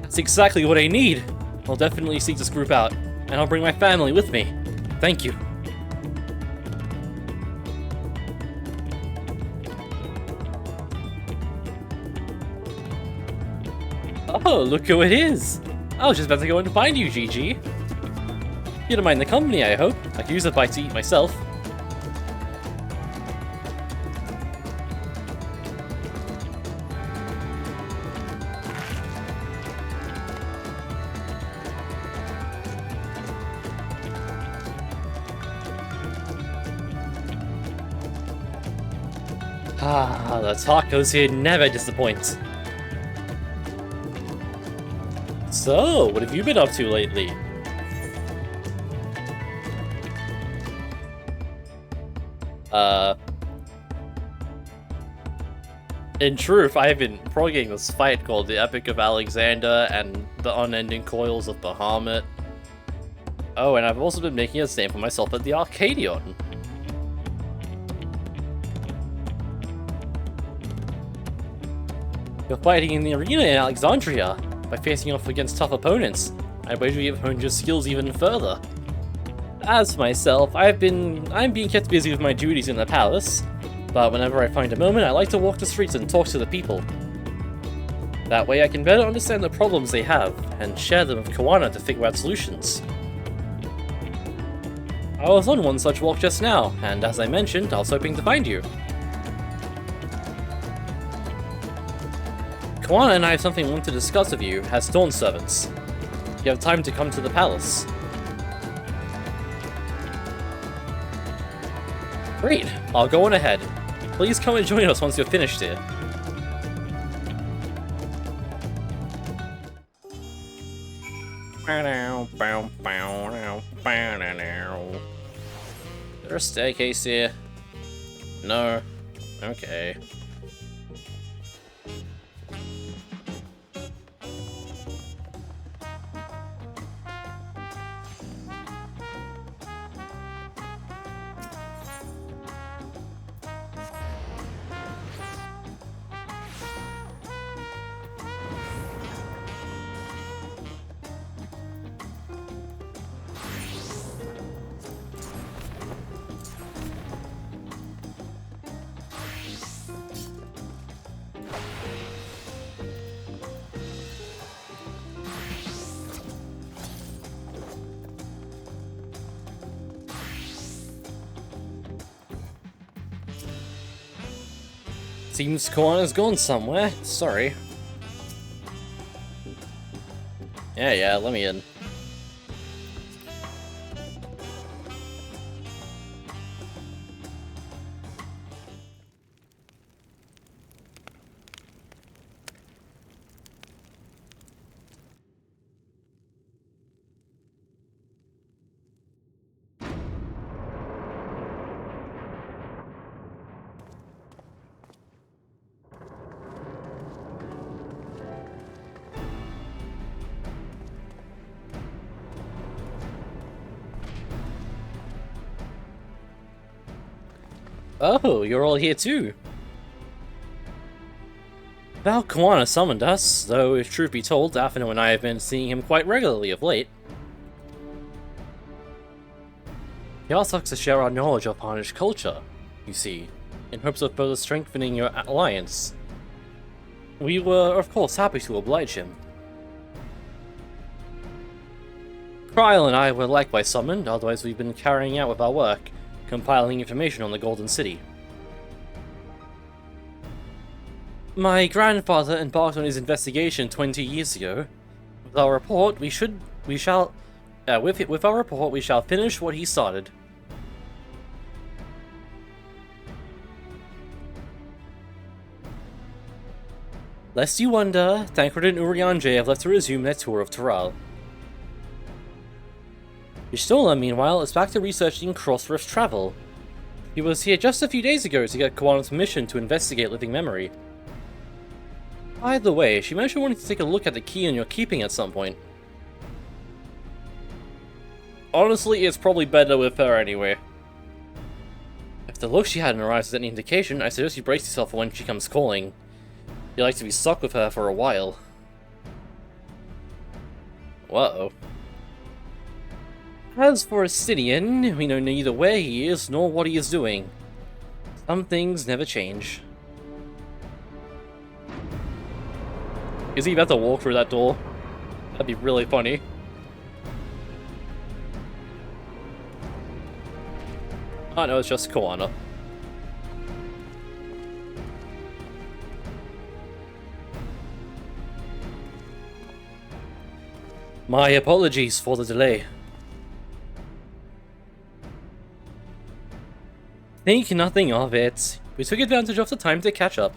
That's exactly what I need! I'll definitely seek this group out, and I'll bring my family with me. Thank you. Oh, look who it is! I was just about to go in to find you, GG. You don't mind the company, I hope. I could use a bite to eat myself. Ah, the tacos here never disappoint. So, what have you been up to lately? In truth, I've been prologuing this fight called the Epic of Alexander and the Unending Coils of Bahamut. Oh, and I've also been making a name for myself at the Arcadion. You're fighting in the arena in Alexandria by facing off against tough opponents. I wager you've honed your skills even further. As for myself, I'm being kept busy with my duties in the palace, but whenever I find a moment, I like to walk the streets and talk to the people. That way I can better understand the problems they have, and share them with Koana to figure out solutions. I was on one such walk just now, and as I mentioned, I was hoping to find you. Koana and I have something we want to discuss with you as Dawn servants. You have time to come to the palace. Great, I'll go on ahead. Please come and join us once you're finished here. Is there a staircase here? No. Okay. Seems Koana's gone somewhere. Sorry. Yeah, let me in. Oh, you're all here too. Well, Koana summoned us, though if truth be told, Daphne and I have been seeing him quite regularly of late. He asked us to share our knowledge of Harnish culture, you see, in hopes of further strengthening your alliance. We were, of course, happy to oblige him. Kryl and I were likewise summoned, otherwise we've been carrying out with our work, compiling information on the Golden City. My grandfather embarked on his investigation 20 years ago. With our report, we shall finish what he started. Lest you wonder, Tancred and Urianger have left to resume their tour of Terral. Y'shtola, meanwhile, is back to researching Crossroads travel. He was here just a few days ago to get Koana's permission to investigate living memory. By the way, she mentioned wanting to take a look at the key in your keeping at some point. Honestly, it's probably better with her anyway. If the look she had in her eyes is any indication, I suggest you brace yourself for when she comes calling. You'd like to be stuck with her for a while. Whoa. As for Astidian, we know neither where he is nor what he is doing. Some things never change. Is he about to walk through that door? That'd be really funny. Oh no, it's just Koana. My apologies for the delay. Think nothing of it. we took advantage of the time to catch up.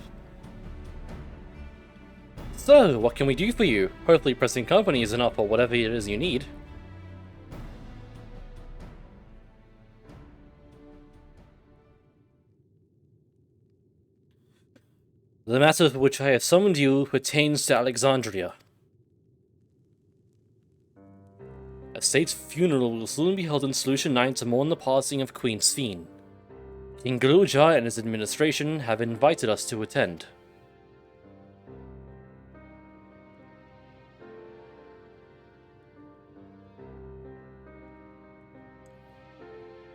So, what can we do for you? Hopefully pressing company is enough for whatever it is you need. The matter for which I have summoned you pertains to Alexandria. A state funeral will soon be held in Solution 9 to mourn the passing of Queen Sphene. King Galuja and his administration have invited us to attend.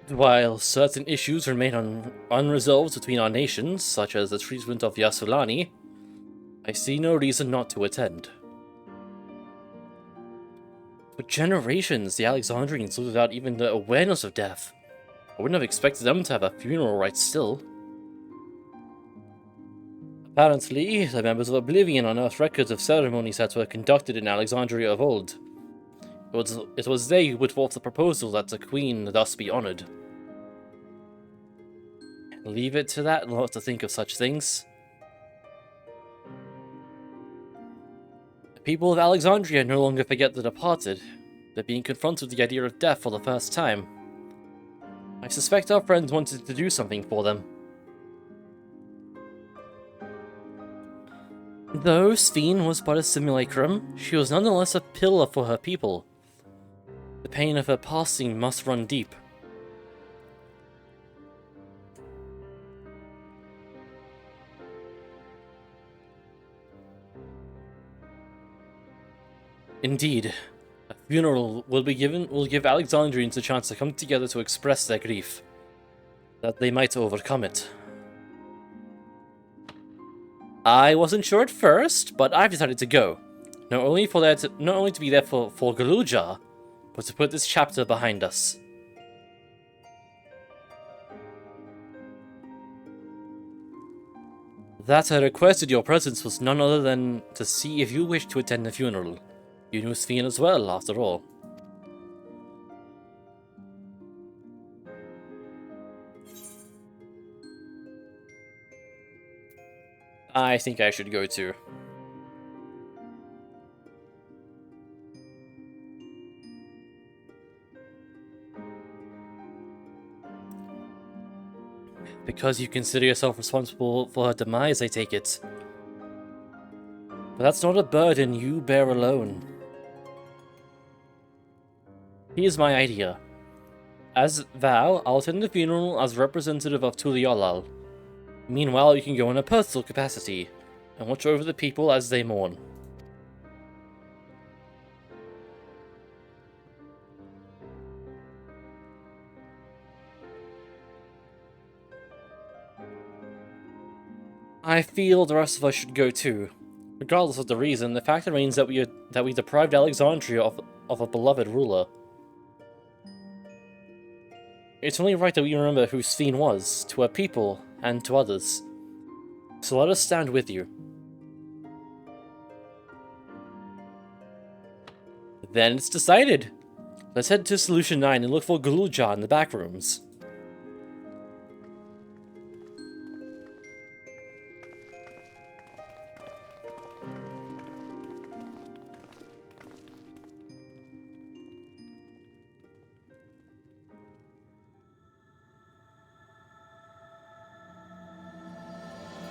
While certain issues remain unresolved between our nations, such as the treatment of Yassulani, I see no reason not to attend. For generations, the Alexandrians lived without even the awareness of death. I wouldn't have expected them to have a funeral rite still. Apparently, the members of Oblivion unearthed records of ceremonies that were conducted in Alexandria of old. It was they who put forth the proposal that the Queen thus be honored. Leave it to that not to think of such things. The people of Alexandria no longer forget the departed. They're being confronted with the idea of death for the first time. I suspect our friends wanted to do something for them. Though Sphene was but a simulacrum, she was nonetheless a pillar for her people. The pain of her passing must run deep. Indeed, a funeral will give Alexandrians a chance to come together to express their grief, that they might overcome it. I wasn't sure at first, but I've decided to go. Not only to be there for Galuja, but to put this chapter behind us. That I requested your presence was none other than to see if you wished to attend the funeral. You knew Sphene as well, after all. I think I should go too. Because you consider yourself responsible for her demise, I take it. But that's not a burden you bear alone. Here's my idea. As Val, I'll attend the funeral as representative of Tuliolal. Meanwhile, you can go in a personal capacity, and watch over the people as they mourn. I feel the rest of us should go too. Regardless of the reason, the fact remains that we deprived Alexandria of a beloved ruler. It's only right that we remember who Sphene was, to her people, and to others. So let us stand with you. Then it's decided! Let's head to Solution 9 and look for Galuja in the back rooms.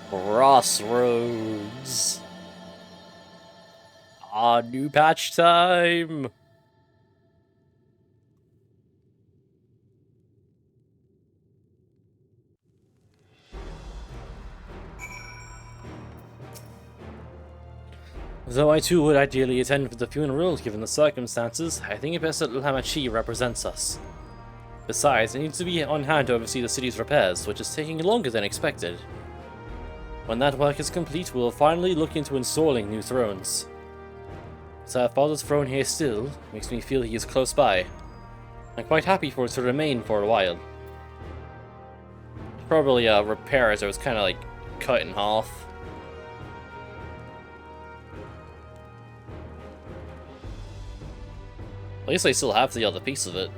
Crossroads. New patch time. Though I too would ideally attend for the funeral, given the circumstances, I think it best that Lamachi represents us. Besides, it needs to be on hand to oversee the city's repairs, which is taking longer than expected. When that work is complete, we will finally look into installing new thrones. So our father's throne here still makes me feel he is close by. I'm quite happy for it to remain for a while. Probably repairs, it was kind of like cut in half. At least I still have the other piece of it.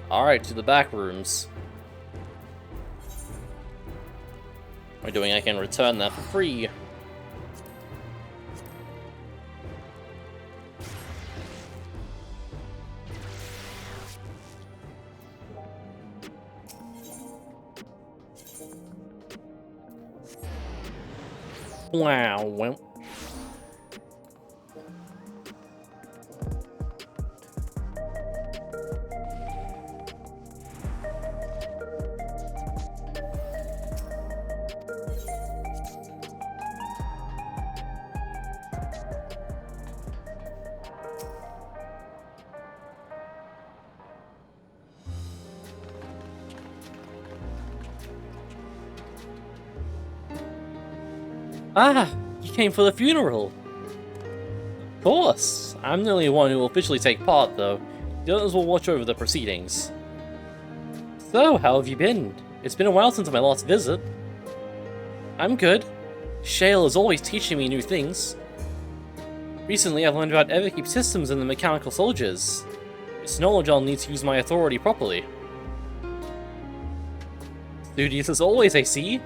Alright, to the back rooms. By doing, I can return that for free. Wow, well. Ah, you came for the funeral. Of course. I'm the only one who will officially take part, though. The others will watch over the proceedings. So, how have you been? It's been a while since my last visit. I'm good. Shale is always teaching me new things. Recently, I've learned about Everkeep systems and the mechanical soldiers. It's knowledge I'll need to use my authority properly. Studious as always, I see.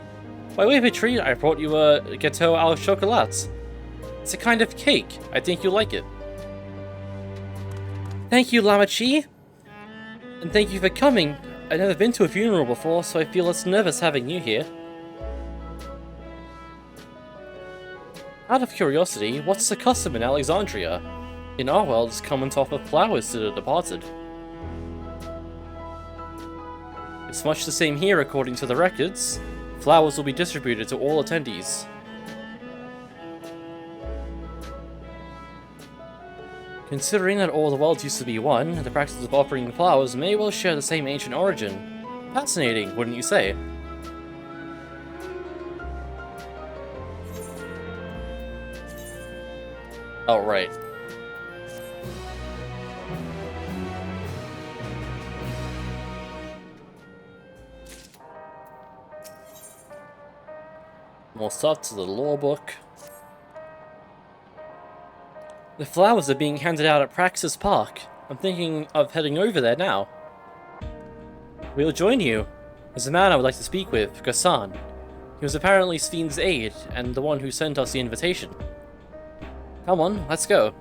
By way of a treat, I brought you a gâteau au chocolat. It's a kind of cake. I think you'll like it. Thank you, Lamachi. And thank you for coming. I've never been to a funeral before, so I feel less nervous having you here. Out of curiosity, what's the custom in Alexandria? In our world, it's common to offer flowers to the departed. It's much the same here according to the records. Flowers will be distributed to all attendees. Considering that all the worlds used to be one, the practice of offering flowers may well share the same ancient origin. Fascinating, wouldn't you say? Oh, right. More stuff to the lore book. The flowers are being handed out at Praxis Park. I'm thinking of heading over there now. We'll join you. There's a man I would like to speak with, Gassan. He was apparently Sven's aide, and the one who sent us the invitation. Come on, let's go.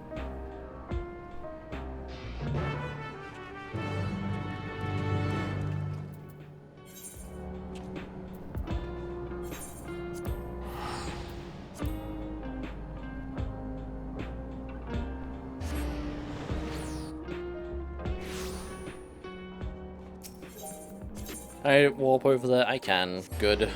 I warp over there, I can. Good.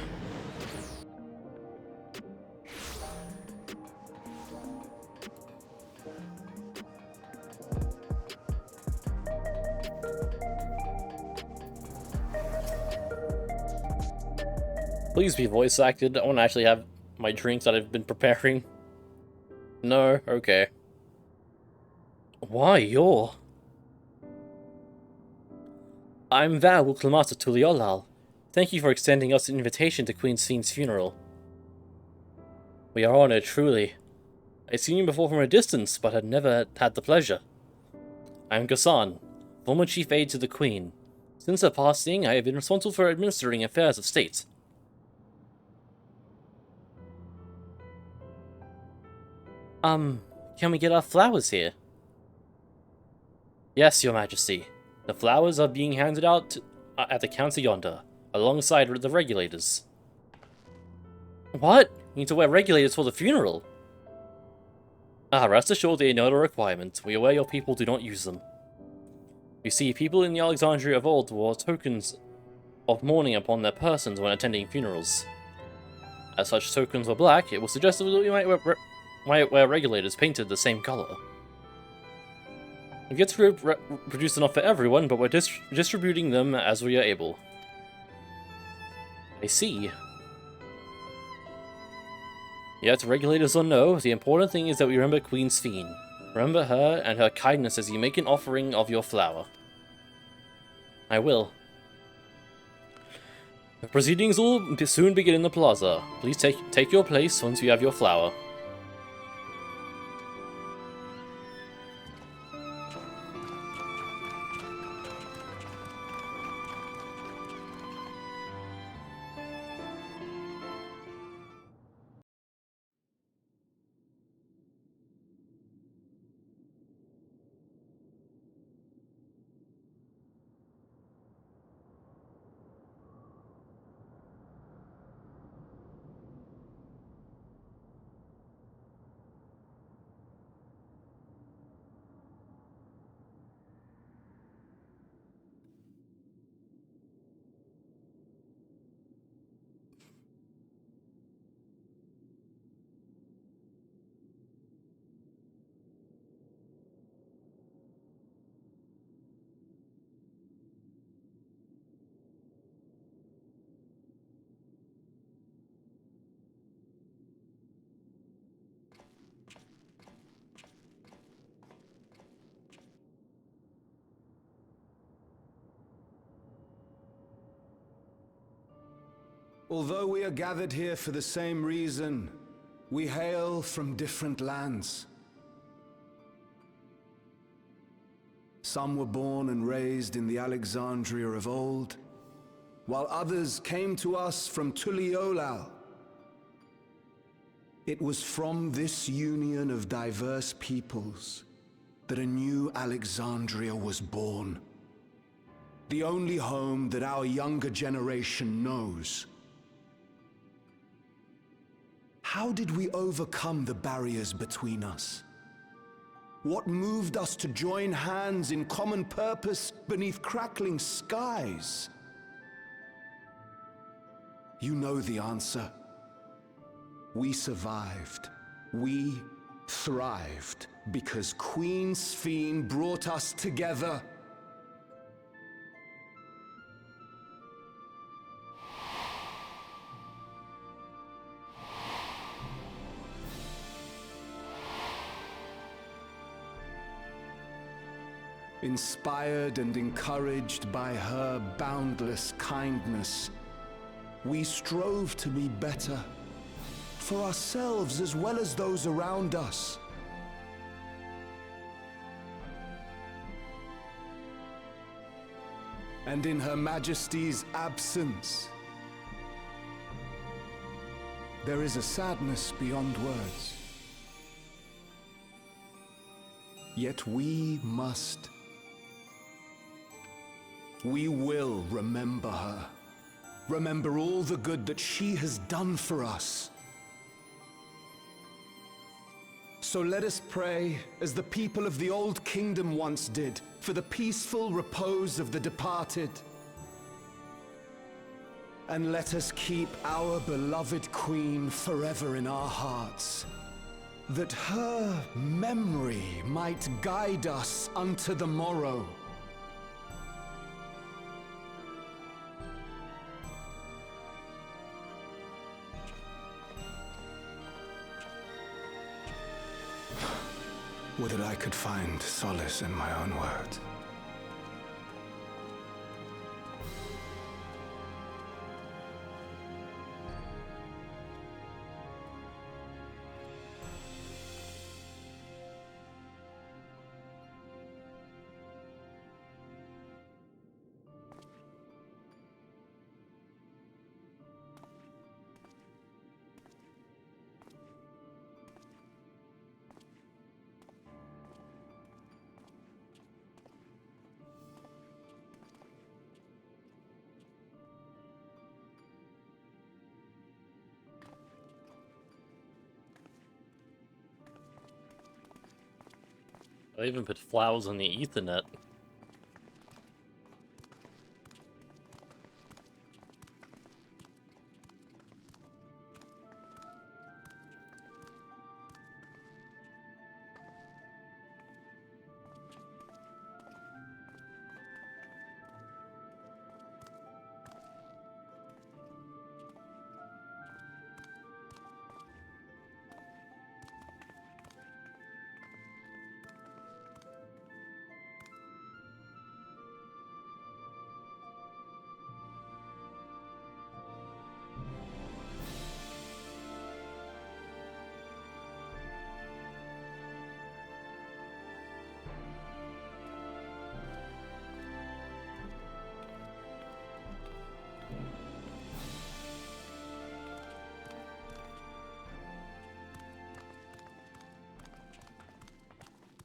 Please be voice acted. I want to actually have my drinks that I've been preparing. No? Okay. Why, you're... I'm Val Wuklamata Tuliolal. Thank you for extending us an invitation to Queen Sven's funeral. We are honored, truly. I've seen you before from a distance, but had never had the pleasure. I am Gassan, former chief aide to the Queen. Since her passing, I have been responsible for administering affairs of state. Can we get our flowers here? Yes, your majesty. The flowers are being handed out at the counter yonder, alongside the regulators. What? You need to wear regulators for the funeral? Rest assured they are not a requirement. We are aware your people do not use them. You see, people in the Alexandria of old wore tokens of mourning upon their persons when attending funerals. As such tokens were black, it was suggested that we might wear regulators painted the same color. We've yet to produce enough for everyone, but we're distributing them as we are able. I see. Yet, regulators or no, the important thing is that we remember Queen Sven. Remember her and her kindness as you make an offering of your flower. I will. The proceedings will soon begin in the plaza. Please take your place once you have your flower. Although we are gathered here for the same reason, we hail from different lands. Some were born and raised in the Alexandria of old, while others came to us from Tuliolal. It was from this union of diverse peoples that a new Alexandria was born. The only home that our younger generation knows. How did we overcome the barriers between us? What moved us to join hands in common purpose beneath crackling skies? You know the answer. We survived. We thrived because Queen Sphene brought us together. Inspired and encouraged by her boundless kindness, we strove to be better, for ourselves as well as those around us. And in Her Majesty's absence, there is a sadness beyond words. Yet we will remember her. Remember all the good that she has done for us. So let us pray, as the people of the Old Kingdom once did, for the peaceful repose of the departed. And let us keep our beloved Queen forever in our hearts, that her memory might guide us unto the morrow. Would that I could find solace in my own words. I even put flowers on the Ethernet.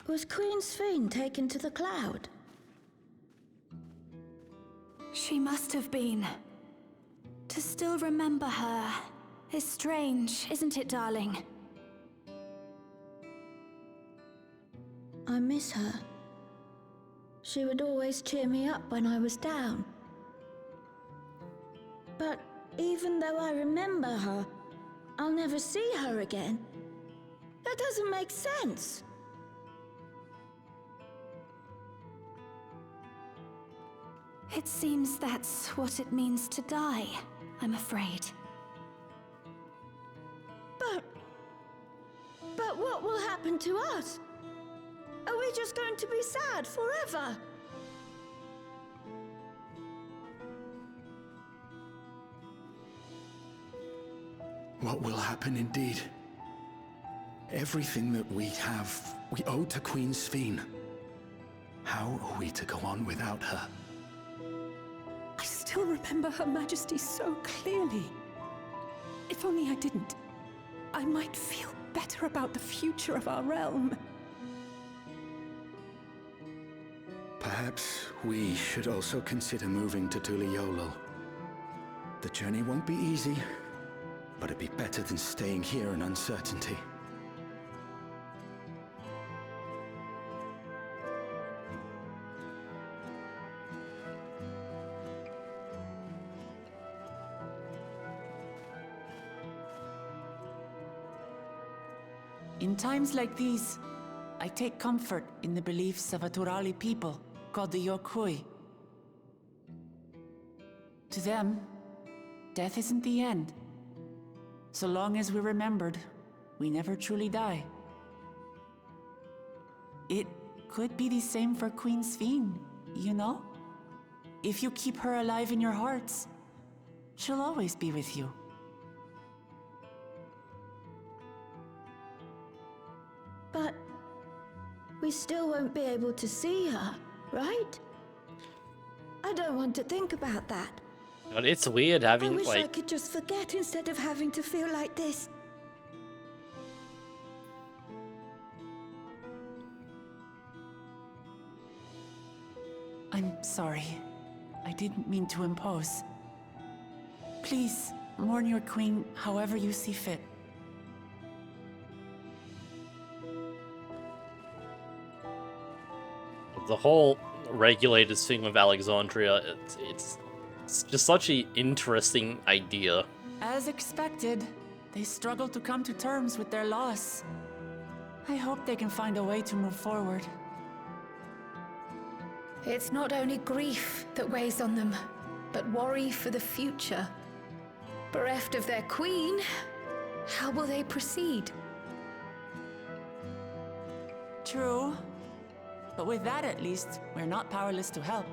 Was Queen Sphene taken to the cloud? She must have been. To still remember her is strange, isn't it, darling? I miss her. She would always cheer me up when I was down. But even though I remember her, I'll never see her again. That doesn't make sense. It seems that's what it means to die, I'm afraid. But what will happen to us? Are we just going to be sad forever? What will happen indeed? Everything that we have, we owe to Queen Sphene. How are we to go on without her? I still remember Her Majesty so clearly. If only I didn't, I might feel better about the future of our realm. Perhaps we should also consider moving to Tuliolo. The journey won't be easy, but it'd be better than staying here in uncertainty. In times like these, I take comfort in the beliefs of a Turali people called the Yokui. To them, death isn't the end. So long as we're remembered, we never truly die. It could be the same for Queen Sphene, you know? If you keep her alive in your hearts, she'll always be with you. But we still won't be able to see her, right? I don't want to think about that. God, it's weird I having, wish I like... could just forget instead of having to feel like this. I'm sorry. I didn't mean to impose. Please, mourn your queen however you see fit. The whole regulators thing with Alexandria, it's just such an interesting idea. As expected, they struggle to come to terms with their loss. I hope they can find a way to move forward. It's not only grief that weighs on them, but worry for the future. Bereft of their queen, how will they proceed? True. But with that at least, we're not powerless to help.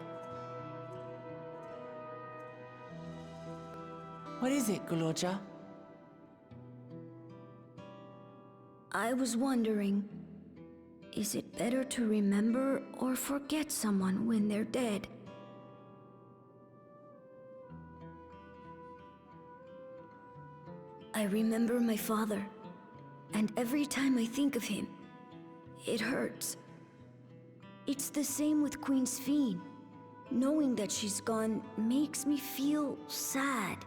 What is it, Guloja? I was wondering, is it better to remember or forget someone when they're dead? I remember my father, and every time I think of him, it hurts. It's the same with Queen Sphene. Knowing that she's gone makes me feel sad.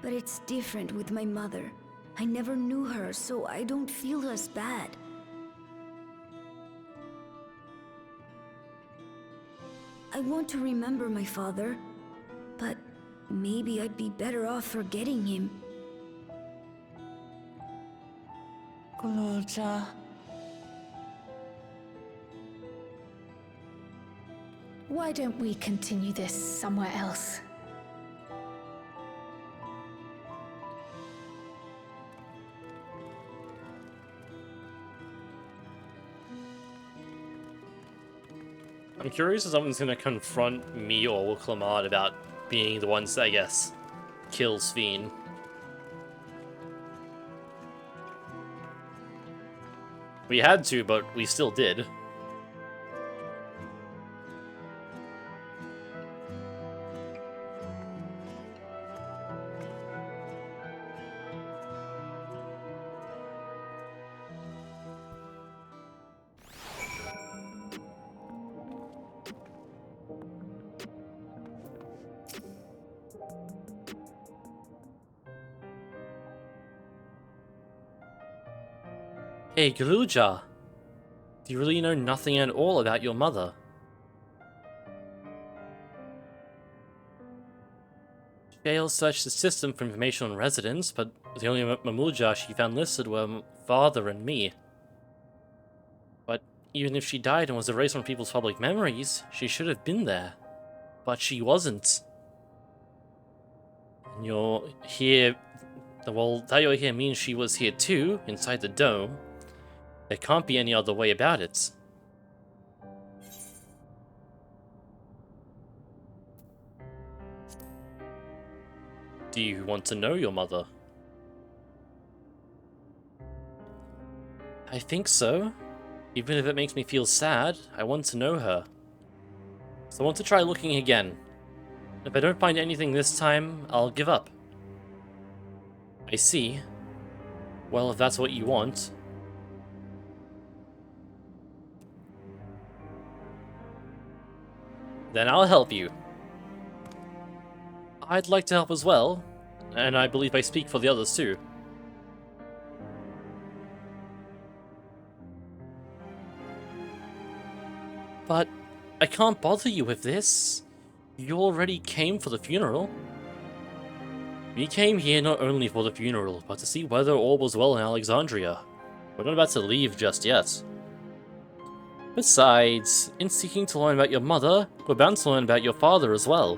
But it's different with my mother. I never knew her, so I don't feel as bad. I want to remember my father, but maybe I'd be better off forgetting him. Guloja. Why don't we continue this somewhere else? I'm curious if someone's gonna confront me or Clamart about being the ones that, I guess, kill Sphene. We had to, but we still did. Hey, Galuja! Do you really know nothing at all about your mother? Jail searched the system for information on residents, but the only Mamuja she found listed were father and me. But even if she died and was erased from people's public memories, she should have been there. But she wasn't. And you're here... Well, that you're here means she was here too, inside the dome. There can't be any other way about it. Do you want to know your mother? I think so. Even if it makes me feel sad, I want to know her. So I want to try looking again. If I don't find anything this time, I'll give up. I see. Well, if that's what you want. Then I'll help you. I'd like to help as well, and I believe I speak for the others too. But I can't bother you with this. You already came for the funeral. We came here not only for the funeral, but to see whether all was well in Alexandria. We're not about to leave just yet. Besides, in seeking to learn about your mother, we're bound to learn about your father as well.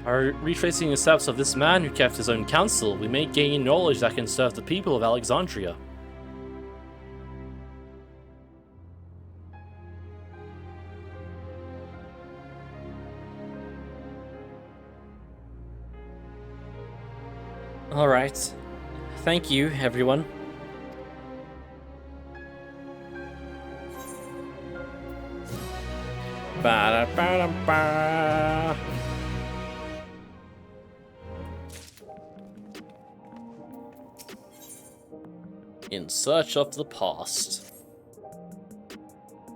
By retracing the steps of this man who kept his own counsel, we may gain knowledge that can serve the people of Alexandria. Alright. Thank you, everyone. Ba-da-ba-da-ba. In search of the past.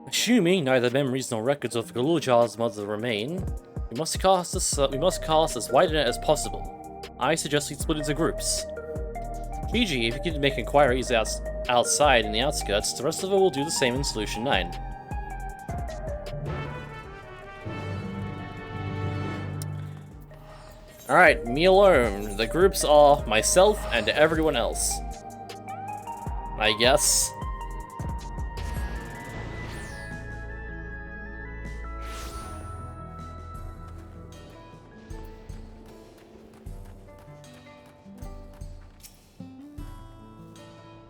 Assuming neither memories nor records of Galuljar's mother remain, we must cast as wide a net as possible. I suggest we split into groups. Gigi, if you can make inquiries outside in the outskirts, the rest of it will do the same in Solution 9. Alright, me alone. The groups are myself and everyone else. I guess.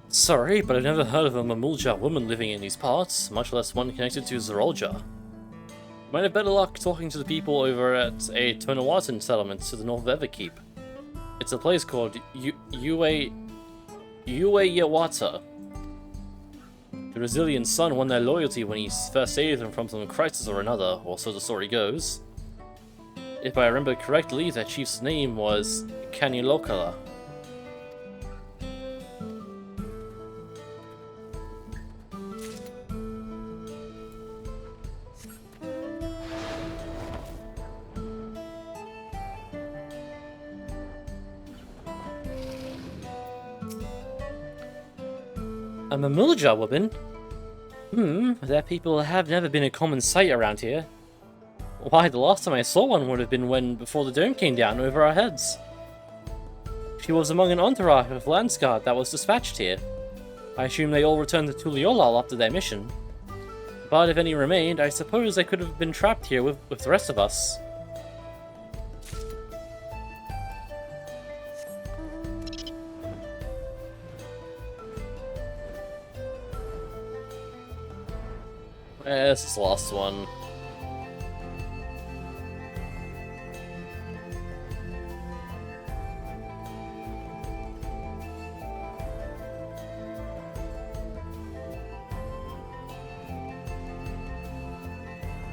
Sorry, but I've never heard of a Mamulja woman living in these parts, much less one connected to Zerolja. Might have better luck talking to the people over at a Tonawatan settlement to the north of Everkeep. It's a place called Yue Yawata. The Brazilian son won their loyalty when he first saved them from some crisis or another, or so the story goes. If I remember correctly, their chief's name was Kanilokala. A Mamulja woman? Their people have never been a common sight around here. Why, the last time I saw one would have been before the dome came down over our heads. She was among an entourage of Landsguard that was dispatched here. I assume they all returned to Tuliolal after their mission. But if any remained, I suppose they could have been trapped here with the rest of us. This is the last one.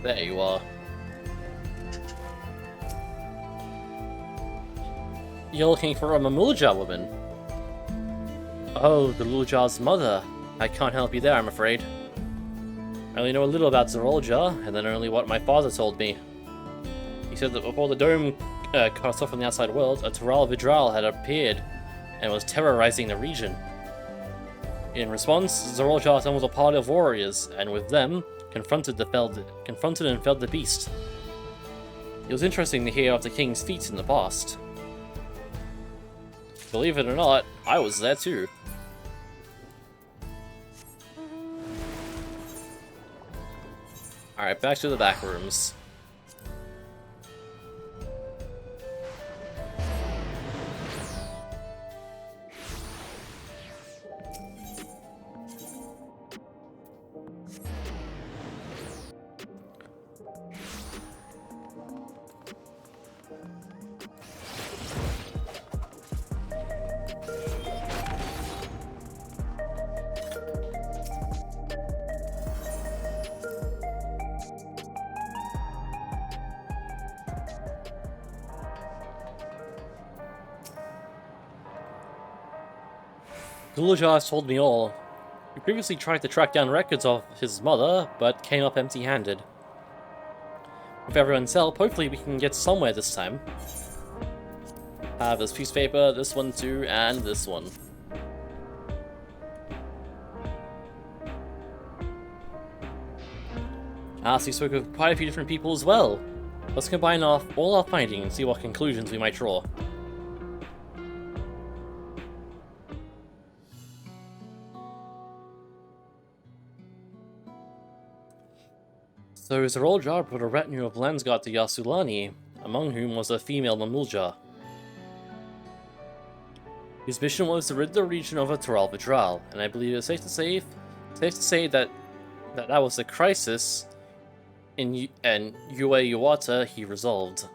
There you are. You're looking for a Mamulja woman? Oh, the Luljar's mother. I can't help you there, I'm afraid. I only know a little about Zerolja, and then only what my father told me. He said that before the dome cut us off from the outside world, a Taral Vidral had appeared and was terrorizing the region. In response, Zerolja assembled a party of warriors, and with them, confronted and felled the beast. It was interesting to hear of the king's feats in the past. Believe it or not, I was there too. Alright, back to the back rooms. Gulajar has told me all. He previously tried to track down records of his mother, but came up empty-handed. With everyone's help, hopefully we can get somewhere this time. Have this piece of paper, this one too, and this one. We spoke with quite a few different people as well. Let's combine all our findings and see what conclusions we might draw. So Zarolja brought a retinue of Lansguard to Yasulani, among whom was a female Mamulja. His mission was to rid the region of a Toral Vidral, and I believe it's safe to say that was the crisis in Yue Yuata he resolved.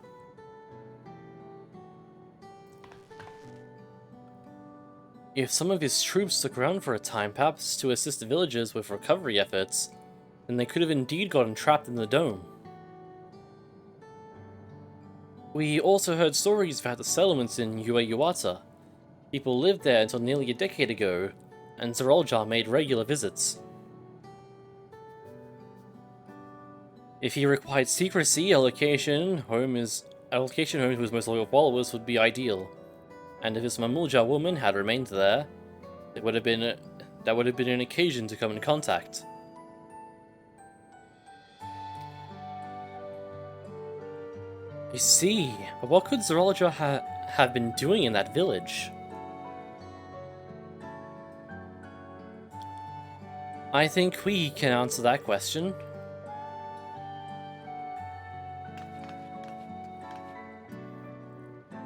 If some of his troops stuck around for a time, perhaps to assist the villagers with recovery efforts, then they could have indeed gotten trapped in the dome. We also heard stories about the settlements in Yue Yuata. People lived there until nearly a decade ago, and Zarolja made regular visits. If he required secrecy, allocation homes to his most loyal followers would be ideal. And if his Mamulja woman had remained there, that would have been an occasion to come in contact. I see, but what could Zarolja have been doing in that village? I think we can answer that question.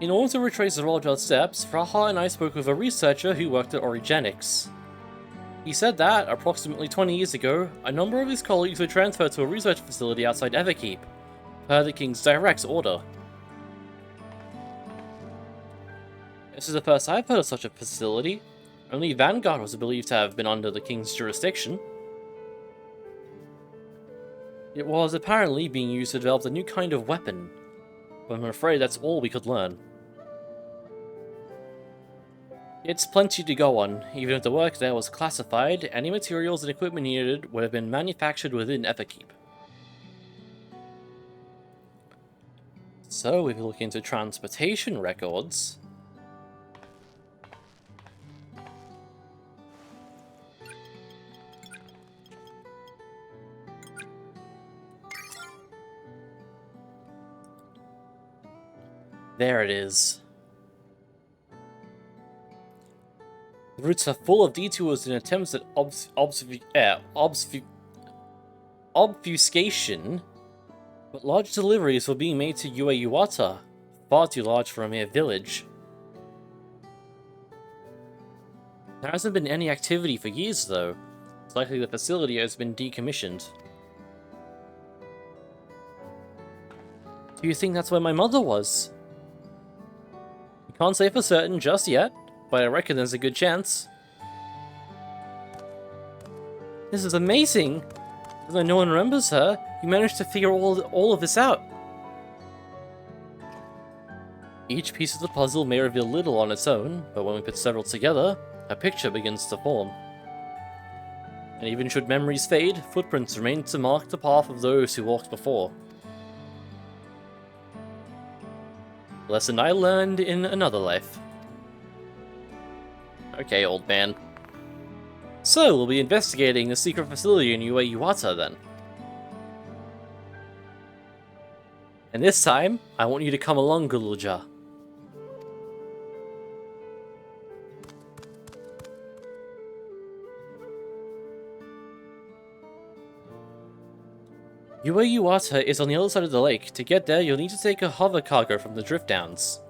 In order to retrace Zarolja's steps, Raha and I spoke with a researcher who worked at Origenics. He said that, approximately 20 years ago, a number of his colleagues were transferred to a research facility outside Everkeep, per the King's direct order. This is the first I've heard of such a facility. Only Vanguard was believed to have been under the King's jurisdiction. It was apparently being used to develop a new kind of weapon, but I'm afraid that's all we could learn. It's plenty to go on. Even if the work there was classified, any materials and equipment needed would have been manufactured within Everkeep. So, if you look into transportation records... There it is. The routes are full of detours and attempts at obfuscation, but large deliveries were being made to Yue Yuata, far too large for a mere village. There hasn't been any activity for years, though. It's likely the facility has been decommissioned. Do you think that's where my mother was? Can't say for certain just yet, but I reckon there's a good chance. This is amazing! Although no one remembers her, you managed to figure all of this out. Each piece of the puzzle may reveal little on its own, but when we put several together, a picture begins to form. And even should memories fade, footprints remain to mark the path of those who walked before. Lesson I learned in another life. Okay, old man. So, we'll be investigating the secret facility in Yue Yuata, then. And this time, I want you to come along, Guluja. Yue Yuata is on the other side of the lake. To get there, you'll need to take a hover cargo from the drift downs.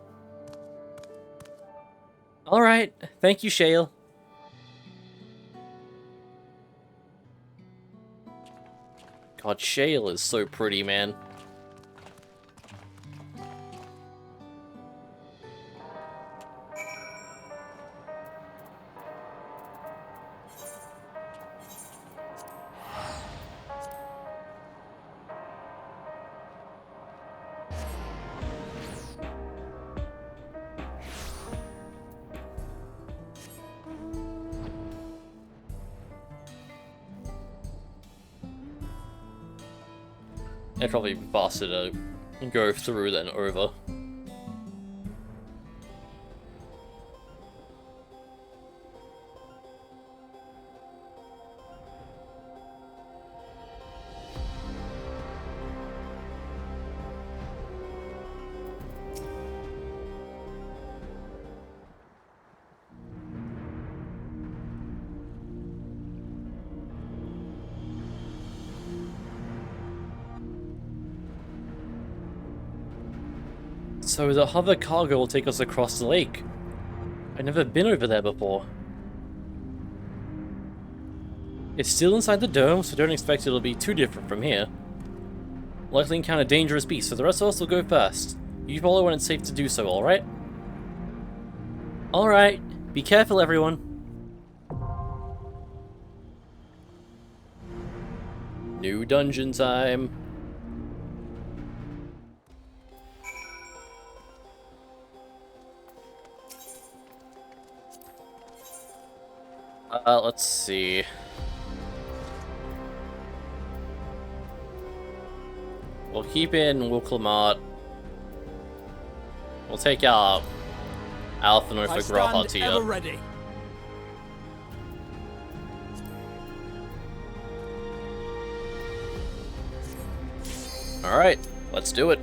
Alright, thank you, Shale. God, Shale is so pretty, man. It'd probably be faster to go through than over. So the hover cargo will take us across the lake. I've never been over there before. It's still inside the dome, so don't expect it'll be too different from here. Likely encounter dangerous beasts, so the rest of us will go first. You follow when it's safe to do so, alright? Alright, be careful everyone. New dungeon time. Let's see. We'll keep in Wuklamart. We'll take out Alphanor for Grahat here. Ready. Alright, let's do it.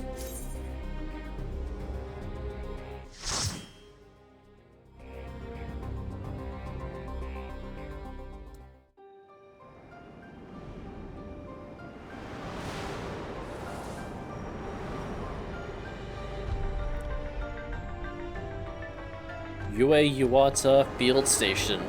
Yue Yuata Field Station.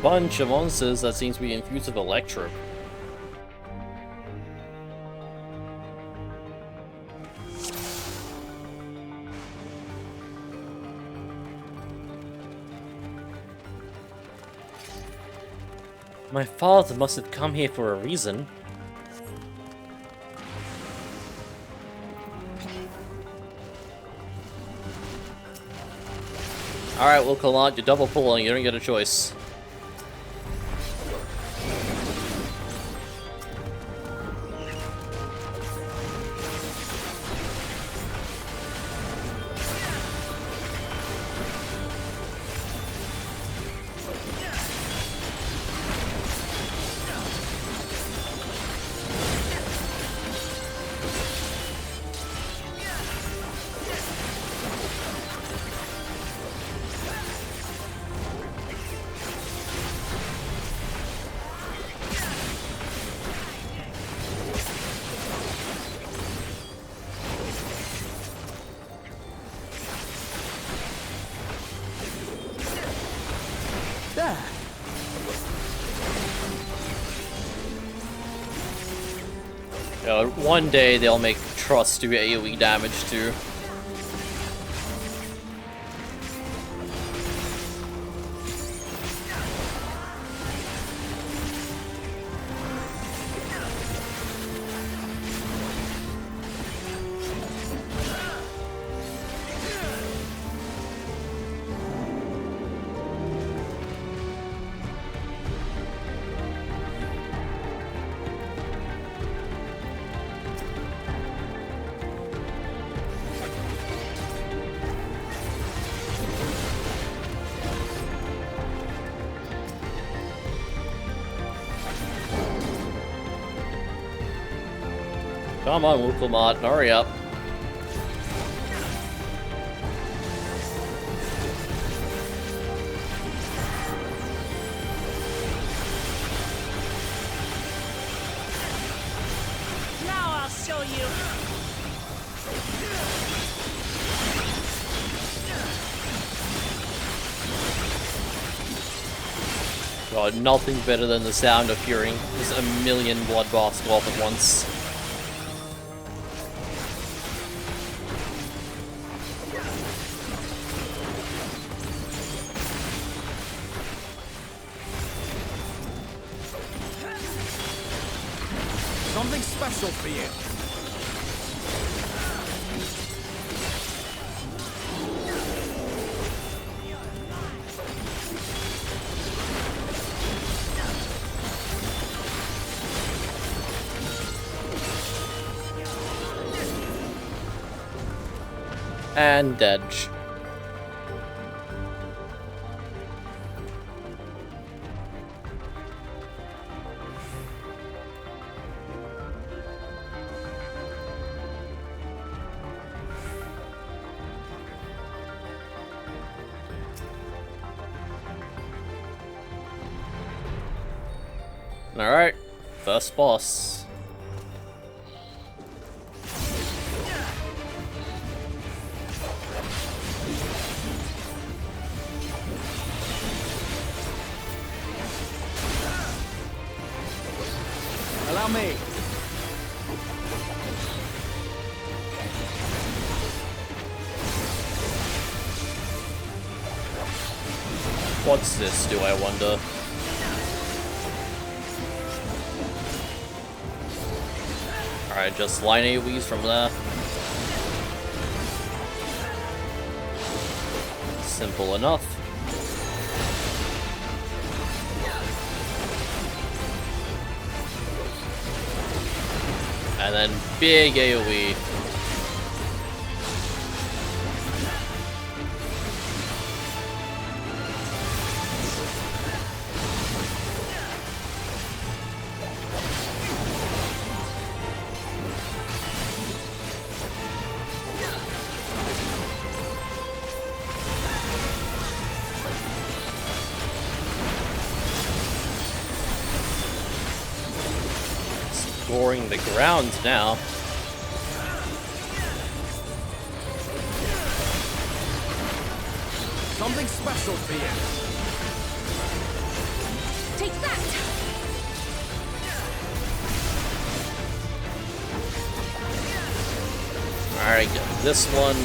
Bunch of monsters that seems to be infused with electro. My father must have come here for a reason. Alright, we'll call out. You're double pulling, you don't get a choice. One day they'll make Trust do AoE damage too. Come on, Wuklamart, hurry up. Now I'll show you. God, nothing better than the sound of hearing just a million bloodbaths go off at once. Something special for you. And Edge. Alright, first boss. Allow me. What's this, do I wonder? Alright, just line AoEs from there. Simple enough. And then big AoE. Scoring the ground now. Something special for you. Take that! Alright, get this one.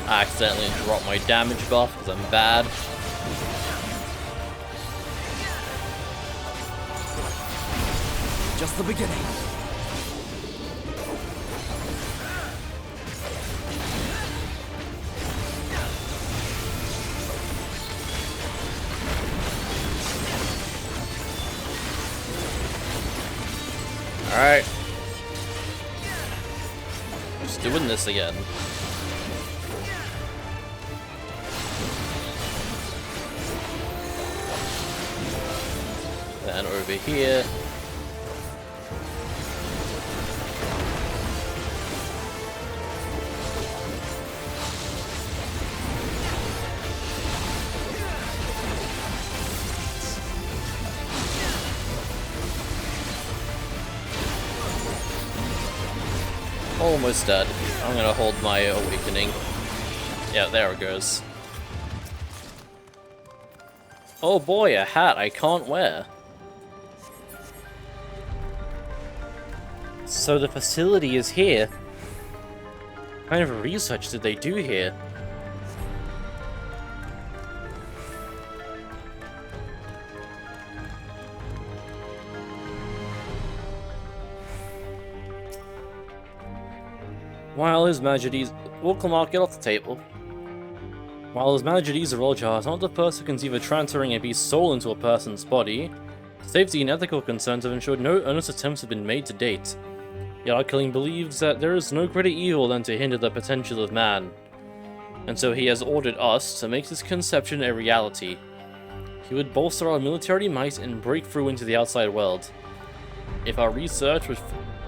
I accidentally dropped my damage buff because I'm bad. Just the beginning. Alright. Just doing this again. Then over here. Almost dead. I'm gonna hold my awakening. Yeah, there it goes. Oh boy, a hat I can't wear. So the facility is here. What kind of research did they do here? While His Majesty's... Welcome, Mark, get off the table. While His Majesty's Rojar is not the first to conceive of transferring a beast's soul into a person's body, safety and ethical concerns have ensured no earnest attempts have been made to date. Yet our King believes that there is no greater evil than to hinder the potential of man, and so he has ordered us to make this conception a reality. He would bolster our military might and break through into the outside world. If our research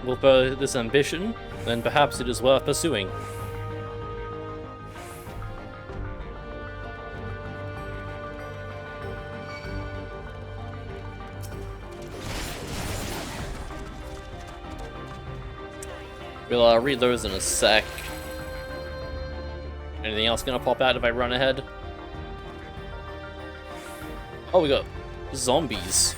will further this ambition, then perhaps it is worth pursuing. We'll read those in a sec. Anything else gonna pop out if I run ahead? Oh, we got zombies.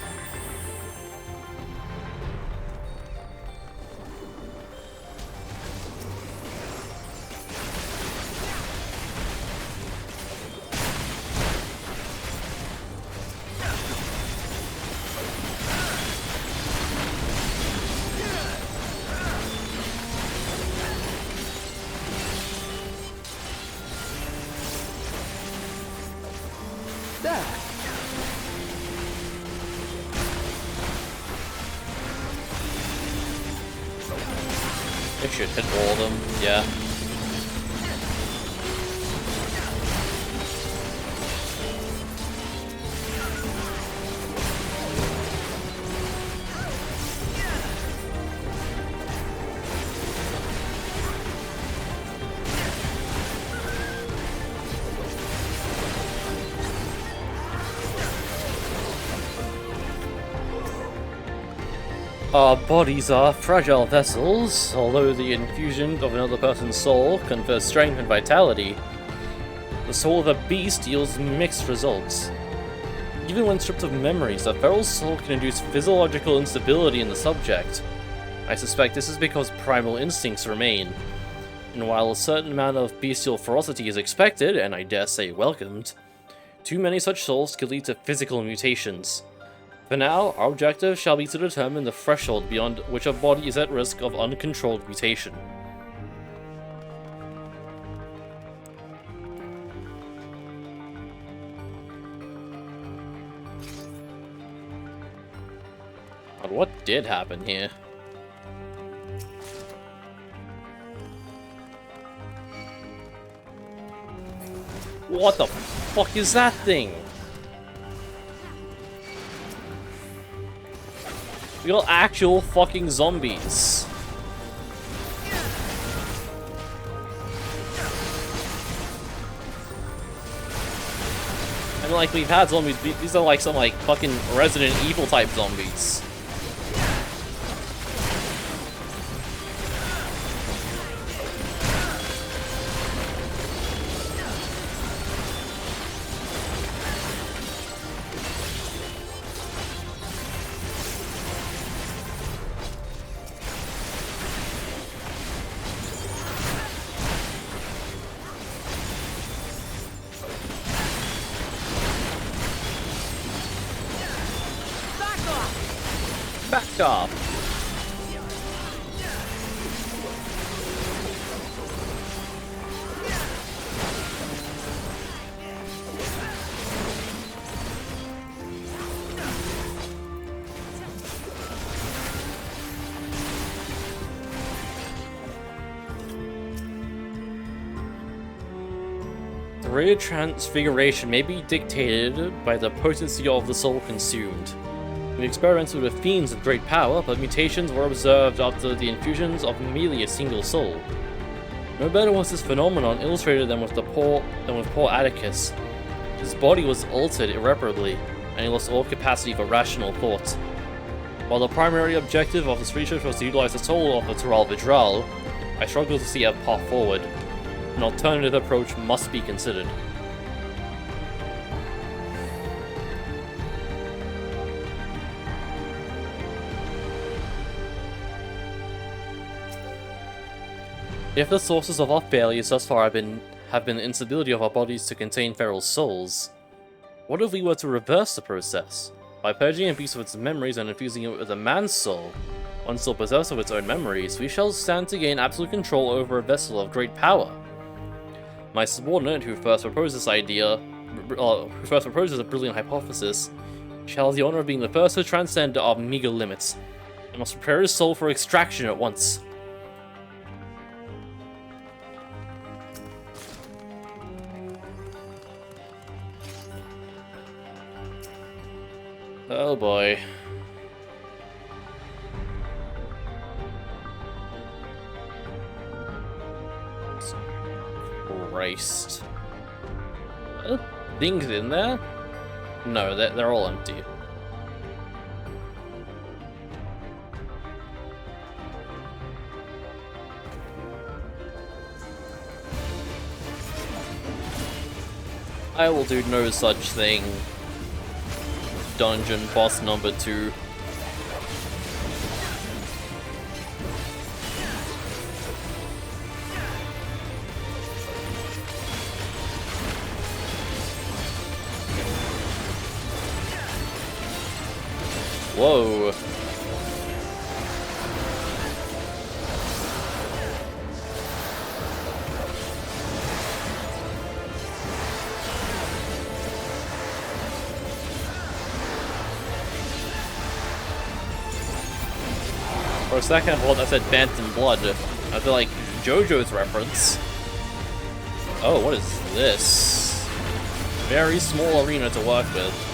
It should hit all of them, yeah. Our bodies are fragile vessels. Although the infusion of another person's soul confers strength and vitality, the soul of a beast yields mixed results. Even when stripped of memories, a feral soul can induce physiological instability in the subject. I suspect this is because primal instincts remain, and while a certain amount of bestial ferocity is expected, and I dare say welcomed, too many such souls could lead to physical mutations. For now, our objective shall be to determine the threshold beyond which a body is at risk of uncontrolled mutation. But what did happen here? What the fuck is that thing? We got actual fucking zombies. And like, we've had zombies, these are like some like fucking Resident Evil type zombies. Back off. The rate of transfiguration may be dictated by the potency of the soul consumed. We experimented with fiends of great power, but mutations were observed after the infusions of merely a single soul. No better was this phenomenon illustrated than with poor Atticus. His body was altered irreparably, and he lost all capacity for rational thought. While the primary objective of this research was to utilize the soul of the Tural Vidral, I struggle to see a path forward. An alternative approach must be considered. If the sources of our failures thus far have been the instability of our bodies to contain feral souls, what if we were to reverse the process? By purging a beast of its memories and infusing it with a man's soul, one still possessed of its own memories, we shall stand to gain absolute control over a vessel of great power. My subordinate, who first proposed this brilliant hypothesis, shall have the honor of being the first to transcend our meager limits, and must prepare his soul for extraction at once. Oh boy. Christ. Are things in there? No, they're all empty. I will do no such thing. Dungeon boss number 2. Whoa. For a second I thought I said Phantom Blood. I feel like JoJo's reference. Oh, what is this? Very small arena to work with.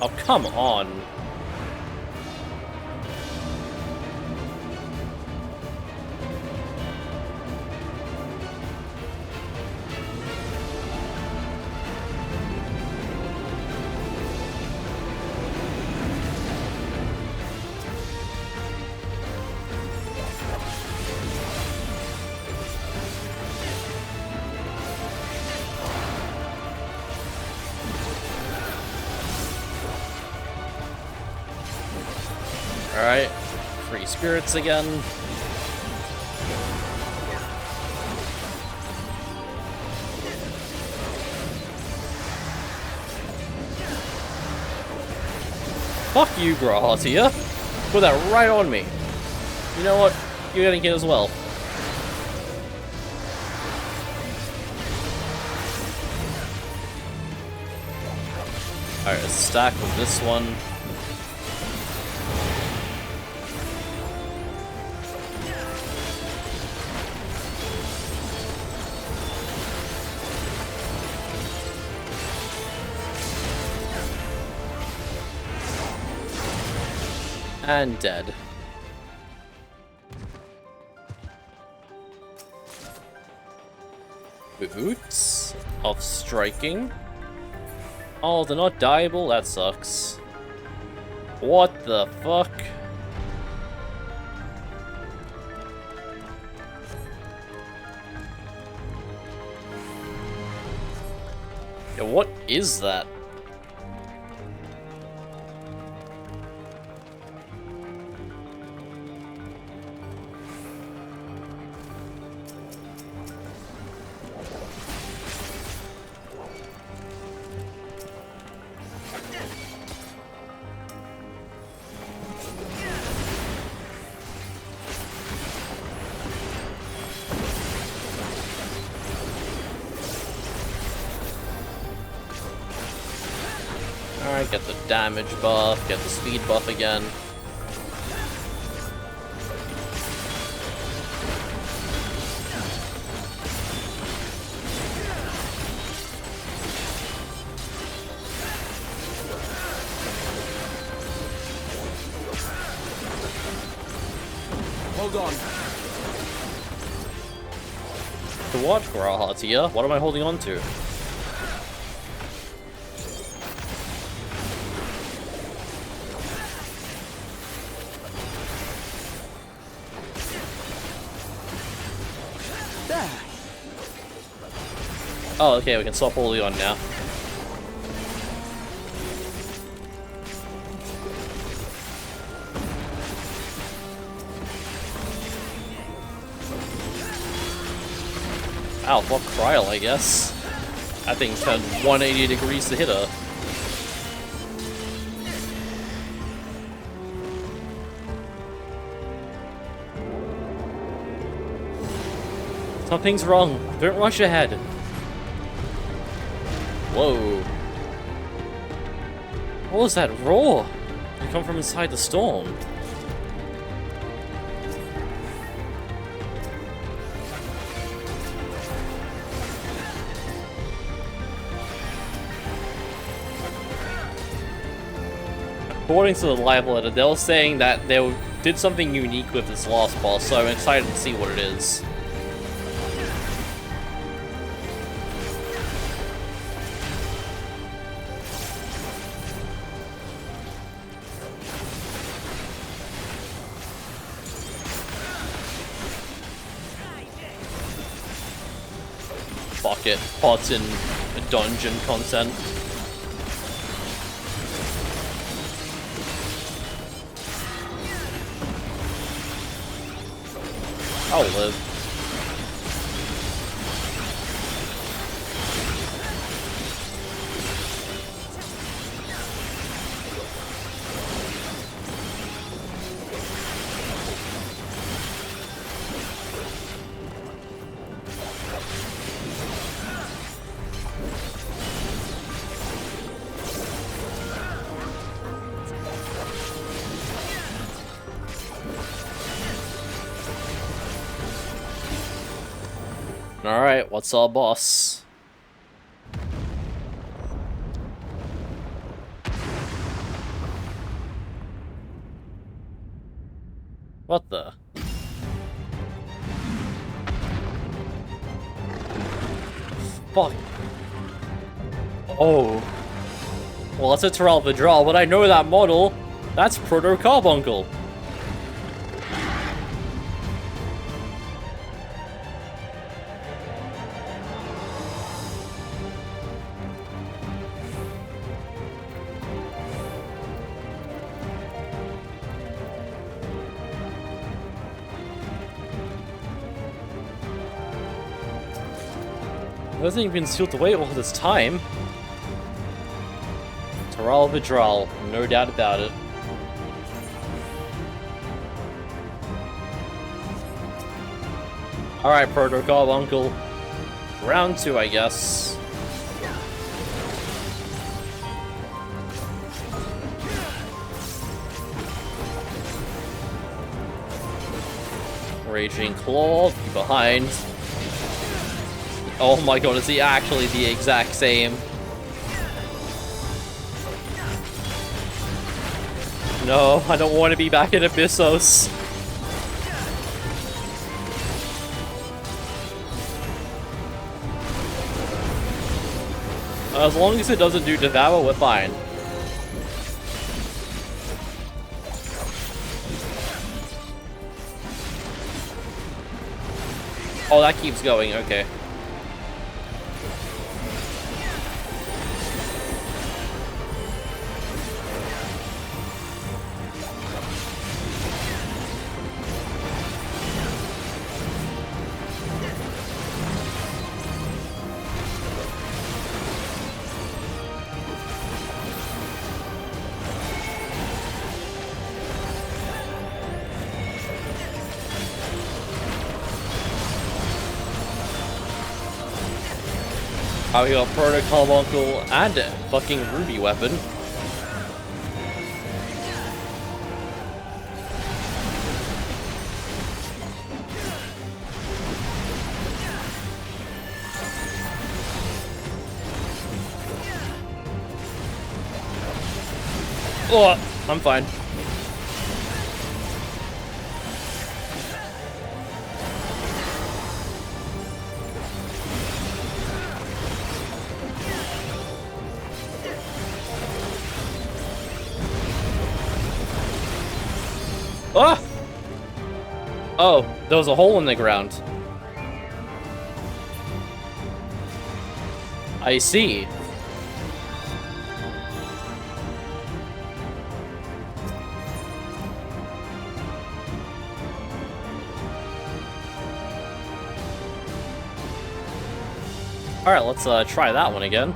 Oh, come on. Alright, free spirits again. Fuck you, Grahatia. Put that right on me. You know what? You're getting hit as well. Alright, let's stack with this one. And dead. Boots of striking. Oh, they're not dieable? That sucks. What the fuck? Yeah, what is that? Alright, get the damage buff, get the speed buff again. Hold on. To what, Grahatia? What am I holding on to? Oh, okay, we can swap Holy on now. Ow, fuck Kryl, I guess. That thing turned 180 degrees to hit her. Something's wrong. Don't rush ahead. Whoa. What was that roar? It come from inside the storm. According to the live letter, they were saying that they did something unique with this last boss, so I'm excited to see what it is. Fuck it, pots in dungeon content. I'll live. Alright, what's our boss? What the? Fuck. Oh. Well, that's a Terrell Vidral, but I know that model. That's Proto Carbuncle. Hasn't even sealed away all this time. Terrell Vidral, no doubt about it. Alright, Proto Carbuncle. Round 2, I guess. Raging Claw, be behind. Oh my god, is he actually the exact same? No, I don't want to be back in Abyssos. As long as it doesn't do Devour, we're fine. Oh, that keeps going, okay. Oh, we got Proto Carbuncle and a fucking Ruby weapon. Oh, I'm fine. Ah! Oh, there was a hole in the ground. I see. Alright, let's try that one again.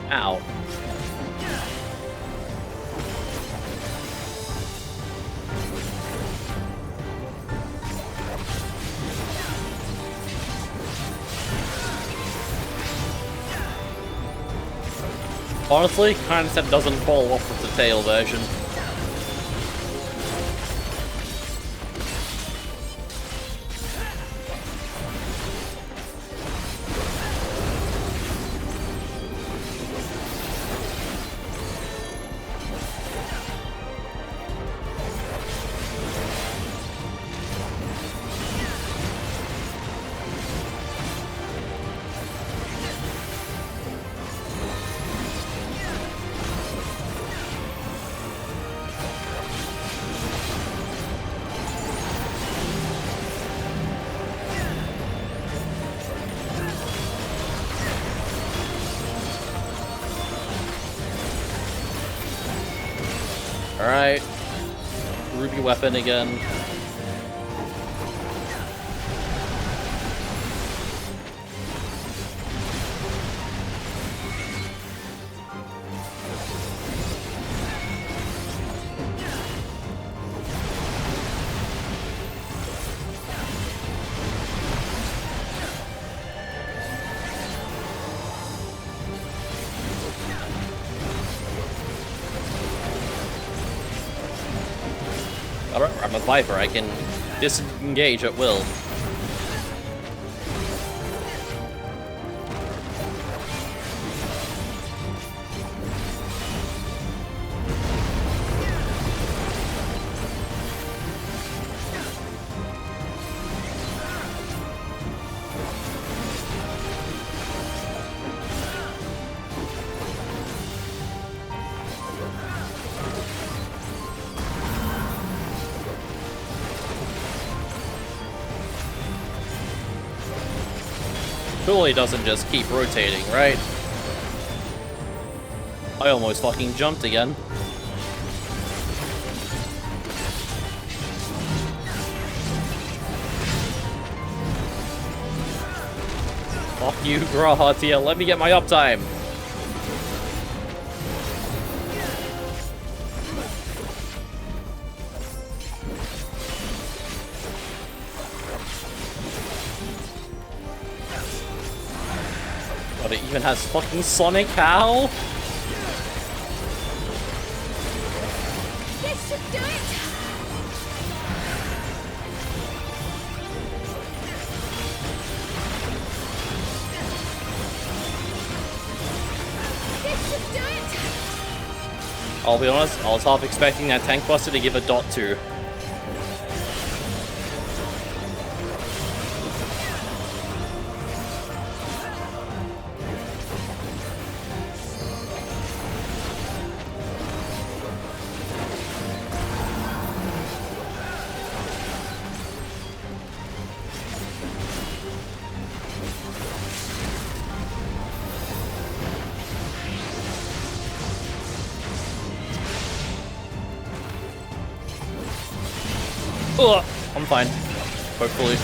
Ow. Honestly, kind of said doesn't fall off with the tail version. Alright. Ruby weapon again. I'm a Viper, I can disengage at will. Surely doesn't just keep rotating, right? I almost fucking jumped again. Fuck you, Grahatia, let me get my uptime! God, it even has fucking Sonic How? This should do it! This should do it! I'll be honest, I was half expecting that Tank Buster to give a dot to. Ugh, I'm fine. Hopefully.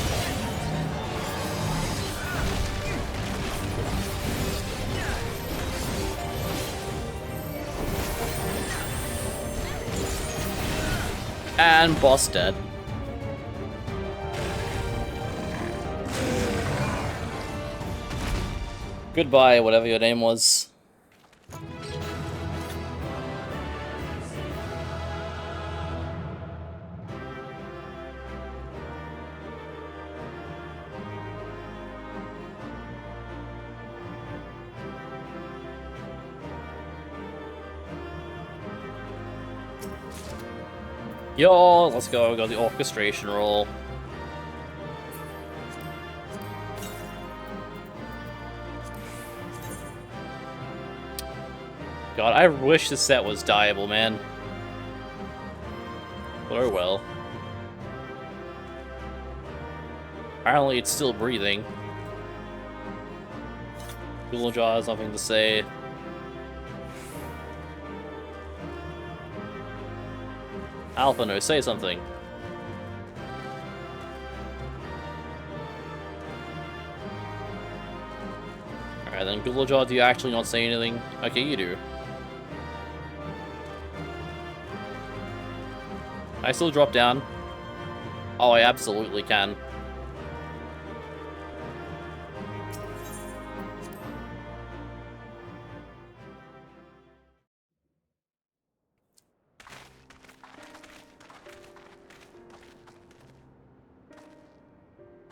And boss dead. Goodbye, whatever your name was. Yo, let's go. We got the orchestration roll. God, I wish the set was dieable, man. But oh well. Apparently it's still breathing. Google Jaw has nothing to say. Alpha, no, say something. Alright then, Google Jaw, do you actually not say anything? Okay, you do. I still drop down? Oh, I absolutely can.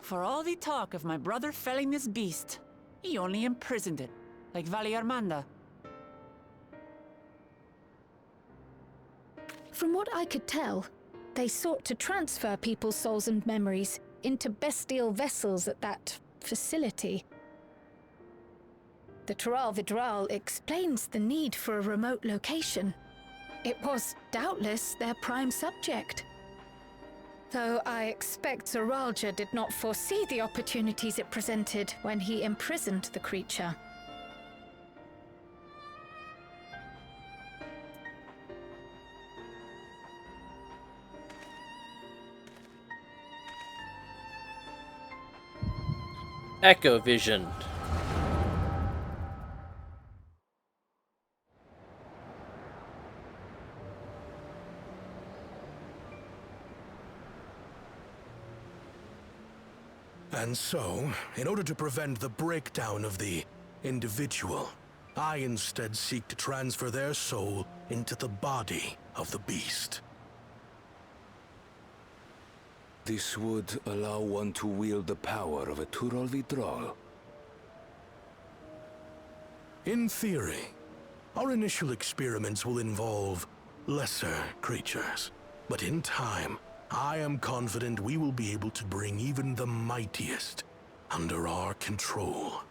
For all the talk of my brother felling this beast, he only imprisoned it, like Vali Armanda. From what I could tell, they sought to transfer people's souls and memories into bestial vessels at that facility. The Tural Vidral explains the need for a remote location. It was doubtless their prime subject. Though I expect Zoralja did not foresee the opportunities it presented when he imprisoned the creature. Echo Vision. And so, in order to prevent the breakdown of the individual, I instead seek to transfer their soul into the body of the beast. This would allow one to wield the power of a Turol Vidral. In theory, our initial experiments will involve lesser creatures. But in time, I am confident we will be able to bring even the mightiest under our control.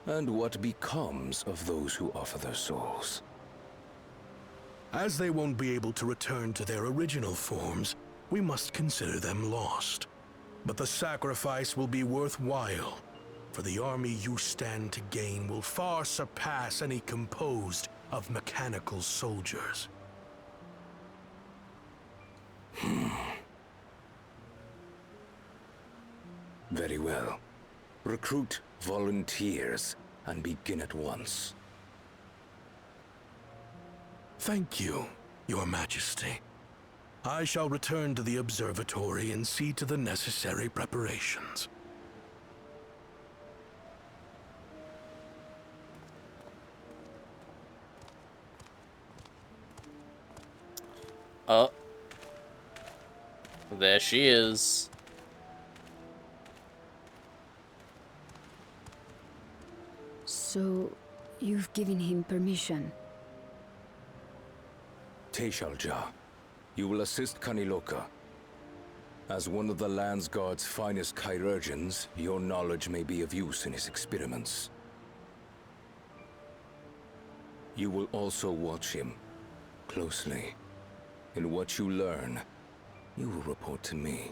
And what becomes of those who offer their souls? As they won't be able to return to their original forms, we must consider them lost. But the sacrifice will be worthwhile, for the army you stand to gain will far surpass any composed of mechanical soldiers. Very well. Recruit volunteers and begin at once. Thank you, Your Majesty. I shall return to the observatory and see to the necessary preparations. Oh. There she is. So, you've given him permission? Teishalja, you will assist Kaniloka. As one of the Land's Guard's finest chirurgeons, your knowledge may be of use in his experiments. You will also watch him closely. In what you learn, you will report to me.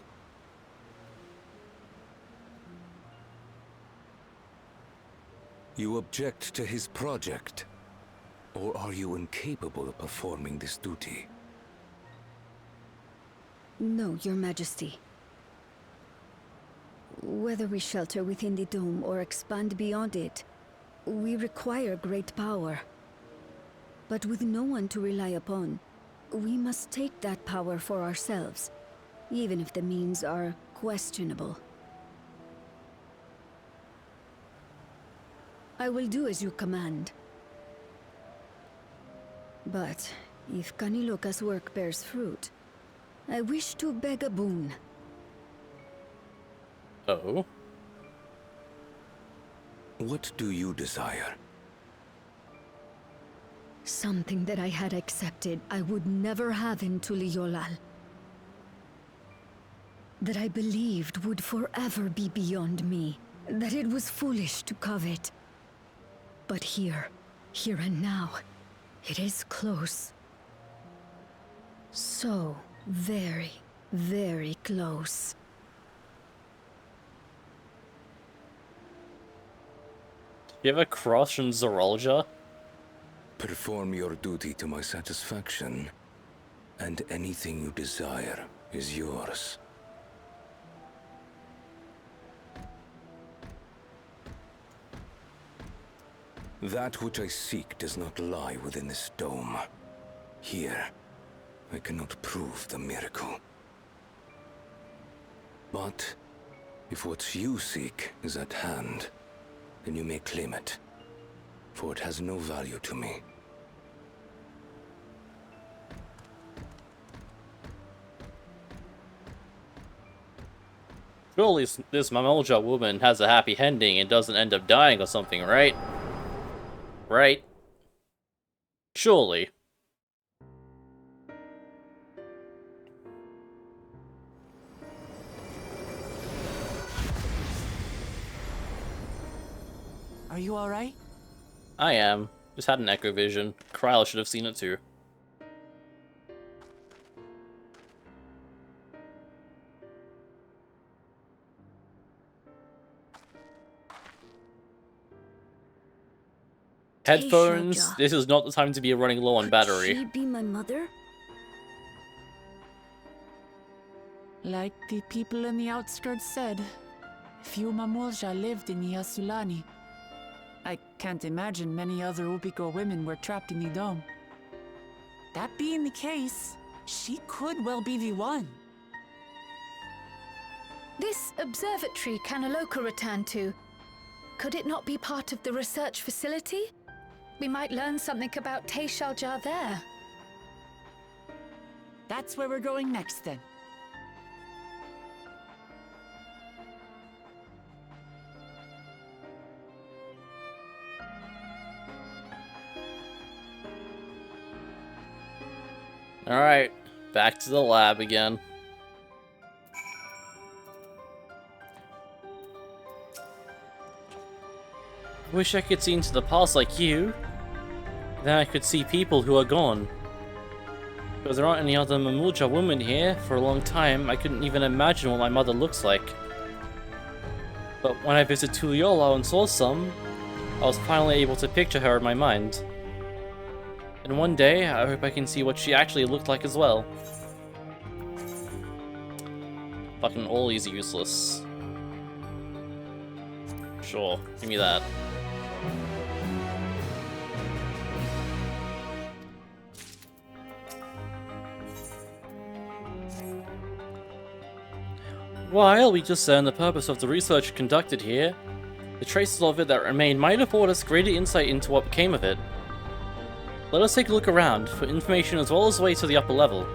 You object to his project? Or are you incapable of performing this duty? No, Your Majesty. Whether we shelter within the dome or expand beyond it, we require great power. But with no one to rely upon, we must take that power for ourselves, even if the means are questionable. I will do as you command. But if Kaniloka's work bears fruit, I wish to beg a boon. Oh? What do you desire? Something that I had accepted I would never have in Tuliolal. That I believed would forever be beyond me. That it was foolish to covet. But here and now, it is close. So very, very close. You have a crush on Zoralja? Perform your duty to my satisfaction, and anything you desire is yours. That which I seek does not lie within this dome. Here, I cannot prove the miracle. But if what you seek is at hand, then you may claim it, for it has no value to me. Surely this Mamelja woman has a happy ending and doesn't end up dying or something, right? Right? Surely. Are you alright? I am. Just had an echo vision. Kryl should have seen it too. Headphones, this is not the time to be running low on battery. Could she be my mother? Like the people in the outskirts said, few Mamulja lived in the Yasulani. I can't imagine many other Ubico women were trapped in the dome. That being the case, she could well be the one. This observatory Kaniloka returned to, could it not be part of the research facility? We might learn something about Teishalja there. That's where we're going next, then. Alright, back to the lab again. Wish I could see into the past like you. Then I could see people who are gone. Because there aren't any other Mamulja women here for a long time, I couldn't even imagine what my mother looks like. But when I visited Tuliyollal and saw some, I was finally able to picture her in my mind. And one day, I hope I can see what she actually looked like as well. Fucking Ollie's useless. Sure, give me that. While we discern the purpose of the research conducted here, the traces of it that remain might afford us greater insight into what became of it. Let us take a look around for information as well as the way to the upper level.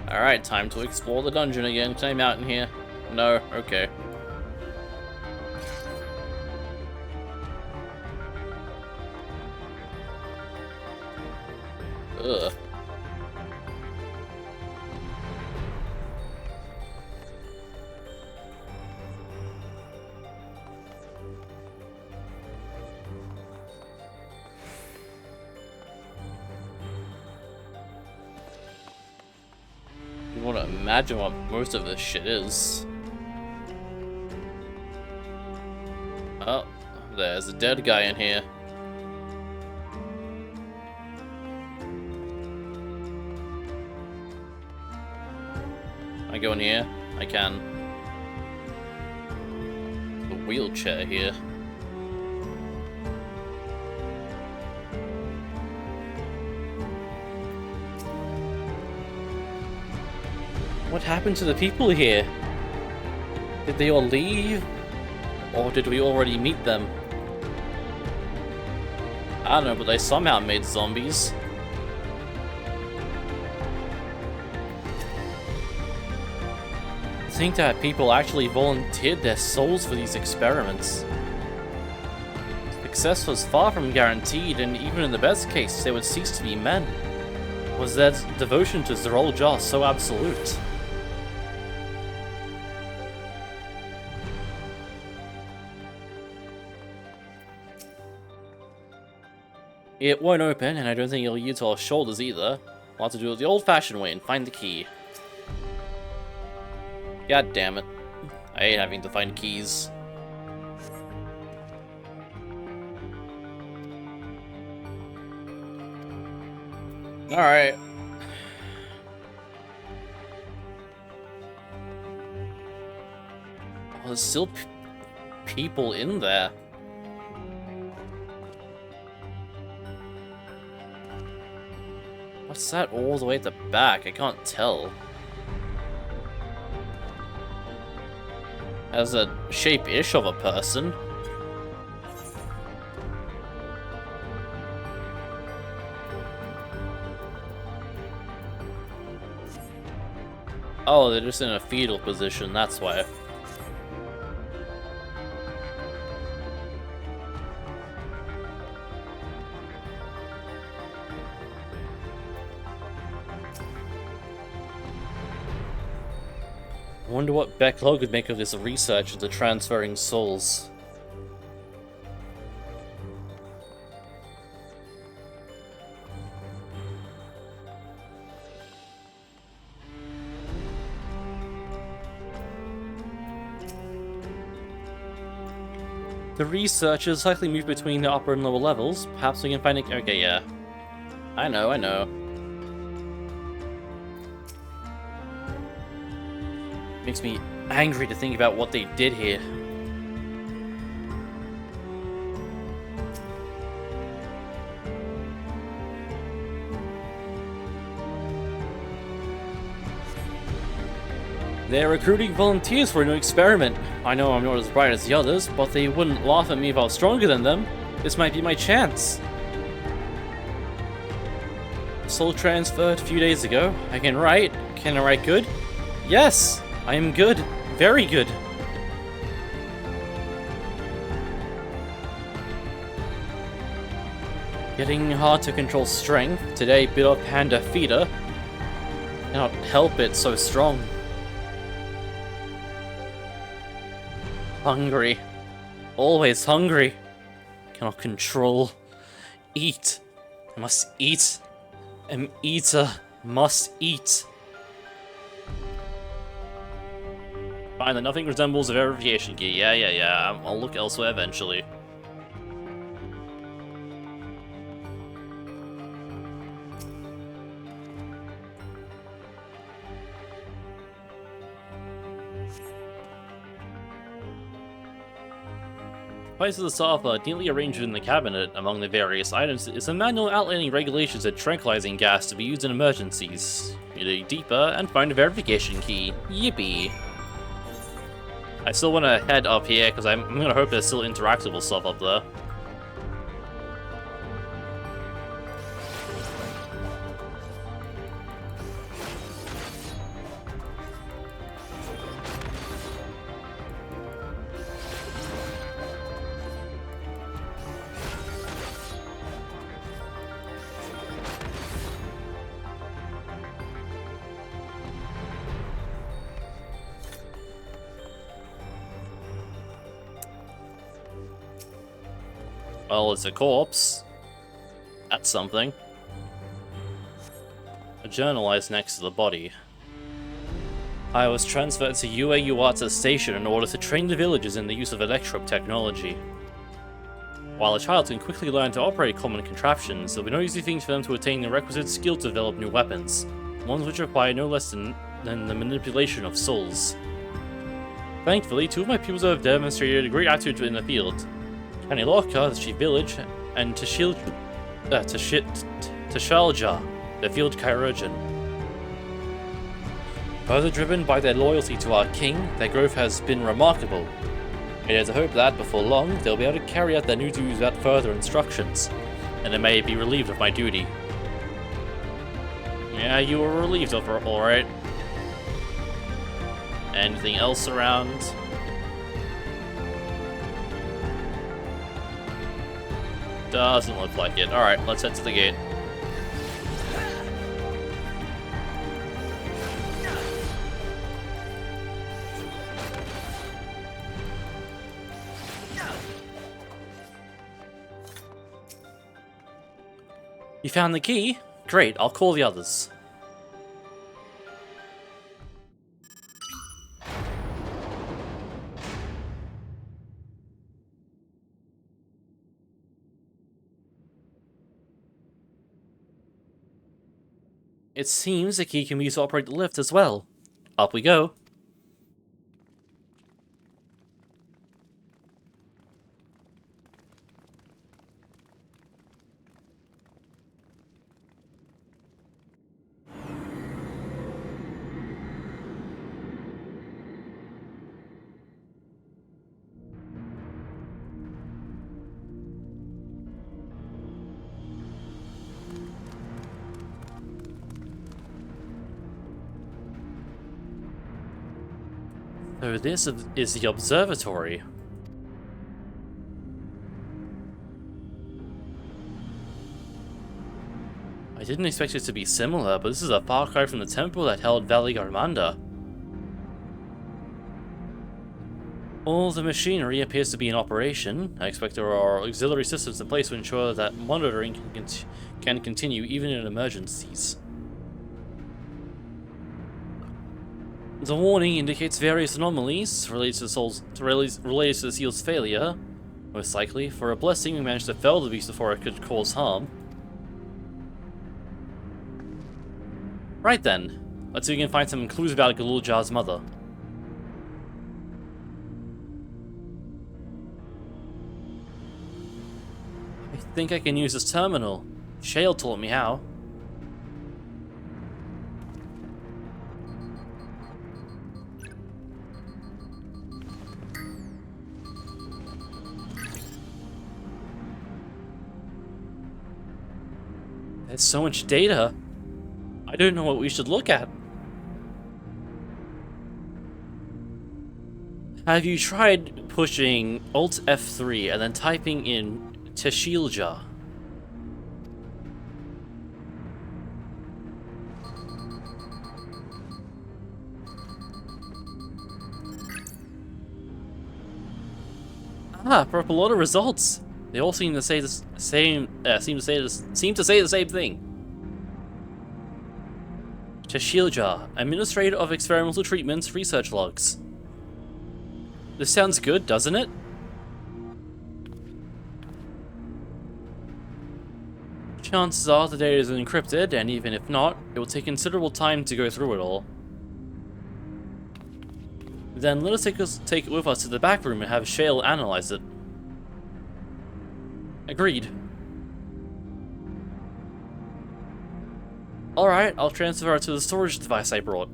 Alright, time to explore the dungeon again. Can I mount in here? No? Okay. Ugh. You want to imagine what most of this shit is. Oh, there's a dead guy in here. Can I go in here? I can. The wheelchair here. What happened to the people here? Did they all leave? Or did we already meet them? I don't know, but they somehow made zombies. I think that people actually volunteered their souls for these experiments. Success was far from guaranteed, and even in the best case, they would cease to be men. Was their devotion to Zoraal so absolute? It won't open, and I don't think it'll yield to our shoulders either. We'll have to do it the old-fashioned way and find the key. God damn it. I hate having to find keys. Alright. Oh, there's still people in there. What's that all the way at the back? I can't tell. Has a shape-ish of a person. Oh, they're just in a fetal position, that's why. I wonder what Backlog would make of this research into transferring souls. The researchers likely move between the upper and lower levels. Perhaps we can find it. Okay, yeah. I know. Makes me angry to think about what they did here. They're recruiting volunteers for a new experiment. I know I'm not as bright as the others, but they wouldn't laugh at me if I was stronger than them. This might be my chance. Soul transferred a few days ago. I can write. Can I write good? Yes! I am good. Very good. Getting hard to control strength. Today, bit of panda feeder. Cannot help it, so strong. Hungry. Always hungry. Cannot control. Eat. I must eat. Am eater. Must eat. Find that nothing resembles a verification key. Yeah. I'll look elsewhere eventually. Place of the sofa, neatly arranged in the cabinet among the various items, is a manual outlining regulations and tranquilizing gas to be used in emergencies. You dig deeper and find a verification key. Yippee! I still want to head up here because I'm gonna hope there's still interactable stuff up there. Well, it's a corpse. That's something. A journal lies next to the body. I was transferred to Ue Uata Station in order to train the villagers in the use of electrope technology. While a child can quickly learn to operate common contraptions, there will be no easy thing for them to attain the requisite skill to develop new weapons, ones which require no less than the manipulation of souls. Thankfully, two of my pupils have demonstrated a great attitude in the field. Kaniloka, the chief village, and Tashalja, the field chirurgeon. Further driven by their loyalty to our king, their growth has been remarkable. It is a hope that, before long, they'll be able to carry out their new duties without further instructions, and I may be relieved of my duty. Yeah, you were relieved of her, alright. Anything else around? Doesn't look like it. Alright, let's head to the gate. You found the key? Great, I'll call the others. It seems the key can be used to operate the lift as well. Up we go. So this is the observatory. I didn't expect it to be similar, but this is a far cry from the temple that held Valley Garmanda. All the machinery appears to be in operation. I expect there are auxiliary systems in place to ensure that monitoring can continue even in emergencies. The warning indicates various anomalies related to the seal's failure. Most likely, for a blessing, we managed to fell the beast before it could cause harm. Right then, let's see if we can find some clues about Galulja's mother. I think I can use this terminal. Shale taught me how. There's so much data. I don't know what we should look at. Have you tried pushing Alt F3 and then typing in Tashalja? Ah, brought up a lot of results. They all seem to say the same. Seem to say the same thing. Teshilja, Administrator of Experimental Treatments, Research Logs. This sounds good, doesn't it? Chances are the data is encrypted, and even if not, it will take considerable time to go through it all. Then let us take it with us to the back room and have Shale analyze it. Agreed. Alright, I'll transfer it to the storage device I brought.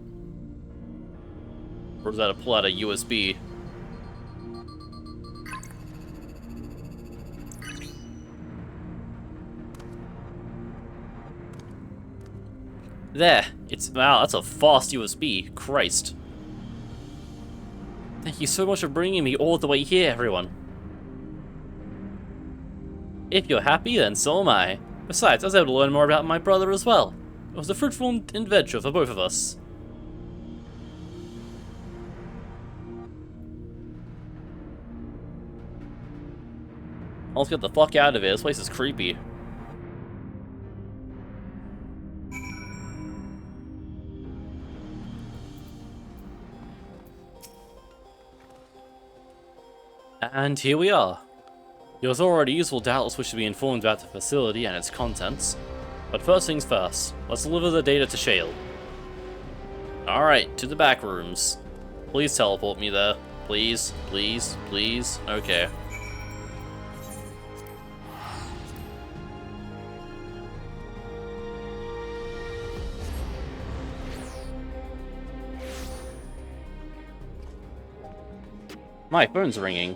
Or does that pull out a USB? There! Wow, that's a fast USB. Christ. Thank you so much for bringing me all the way here, everyone. If you're happy, then so am I. Besides, I was able to learn more about my brother as well. It was a fruitful adventure for both of us. Let's get the fuck out of here. This place is creepy. And here we are. Your authorities will doubtless wish to be informed about the facility and its contents. But first things first, let's deliver the data to Shale. Alright, to the back rooms. Please teleport me there. Please, please, please. Okay. My phone's ringing.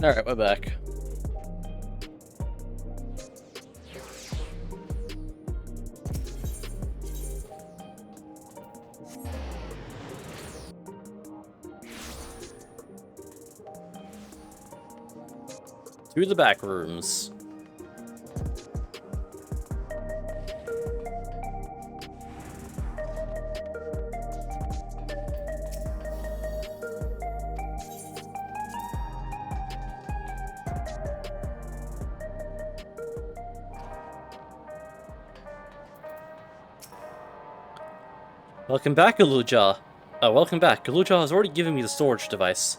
Alright, we're back. To the back rooms. Welcome back, Galuja. Welcome back. Galuja has already given me the storage device.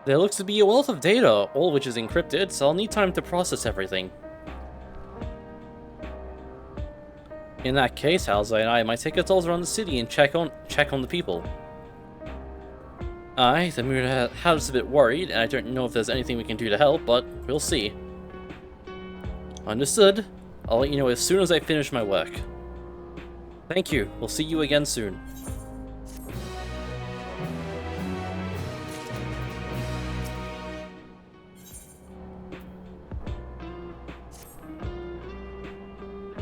There looks to be a wealth of data, all of which is encrypted, so I'll need time to process everything. In that case, Halsey and I might take a tour around the city and check on the people. The moon had us a bit worried, and I don't know if there's anything we can do to help, but we'll see. Understood. I'll let you know as soon as I finish my work. Thank you. We'll see you again soon.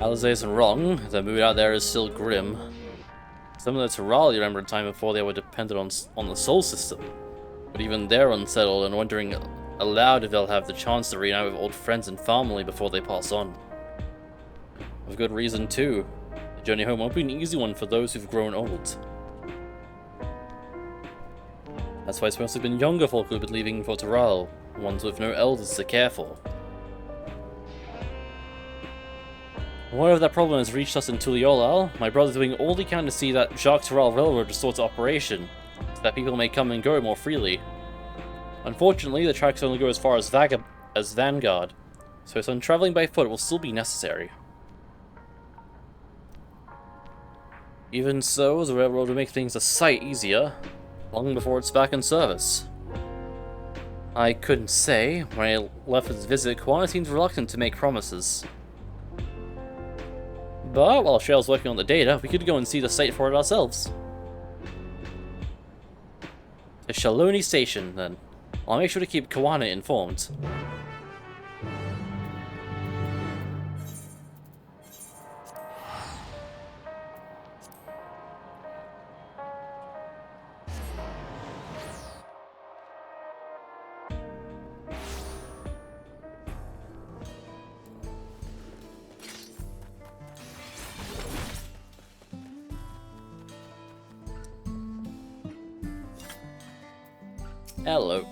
Alice isn't wrong. The mood out there is still grim. Similar to Raleigh, remember a time before they were dependent on the Sol system. But even they're unsettled and wondering aloud if they'll have the chance to reunite with old friends and family before they pass on. With good reason too. The journey home won't be an easy one for those who've grown old. That's why it's mostly been younger folk who've been leaving for Taral, ones with no elders to care for. Whatever that problem has reached us in Tuliolal, my brother's doing all he can to see that Jacques Taral Railroad restored to operation, so that people may come and go more freely. Unfortunately, the tracks only go as far as Vanguard, so some traveling by foot will still be necessary. Even so, the railroad will make things a sight easier, long before it's back in service. I couldn't say. When I left his visit, Kwana seemed reluctant to make promises. But while Shale's working on the data, we could go and see the site for it ourselves. To Shaloni Station, then. I'll make sure to keep Kawana informed. Hello.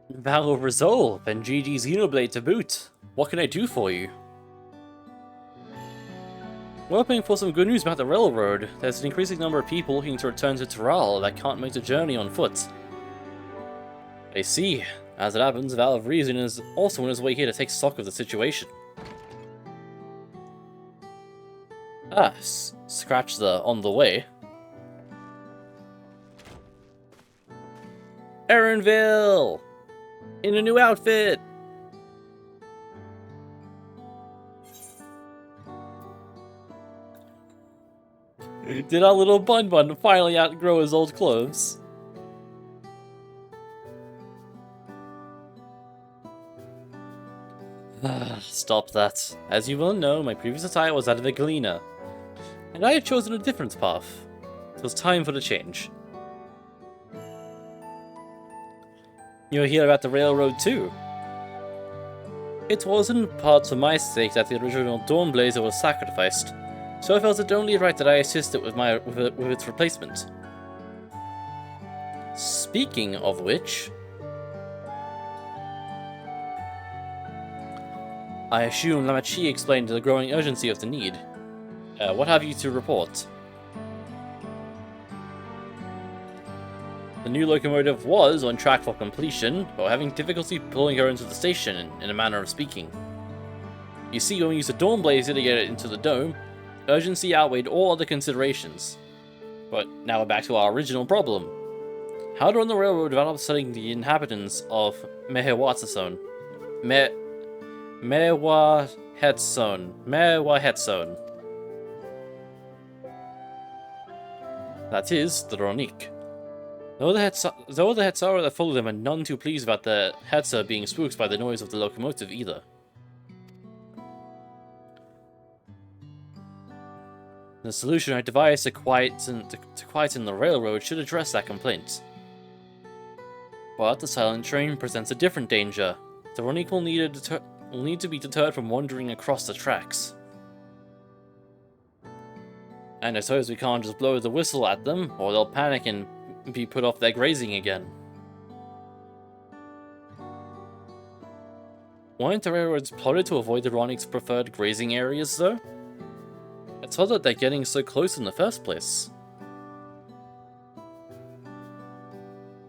Battle resolve and GG's Xenoblade to boot. What can I do for you? We're hoping for some good news about the railroad. There's an increasing number of people looking to return to Taral that can't make the journey on foot. I see. As it happens, Val of Reason is also on his way here to take stock of the situation. Ah, scratch the on the way. Erinville! In a new outfit! Did our little Bun Bun finally outgrow his old clothes? Stop that. As you well know, my previous attire was that of a gleaner, and I have chosen a different path. It was time for the change. You'll hear about the railroad too. It was in part for my sake that the original Dawnblazer was sacrificed, so I felt it only right that I assist it with its replacement. Speaking of which, I assume Lamachi explained the growing urgency of the need. What have you to report? The new locomotive was on track for completion, but we're having difficulty pulling her into the station, in a manner of speaking. You see, when we used the Dawnblazer to get it into the dome, urgency outweighed all other considerations. But now we're back to our original problem. How to run the railroad without upsetting the inhabitants of Mehewatsazone. Mehewatsazone. That is, the Ronik. Though the Hetzara that followed them are none too pleased about the Hetzer being spooked by the noise of the locomotive either. The solution I devised to quieten the railroad should address that complaint. But the silent train presents a different danger. The Ronik will need to be deterred from wandering across the tracks. And I suppose we can't just blow the whistle at them, or they'll panic and be put off their grazing again. Weren't the railroads plotted to avoid the Ronik's preferred grazing areas, though? It's odd that they're getting so close in the first place.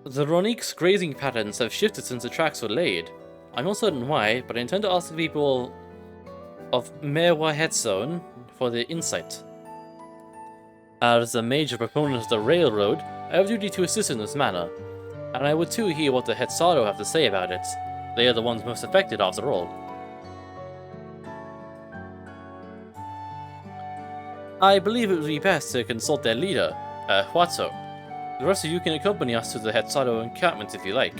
The Ronique's grazing patterns have shifted since the tracks were laid. I'm not certain why, but I intend to ask the people of Mewahetson for their insight. As a major proponent of the railroad, I have a duty to assist in this matter, and I would too hear what the Hetsaro have to say about it. They are the ones most affected after all. I believe it would be best to consult their leader, Huato. The rest of you can accompany us to the Hetsaro encampment if you like.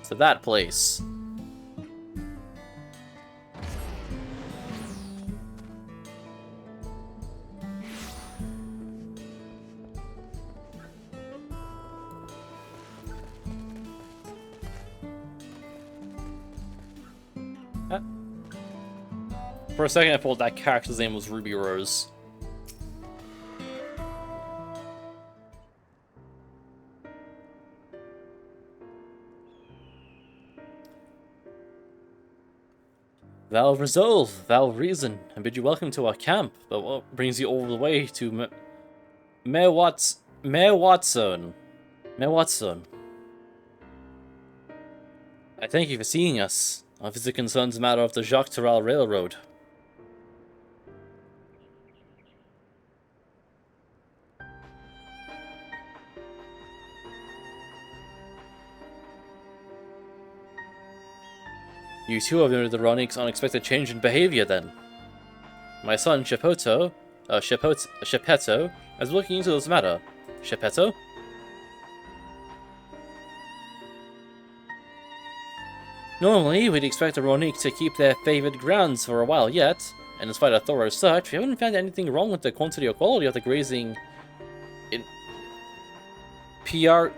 To that place. For a second I thought that character's name was Ruby Rose. Thou resolve, thou reason, and bid you welcome to our camp, but what brings you all the way to Mewahetson? I thank you for seeing us. Our visit concerns a matter of the Jacques Tarral Railroad. You too have noted the Ronique's unexpected change in behavior, then. My son, Shepeto, is looking into this matter. Shepeto? Normally, we'd expect the Ronique to keep their favored grounds for a while yet, and despite a thorough search, we haven't found anything wrong with the quantity or quality of the grazing in Piarionan?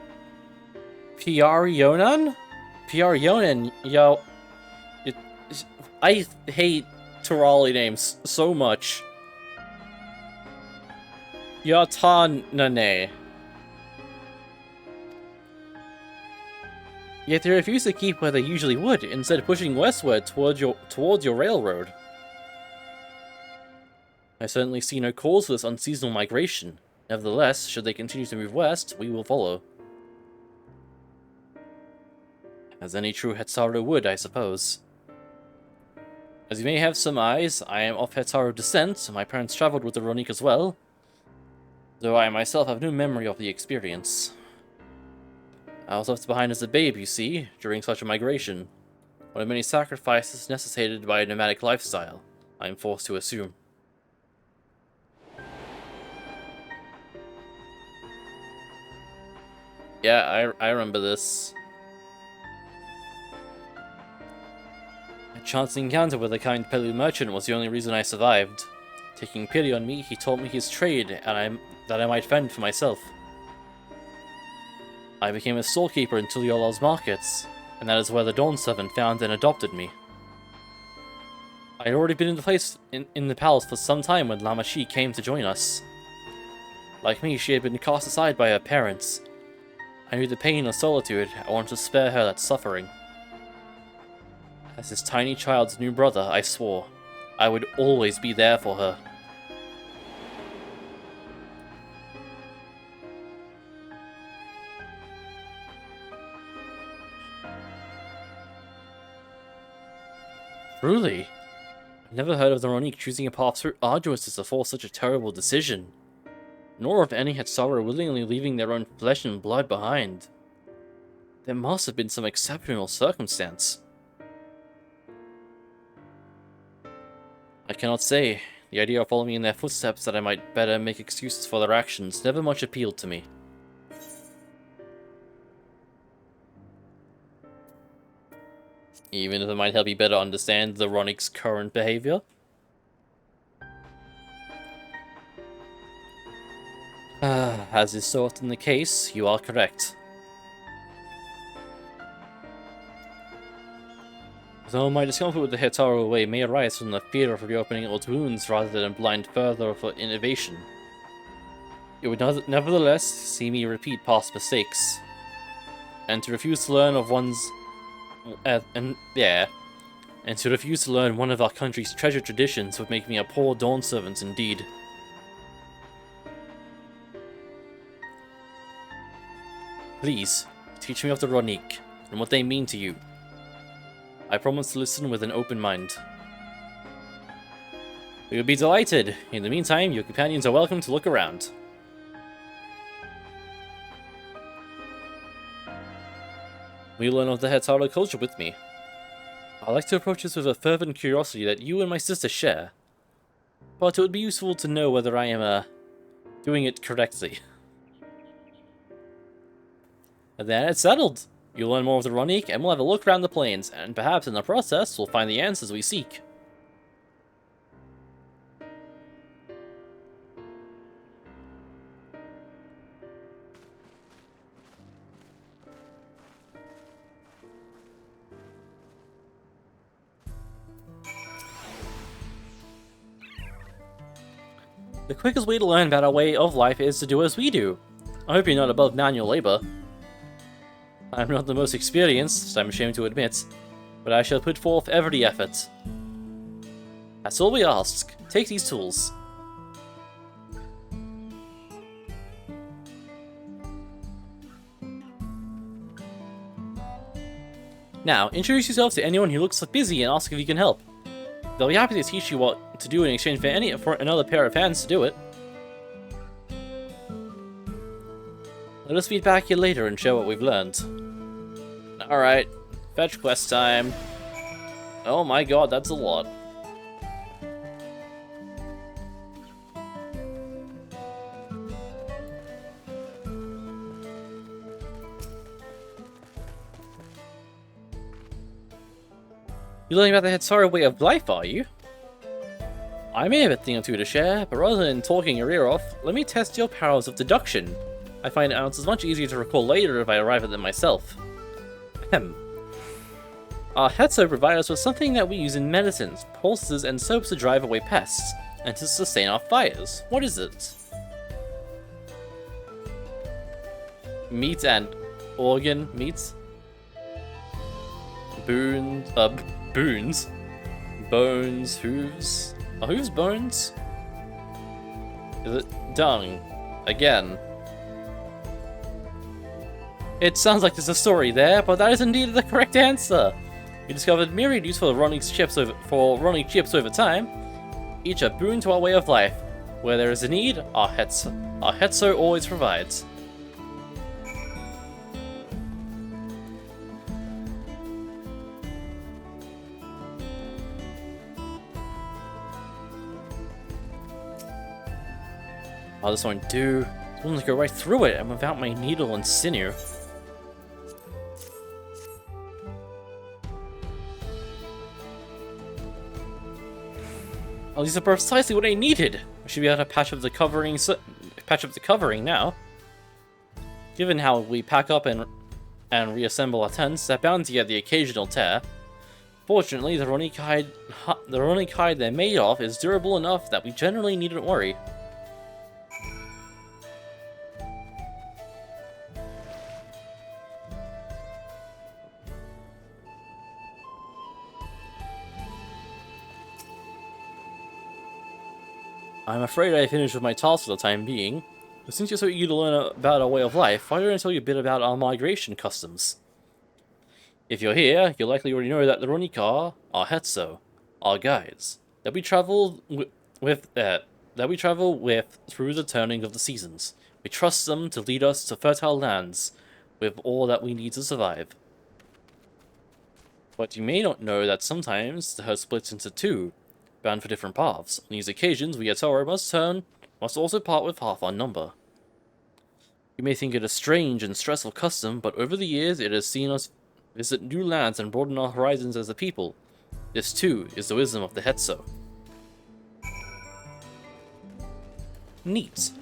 Yo. I hate Tarali names so much. Yatanane. Yet they refuse to keep where they usually would, instead pushing westward towards your railroad. I certainly see no cause for this unseasonal migration. Nevertheless, should they continue to move west, we will follow. As any true Hetsaro would, I suppose. As you may have some eyes, I am of Hetsaro descent, my parents traveled with the Ronique as well, though I myself have no memory of the experience. I was left behind as a babe, you see, during such a migration. One of many sacrifices necessitated by a nomadic lifestyle, I am forced to assume. Yeah, I remember this. A chance encounter with a kind Pelu merchant was the only reason I survived. Taking pity on me, he taught me his trade, and that I might fend for myself. I became a storekeeper in Tuliola's markets, and that is where the Dawn Servant found and adopted me. I had already been in the palace for some time when Lamashi came to join us. Like me, she had been cast aside by her parents. I knew the pain of solitude. I wanted to spare her that suffering. As his tiny child's new brother, I swore I would always be there for her. Truly, I've never heard of the Ronique choosing a path so arduous as to force such a terrible decision, nor of any Hetsaro willingly leaving their own flesh and blood behind. There must have been some exceptional circumstance. I cannot say. The idea of following in their footsteps that I might better make excuses for their actions never much appealed to me. Even if it might help you better understand the Ronique's current behavior. As is so often the case, you are correct. Though my discomfort with the Hetsaro way may arise from the fear of reopening old wounds rather than blind further for innovation, it would nevertheless see me repeat past mistakes, and to refuse to learn of one's And to refuse to learn one of our country's treasured traditions would make me a poor dawn servant indeed. Please, teach me of the Ronik, and what they mean to you. I promise to listen with an open mind. We would be delighted. In the meantime, your companions are welcome to look around. Will you learn of the Hetaro culture with me? I like to approach this with a fervent curiosity that you and my sister share. But it would be useful to know whether I am, doing it correctly. And then it's settled. You'll learn more of the Ronik, and we'll have a look around the plains, and perhaps in the process, we'll find the answers we seek. The quickest way to learn about our way of life is to do as we do. I hope you're not above manual labor. I'm not the most experienced, I'm ashamed to admit, but I shall put forth every effort. That's all we ask. Take these tools. Now, introduce yourself to anyone who looks busy and ask if you can help. They'll be happy to teach you what to do in exchange for another pair of hands to do it. Let us meet back here later and share what we've learned. Alright, fetch quest time. Oh my god, that's a lot. You're learning about the Hetaro way of life, are you? I may have a thing or two to share, but rather than talking your ear off, let me test your powers of deduction. I find answers much easier to recall later if I arrive at them myself. Ahem. Our Hetso provide us with something that we use in medicines, pulses, and soaps to drive away pests, and to sustain our fires. What is it? Meat and organ meats? Boons? Bones, hooves? Are hooves bones? Is it dung? Again. It sounds like there's a story there, but that is indeed the correct answer. You discovered myriad useful Ronik chips over time. Each a boon to our way of life. Where there is a need, our Hetso always provides. Oh, this won't do. I want to go right through it and without my needle and sinew. Oh, these are precisely what I needed. I should be able to patch up the covering now. Given how we pack up and reassemble our tents, they're bound to get the occasional tear. Fortunately, the Ronik hide they're made of is durable enough that we generally needn't worry. I'm afraid I finished with my task for the time being, but since you're so eager to learn about our way of life, why don't I tell you a bit about our migration customs? If you're here, you'll likely already know that the Ronikar are Hetso, our guides, that we travel with through the turning of the seasons. We trust them to lead us to fertile lands with all that we need to survive. But you may not know that sometimes the herd splits into two, bound for different paths. On these occasions, we at Toro must also part with half our number. You may think it a strange and stressful custom, but over the years it has seen us visit new lands and broaden our horizons as a people. This too is the wisdom of the Hetso. Neat.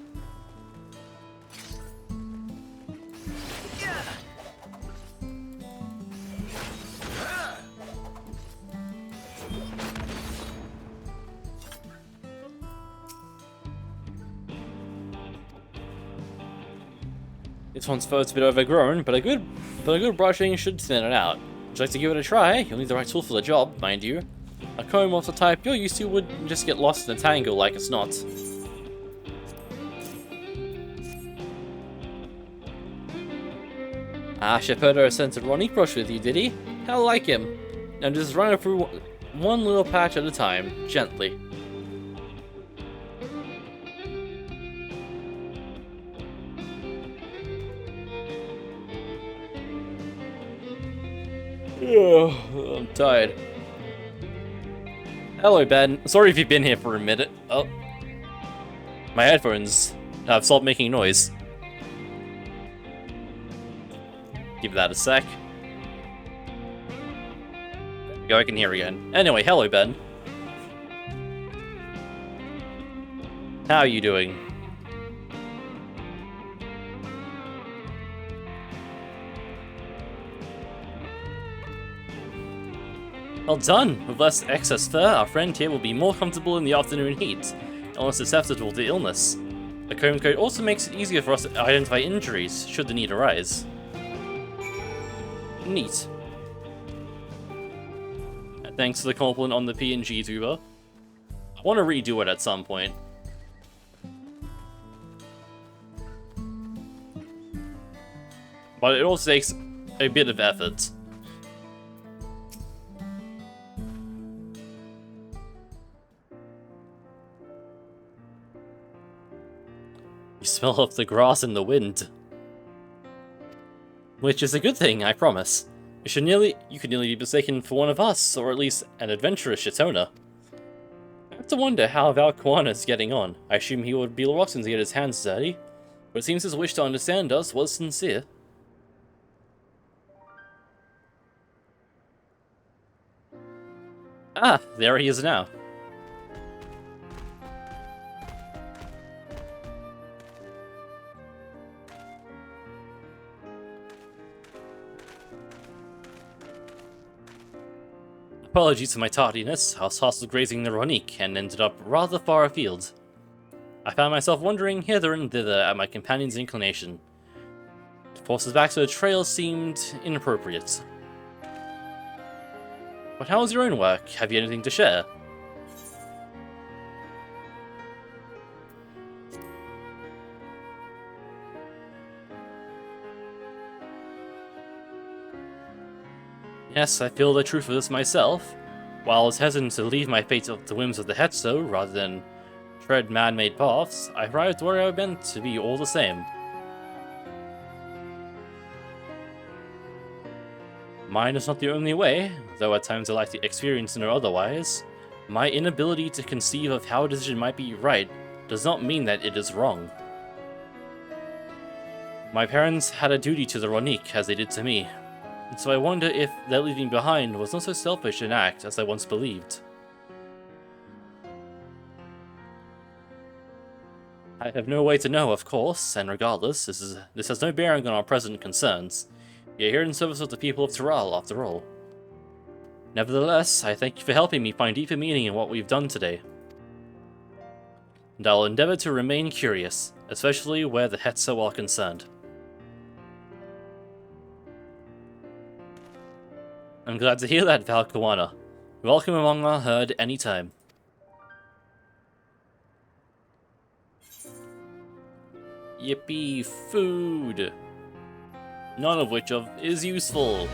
This one's first a bit overgrown, but a good brushing should thin it out. Would you like to give it a try? You'll need the right tool for the job, mind you. A comb of the type you're used to would just get lost in a tangle like it's not. Ah, Shepherd sent a Ronnie brush with you, did he? I like him. Now just run it through one little patch at a time, gently. I'm tired. Hello, Ben. Sorry if you've been here for a minute. Oh. My headphones have stopped making noise. Give that a sec. There we go, I can hear again. Anyway, hello, Ben. How are you doing? Well done! With less excess fur, our friend here will be more comfortable in the afternoon heat, and less susceptible to illness. The comb coat also makes it easier for us to identify injuries, should the need arise. Neat. Thanks to the compliment on the PNG tuber. I want to redo it at some point. But it also takes a bit of effort. You smell of the grass and the wind. Which is a good thing, I promise. You could nearly be mistaken for one of us, or at least an adventurous Shitona. I have to wonder how Valquana is getting on. I assume he would be reluctant to get his hands dirty, but it seems his wish to understand us was sincere. Ah, there he is now. Apologies for my tardiness. I was tasked with grazing the Ronique and ended up rather far afield. I found myself wandering hither and thither at my companion's inclination. To force us back to the trail seemed inappropriate. But how was your own work? Have you anything to share? Yes, I feel the truth of this myself. While I was hesitant to leave my fate to the whims of the Hetso rather than tread man-made paths, I arrived where I was meant to be all the same. Mine is not the only way, though at times I lack the experience to know otherwise. My inability to conceive of how a decision might be right does not mean that it is wrong. My parents had a duty to the Ronique as they did to me, and so I wonder if their leaving behind was not so selfish an act as I once believed. I have no way to know, of course, and regardless, this has no bearing on our present concerns. We are here in service of the people of Tural, after all. Nevertheless, I thank you for helping me find deeper meaning in what we've done today. And I will endeavor to remain curious, especially where the Hetso are concerned. I'm glad to hear that, Valquana. Welcome among our herd anytime. Yippee, food! None of which is useful.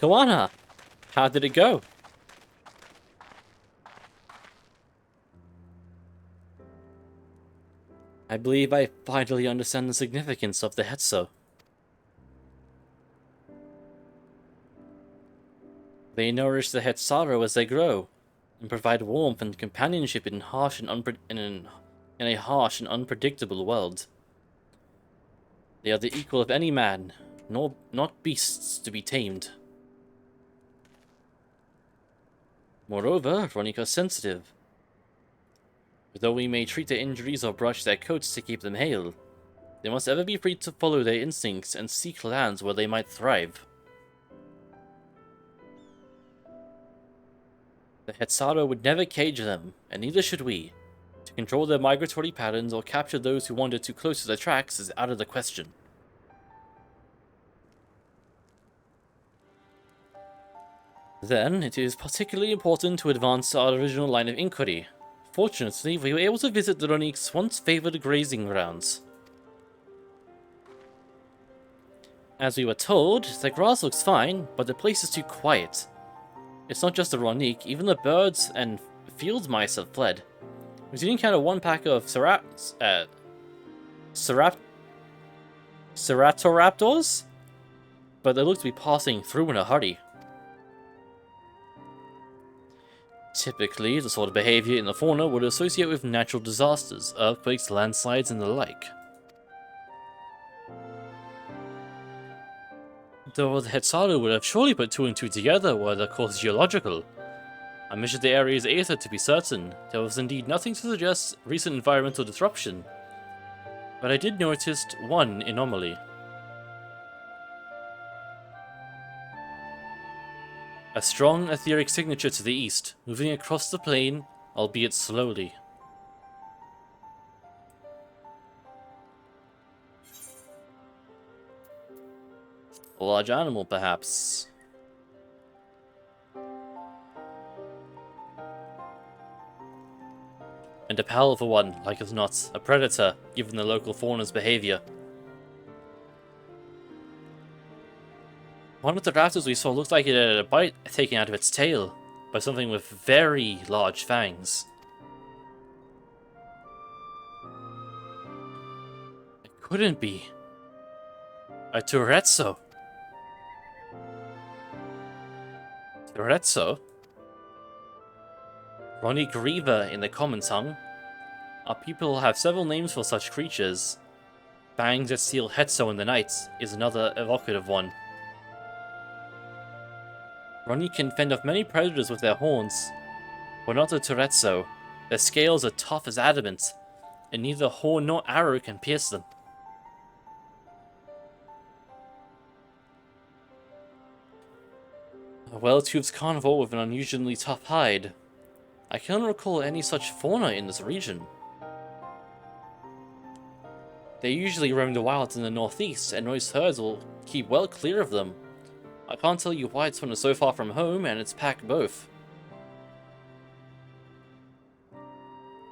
Kawana, how did it go? I believe I finally understand the significance of the Hetso. They nourish the Hetsaro as they grow, and provide warmth and companionship in a harsh and unpredictable world. They are the equal of any man, nor not beasts to be tamed. Moreover, Veronica is sensitive. Though we may treat their injuries or brush their coats to keep them hale, they must ever be free to follow their instincts and seek lands where they might thrive. The Hetzaro would never cage them, and neither should we. To control their migratory patterns or capture those who wander too close to their tracks is out of the question. Then, it is particularly important to advance our original line of inquiry. Fortunately, we were able to visit the Ronique's once favored grazing grounds. As we were told, the grass looks fine, but the place is too quiet. It's not just the Ronique, even the birds and field mice have fled. We did encounter one pack of Ceratoraptors, but they look to be passing through in a hurry. Typically, the sort of behavior in the fauna would associate with natural disasters, earthquakes, landslides, and the like. Though the Hetzaro would have surely put two and two together were the cause geological. I measured the area's aether to be certain. There was indeed nothing to suggest recent environmental disruption. But I did notice one anomaly. A strong etheric signature to the east, moving across the plain, albeit slowly. A large animal, perhaps. And a powerful one, like as not, a predator, given the local fauna's behavior. One of the raptors we saw looked like it had a bite taken out of its tail by something with very large fangs. It couldn't be a Toretso. Toretso? Ronique Riva in the common tongue. Our people have several names for such creatures. Fangs that steal Hetso in the night is another evocative one. Ronique can fend off many predators with their horns, but not the Toretso. Their scales are tough as adamant, and neither horn nor arrow can pierce them. A well-toothed carnivore with an unusually tough hide. I cannot recall any such fauna in this region. They usually roam the wilds in the northeast, and most herds will keep well clear of them. I can't tell you why it's one is so far from home, and it's packed both.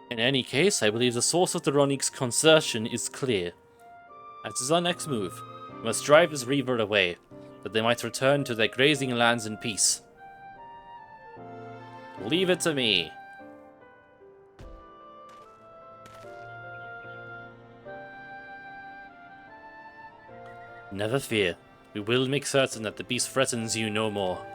In any case, I believe the source of the Ronique's concern is clear. As is our next move, we must drive this reaver away, that they might return to their grazing lands in peace. Leave it to me. Never fear. We will make certain that the beast threatens you no more.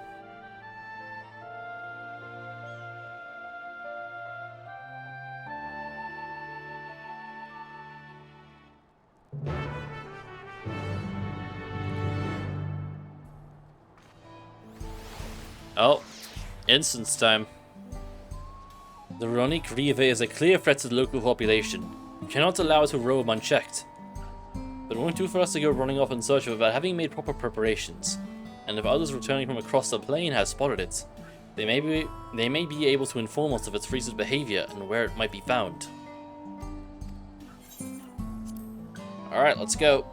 Oh, instance time. The Ronique Riva is a clear threat to the local population. You cannot allow it to roam unchecked. But it won't do for us to go running off in search of it without having made proper preparations. And if others returning from across the plain have spotted it, they may be able to inform us of its recent behavior and where it might be found. Alright, let's go.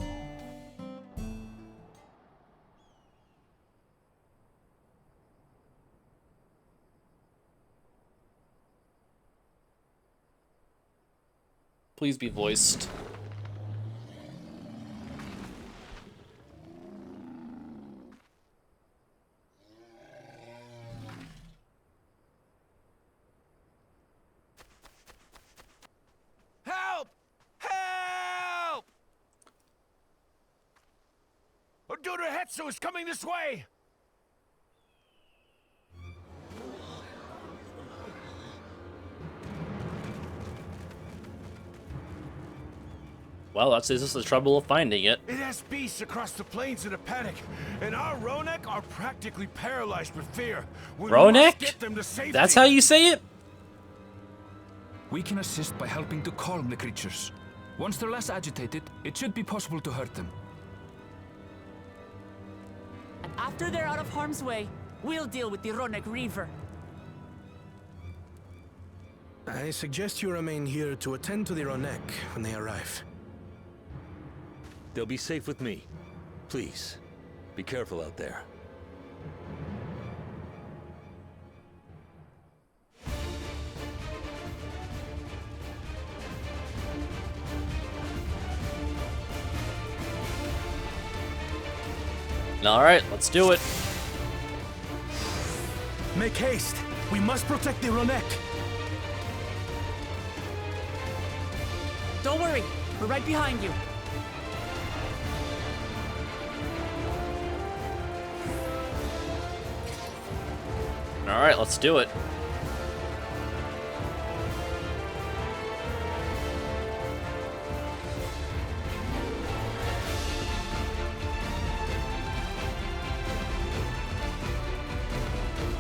Please be voiced. Help! Help! Oduda Hetsu is coming this way! Well, that's just the trouble of finding it. It has beasts across the plains in a panic, and our Ronek are practically paralyzed with fear. We must get them to Ronek? safety. That's how you say it? We can assist by helping to calm the creatures. Once they're less agitated, it should be possible to hurt them. And after they're out of harm's way, we'll deal with the Ronek Reaver. I suggest you remain here to attend to the Ronek when they arrive. They'll be safe with me. Please, be careful out there. Alright, let's do it. Make haste! We must protect the Ronek! Don't worry, we're right behind you. Alright, let's do it.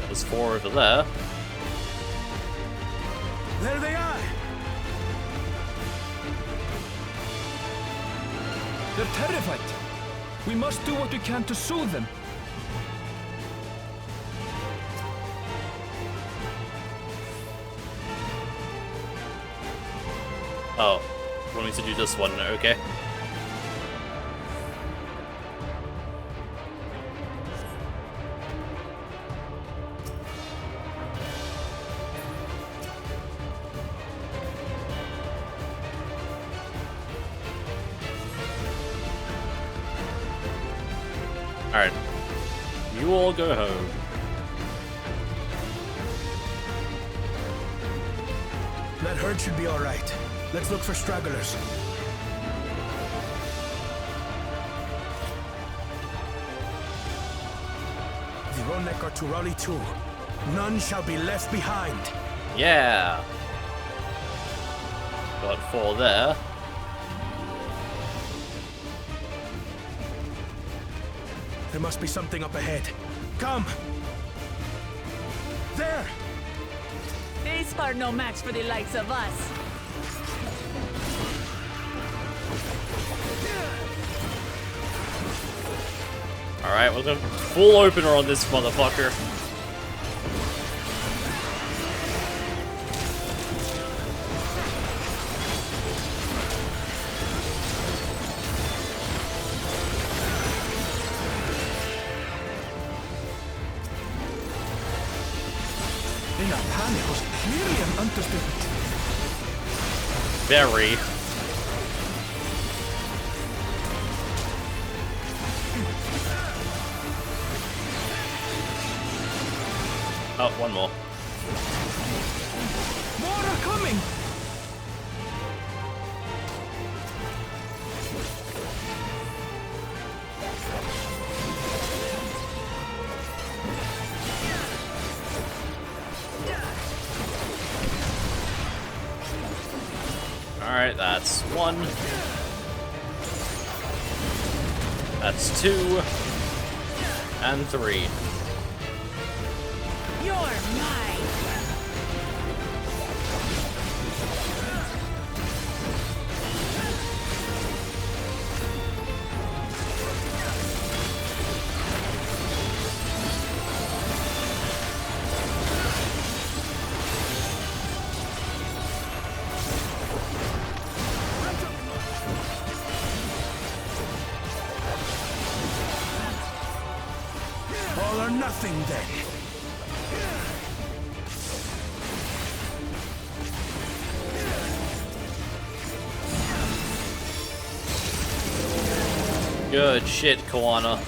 There's 4 over there. There they are! They're terrified. We must do what we can to soothe them. Oh, want me to do this one, okay. Alright. You all go home. That herd should be alright. Let's look for stragglers. The Ronek are to rally too. None shall be left behind. Yeah. Got 4 there. There must be something up ahead. Come! There! These are no match for the likes of us. Alright, we're gonna full opener on this motherfucker. In a panic was clearly an understatement. Very. Oh, one more. More are coming! Alright, that's 1. That's 2. And 3. You're mine. All or nothing then. Good shit, Koana.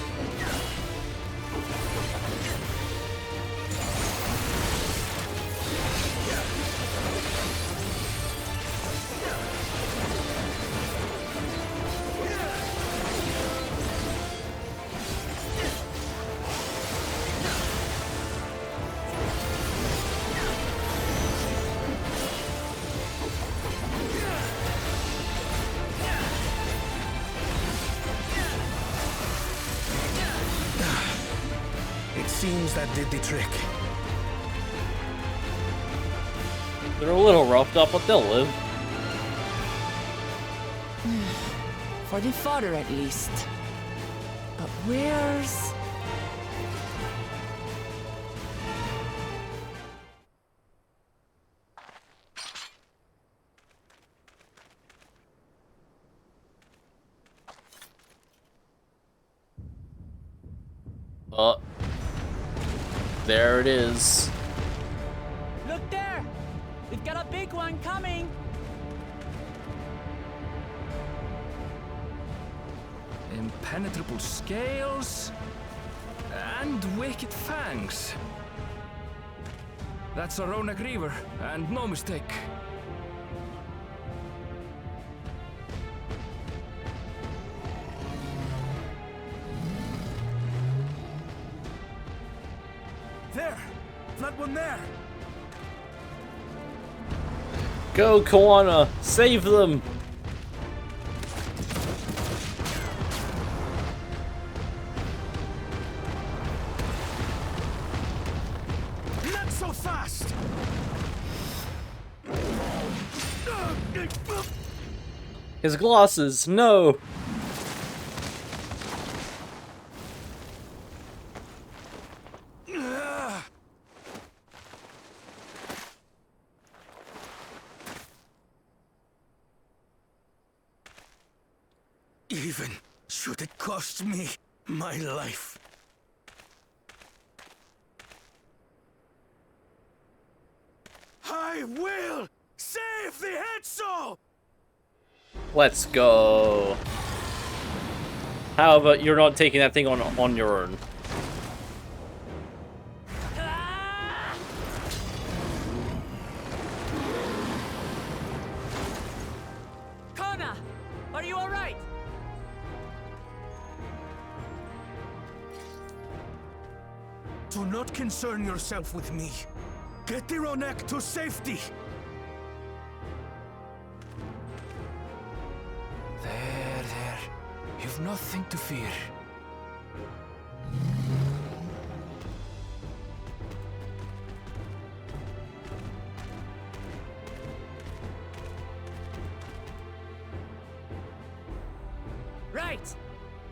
seems that did the trick. They're a little roughed up, but they'll live. For the father, at least. But where's... Oh. There it is. Look there! We've got a big one coming! Impenetrable scales and wicked fangs. That's a Ronak Reaver, and no mistake. There! That one there! Go, Koana! Save them! Not so fast! His glasses, no! Even should it cost me my life. I will save the head soul! Let's go. How about you're not taking that thing on your own? Kona! Are you alright? Do not concern yourself with me. Get the Ronek to safety! There. You've nothing to fear. Right!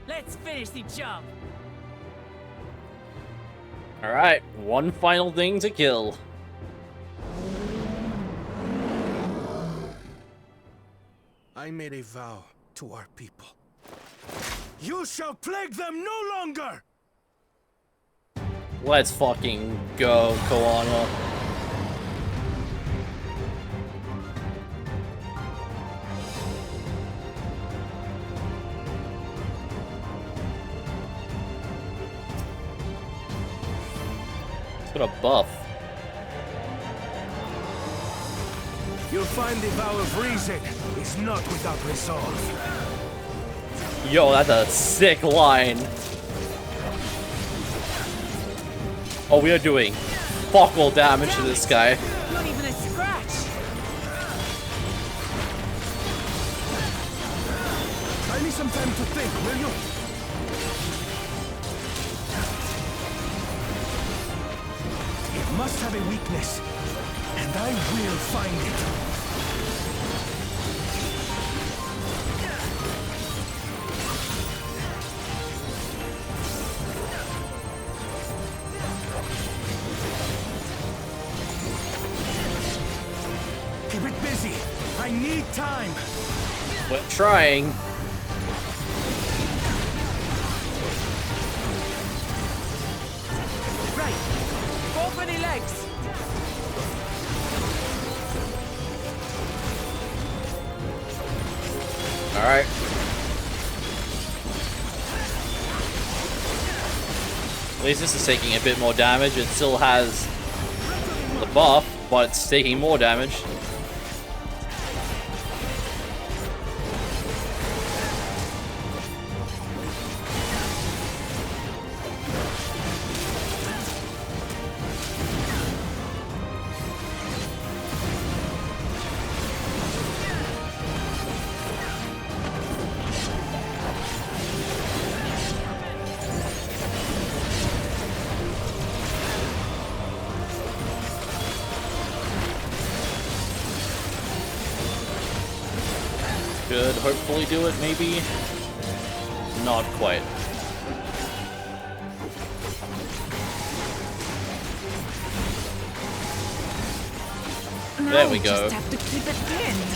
Let's finish the job! Alright, one final thing to kill. I made a vow to our people. You shall plague them no longer! Let's fucking go, Koana. It's got a buff. You'll find the vow of reason is not without resolve. Yo, that's a sick line. Oh, we are doing fuck all damage to this guy. Not even a scratch! I need some time to think, will you? It must have a weakness, and I will find it. Keep it busy. I need time. We're trying. Right! Go for the legs! Alright. At least this is taking a bit more damage. It still has the buff, but it's taking more damage. hopefully do it, maybe? Not quite. There we go. Just have to keep it pinned.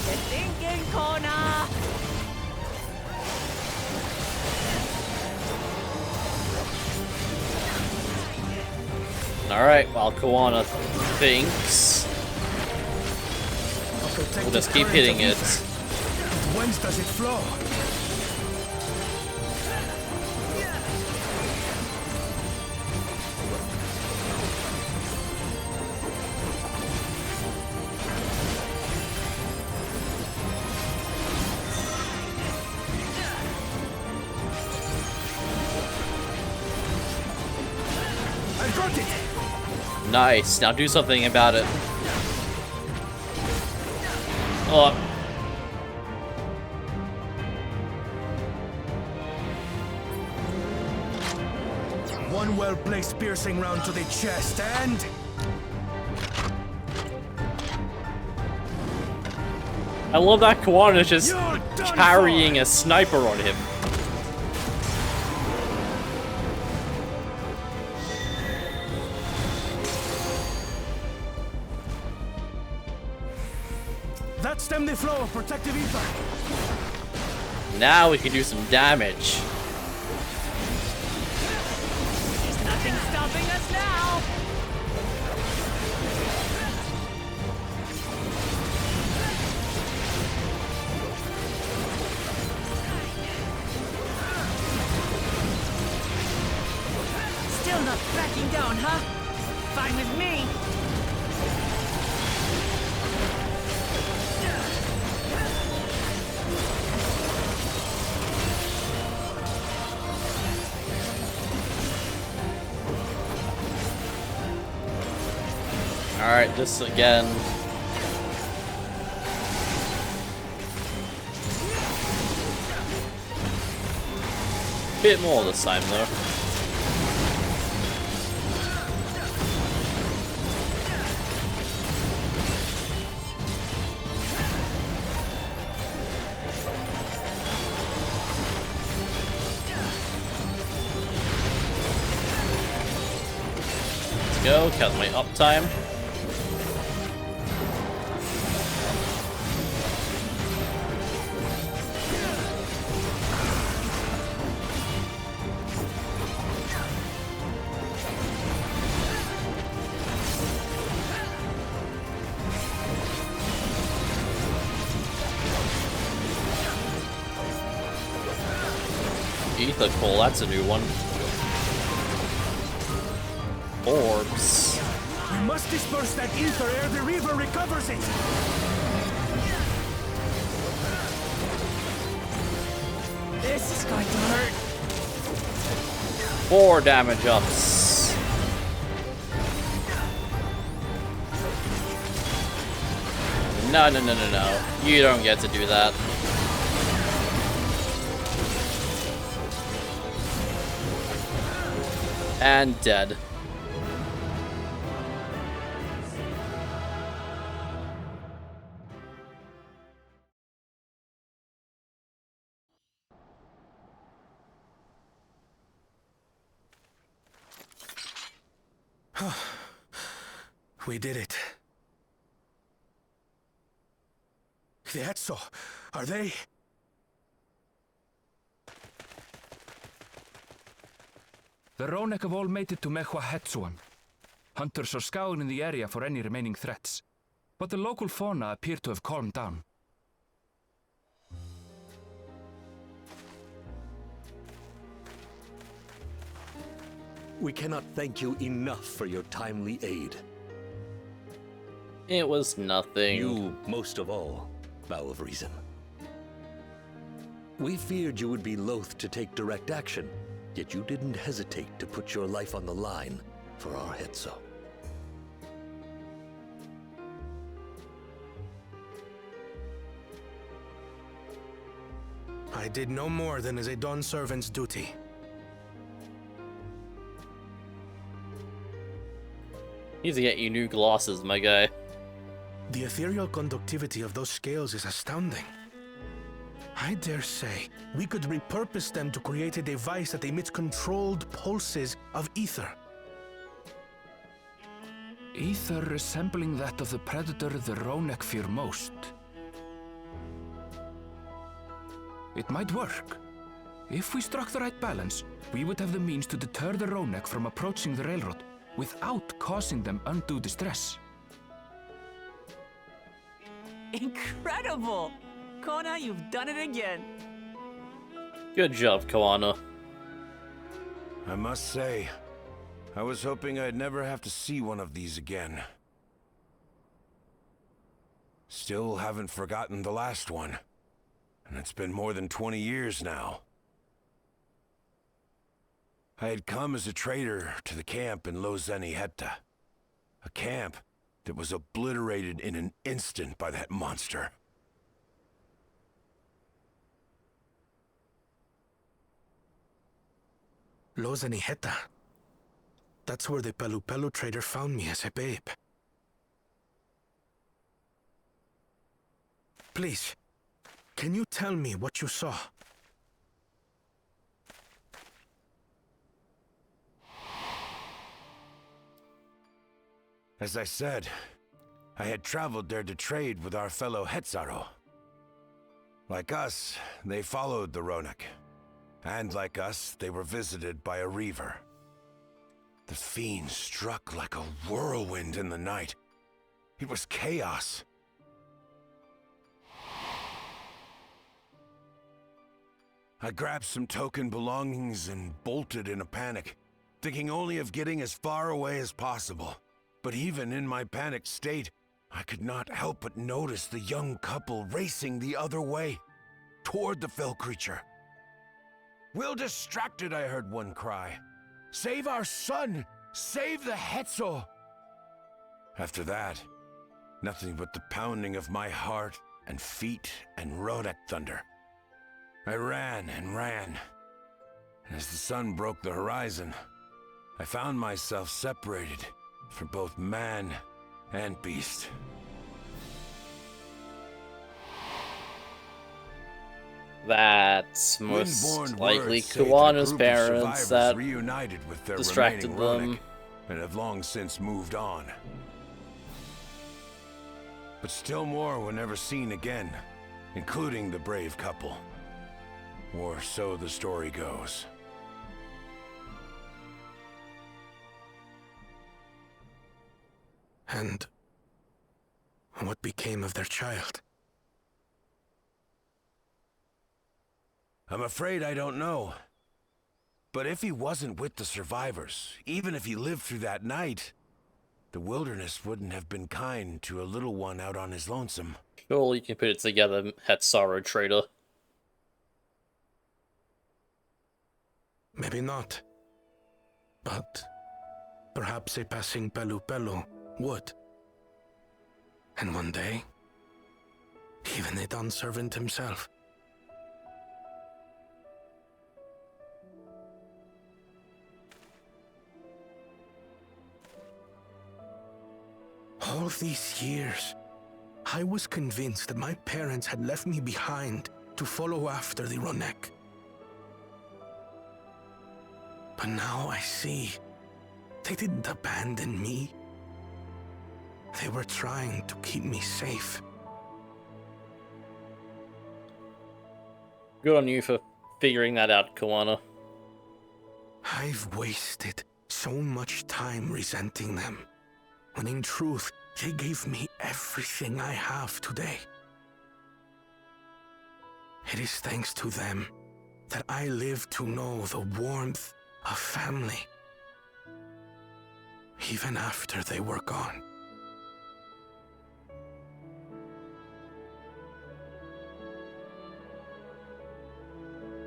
The thinking corner! Alright, while Koana thinks, we'll just keep hitting it. Whence does it flow? I got it! Nice, now do something about it. Oh. One well-placed piercing round to the chest, and... I love that Koana is just carrying a sniper on him. That stemmed the flow of protective ether. Now we can do some damage. There's nothing stopping us now! Still not backing down, huh? Fine with me! Alright, this again. Bit more this time though. Let's go, count my uptime. Ether Coal, that's a new one. Orbs. We must disperse that ether ere the river recovers it. This is going to hurt. 4 damage ups. No, no, no, no, no. You don't get to do that. And dead. We did it. The Etso, are they? The Ronek have all made it to Mehua Hetsuan. Hunters are scouring the area for any remaining threats, but the local fauna appear to have calmed down. We cannot thank you enough for your timely aid. It was nothing. You, most of all, Bow of Reason. We feared you would be loath to take direct action, yet you didn't hesitate to put your life on the line for our Hetso. I did no more than is a Dawn servant's duty. Need to get you new glasses, my guy. The ethereal conductivity of those scales is astounding. I dare say we could repurpose them to create a device that emits controlled pulses of ether. Ether resembling that of the predator the Ronek fear most. It might work. If we struck the right balance, we would have the means to deter the Ronek from approaching the railroad without causing them undue distress. Incredible! Kona, you've done it again. Good job, Koana. I must say, I was hoping I'd never have to see one of these again. Still haven't forgotten the last one. And it's been more than 20 years now. I had come as a trader to the camp in Lozeniheta. A camp that was obliterated in an instant by that monster. Lozeniheta. That's where the Pelu trader found me as a babe. Please, can you tell me what you saw? As I said, I had traveled there to trade with our fellow Hetzaro. Like us, they followed the Ronek. And like us, they were visited by a Reaver. The fiend struck like a whirlwind in the night. It was chaos. I grabbed some token belongings and bolted in a panic, thinking only of getting as far away as possible. But even in my panicked state, I could not help but notice the young couple racing the other way, toward the fell creature. "We're distracted," I heard one cry. "Save our son! Save the Hetzo!" After that, nothing but the pounding of my heart and feet and Ronek thunder. I ran and ran. And as the sun broke the horizon, I found myself separated from both man and beast. That's most Windborne likely words say that a Koana's group of parents survivors that reunited with their distracted remaining them. Ronek and have long since moved on. But still more were never seen again, including the brave couple. Or so the story goes. And what became of their child? I'm afraid I don't know. But if he wasn't with the survivors, even if he lived through that night, the wilderness wouldn't have been kind to a little one out on his lonesome. Surely you can put it together, Hetzaro trader. Maybe not. But perhaps a passing Pelu would. And one day, even a Dawn servant himself. All these years, I was convinced that my parents had left me behind to follow after the Ronek. But now I see, they didn't abandon me. They were trying to keep me safe. Good on you for figuring that out, Koana. I've wasted so much time resenting them, when in truth, they gave me everything I have today. It is thanks to them that I live to know the warmth of family, even after they were gone.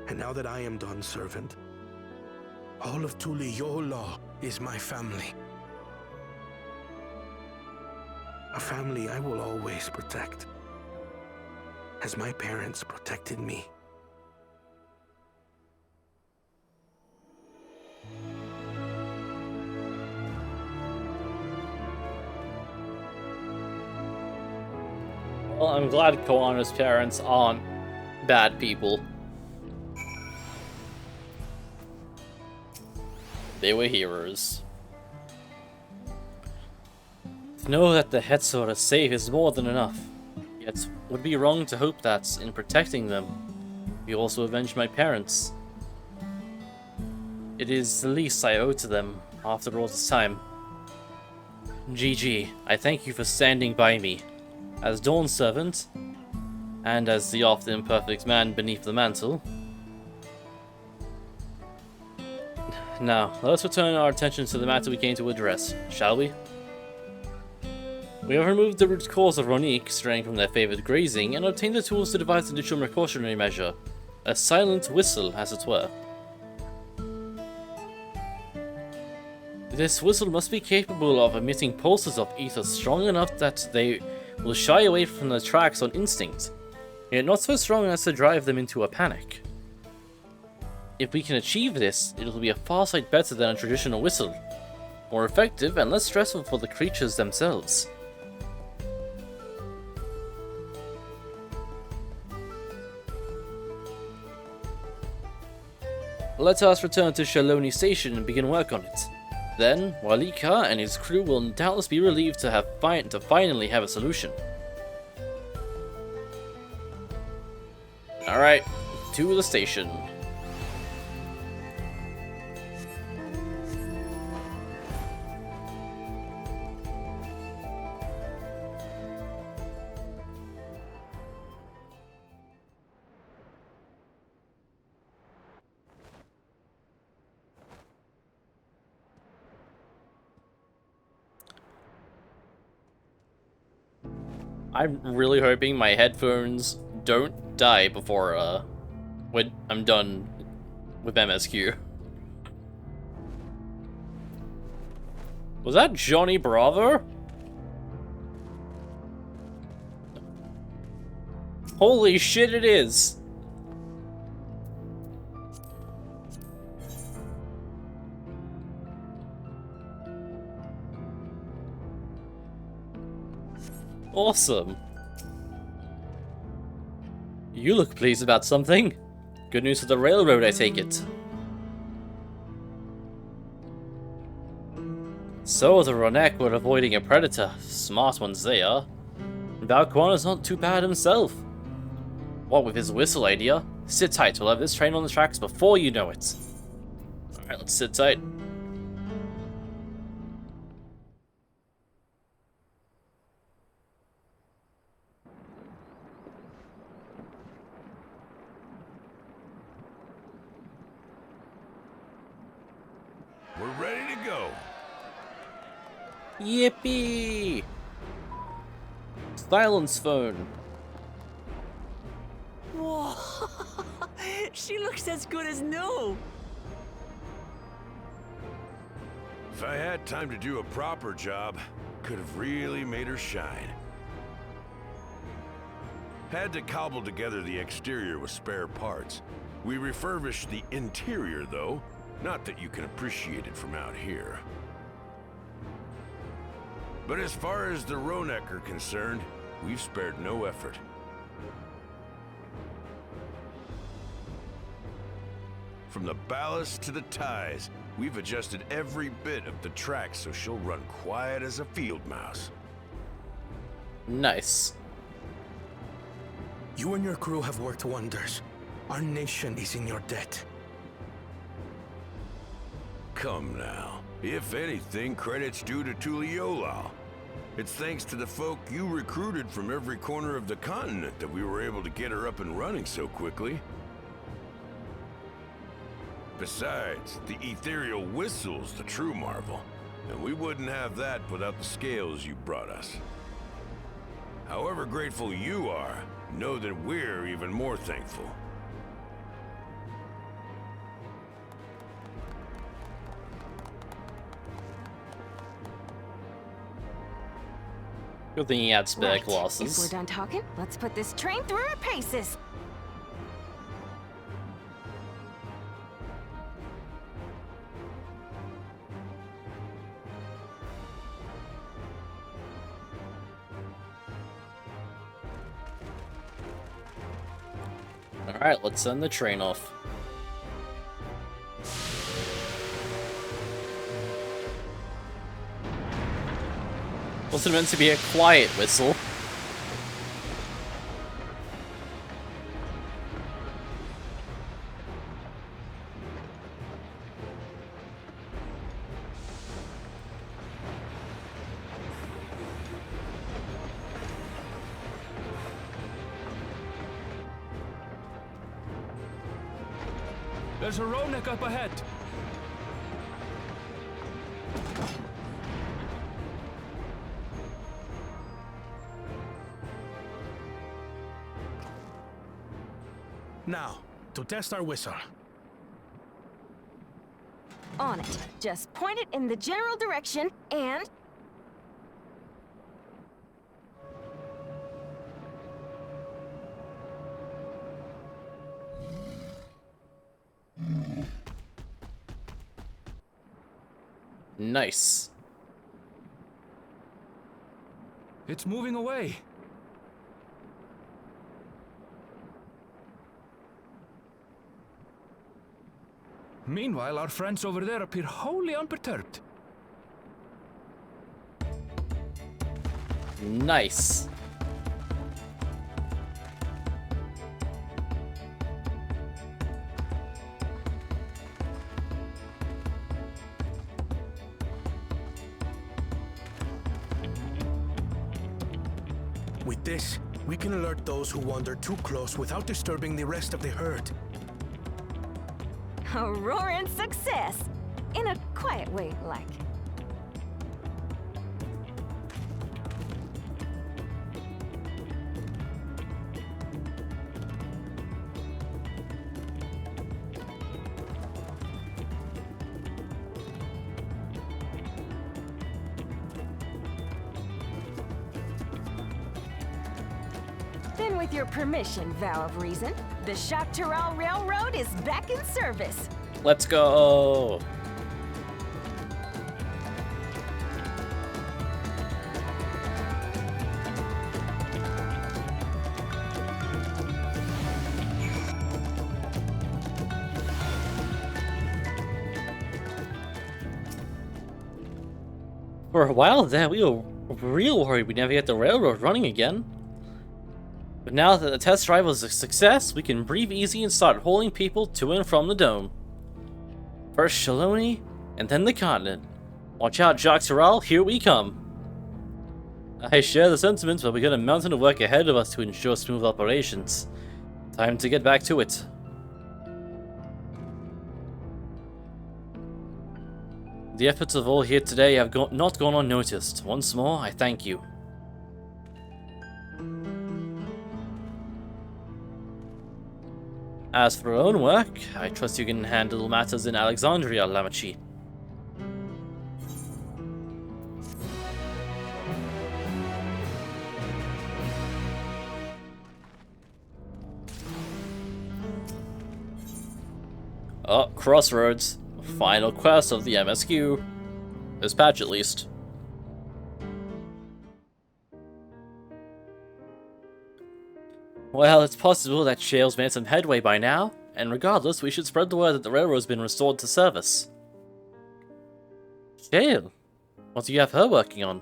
And now that I am Dawn's servant, all of Tuliyola is my family. A family I will always protect, as my parents protected me. Well, I'm glad Koana's parents aren't bad people. They were heroes. To know that the Hetzor is safe is more than enough. Yet, it would be wrong to hope that, in protecting them, we also avenge my parents. It is the least I owe to them, after all this time. GG, I thank you for standing by me, as Dawn's servant, and as the often imperfect man beneath the mantle. Now, let us return our attention to the matter we came to address, shall we? We have removed the root cause of Ronique straying from their favored grazing and obtained the tools to devise an additional precautionary measure. A silent whistle, as it were. This whistle must be capable of emitting pulses of ether strong enough that they will shy away from the tracks on instinct, yet not so strong as to drive them into a panic. If we can achieve this, it will be a far sight better than a traditional whistle, more effective and less stressful for the creatures themselves. Let us return to Shaloni Station and begin work on it. Then, Walika and his crew will doubtless be relieved to finally have a solution. Alright, to the station. I'm really hoping my headphones don't die before when I'm done with MSQ. Was that Johnny Bravo? Holy shit, it is! Awesome. You look pleased about something. Good news for the railroad, I take it. So the Ronek were avoiding a predator. Smart ones they are. Valquana's not too bad himself. What with his whistle idea? Sit tight, we'll have this train on the tracks before you know it. Alright, let's sit tight. We're ready to go. Yippee! Silence phone. Whoa! She looks as good as new! If I had time to do a proper job, could have really made her shine. Had to cobble together the exterior with spare parts. We refurbished the interior, though. Not that you can appreciate it from out here. But as far as the Ronek are concerned, we've spared no effort. From the ballast to the ties, we've adjusted every bit of the track so she'll run quiet as a field mouse. Nice. You and your crew have worked wonders. Our nation is in your debt. Come now. If anything, credit's due to Tuliolal. It's thanks to the folk you recruited from every corner of the continent that we were able to get her up and running so quickly. Besides, the ethereal whistle's the true marvel, and we wouldn't have that without the scales you brought us. However grateful you are, know that we're even more thankful. Good thing he had spare If glasses. we're done talking, let's put this train through our paces. Alright, let's send the train off. Wasn't meant to be a quiet whistle. There's a Ronek up ahead. Now, to test our whistle. On it. Just point it in the general direction and... Nice. It's moving away. Meanwhile, our friends over there appear wholly unperturbed. Nice. With this, we can alert those who wander too close without disturbing the rest of the herd. A roaring success! In a quiet way, like. Then with your permission, Vow of Reason, the Chateaural Railroad is back in service. Let's go. For a while there, we were real worried we'd never get the railroad running again. But now that the test drive was a success, we can breathe easy and start hauling people to and from the dome. First Shaloni, and then the continent. Watch out, Jacques Terral, here we come. I share the sentiments, but we got a mountain of work ahead of us to ensure smooth operations. Time to get back to it. The efforts of all here today have not gone unnoticed. Once more, I thank you. As for our own work, I trust you can handle matters in Alexandria, Lamachi. Oh, Crossroads. Final quest of the MSQ. This patch, at least. Well, it's possible that Shale's made some headway by now, and regardless, we should spread the word that the railroad's been restored to service. Shale? What do you have her working on?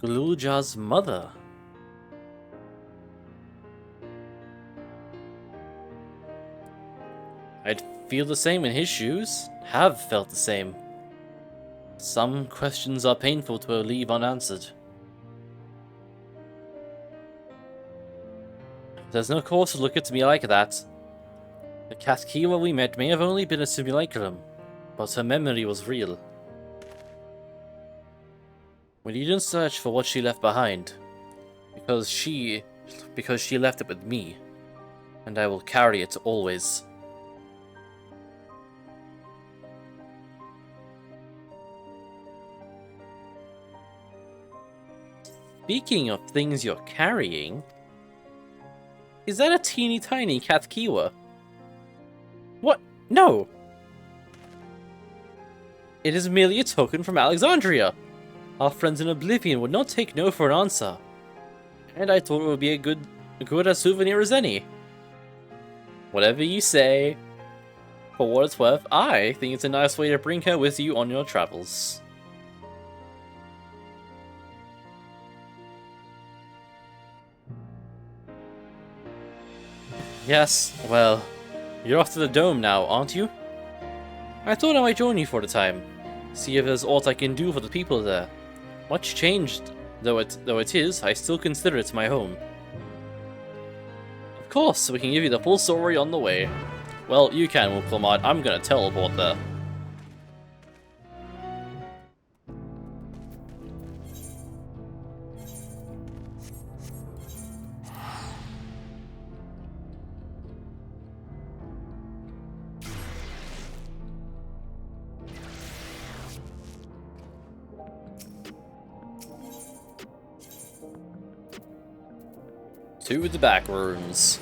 Guluja's mother. I'd feel the same in his shoes. Have felt the same. Some questions are painful to leave unanswered. There's no cause to look at me like that. The Kaskiwa we met may have only been a simulacrum, but her memory was real. We needn't search for what she left behind, because she left it with me, and I will carry it always. Speaking of things you're carrying, is that a teeny tiny Kathkiwa? What? No! It is merely a token from Alexandria. Our friends in Oblivion would not take no for an answer. and I thought it would be a good a souvenir as any. Whatever you say. For what it's worth, I think it's a nice way to bring her with you on your travels. Yes, well, you're off to the dome now, aren't you? I thought I might join you for the time. See if there's aught I can do for the people there. Much changed, though it is, I still consider it my home. Of course, we can give you the full story on the way. Well, you can, Wilclamart. I'm gonna teleport there. To the back rooms.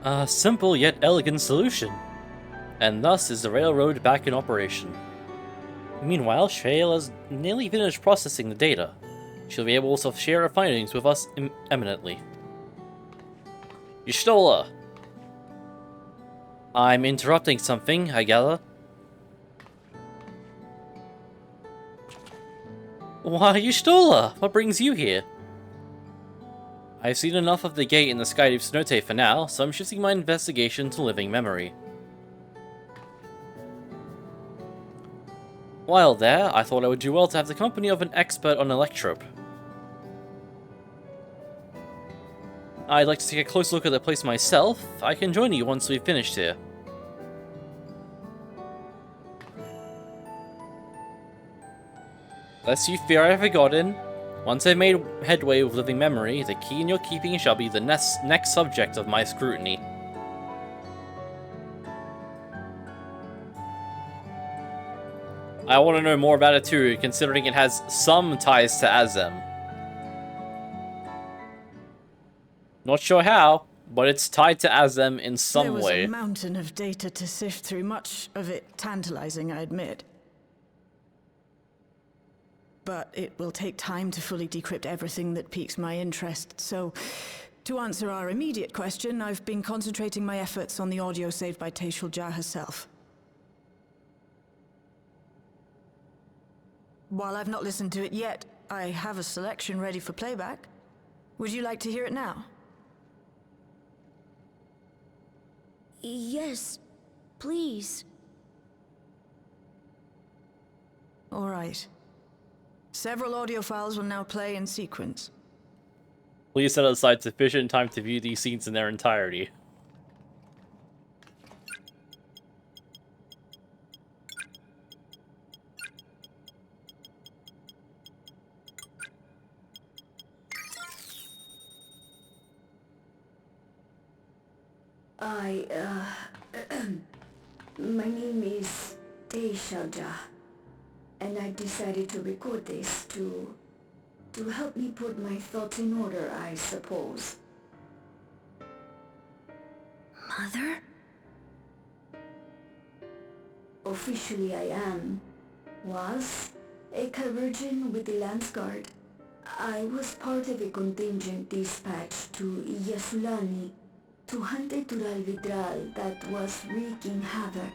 A simple yet elegant solution. And thus is the railroad back in operation. Meanwhile, Shale has nearly finished processing the data. She'll be able to share her findings with us eminently. Y'shtola! I'm interrupting something, I gather. Why, Y'shtola! What brings you here? I've seen enough of the gate in the Sky of Cenote for now, so I'm shifting my investigation to living memory. While there, I thought I would do well to have the company of an expert on Electrope. I'd like to take a close look at the place myself. I can join you once we've finished here. Lest you fear I've forgotten, once I've made headway with living memory, the key in your keeping shall be the next subject of my scrutiny. I want to know more about it too, considering it has some ties to Azem. Not sure how, but it's tied to Azem in some way. There was a mountain of data to sift through, much of it tantalizing, I admit. But it will take time to fully decrypt everything that piques my interest, so to answer our immediate question, I've been concentrating my efforts on the audio saved by Teishulja herself. While I've not listened to it yet, I have a selection ready for playback. Would you like to hear it now? Yes, please. All right. Several audio files will now play in sequence. Please set aside sufficient time to view these scenes in their entirety. My name is Teishulja, and I decided to record this to help me put my thoughts in order, I suppose. Mother? Officially I was a chirurgeon with the Lance Guard. I was part of a contingent dispatched to Yasulani to hunt a Tural Vidral that was wreaking havoc.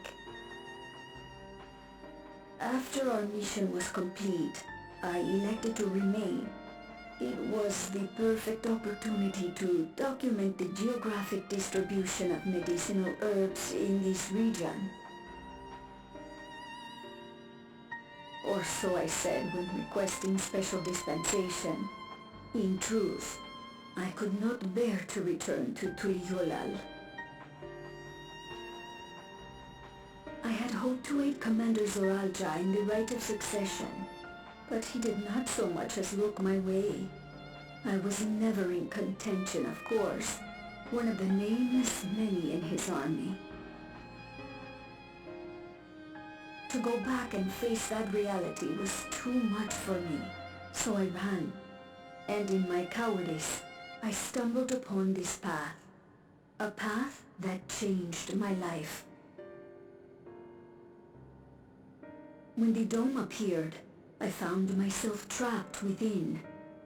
After our mission was complete, I elected to remain. It was the perfect opportunity to document the geographic distribution of medicinal herbs in this region. Or so I said when requesting special dispensation. In truth, I could not bear to return to Tuliolal. I had hoped tried to aid Commander Zoralja in the right of succession, but he did not so much as look my way. I was never in contention, of course, one of the nameless many in his army. To go back and face that reality was too much for me, so I ran, and in my cowardice, I stumbled upon this path. A path that changed my life. When the dome appeared, I found myself trapped within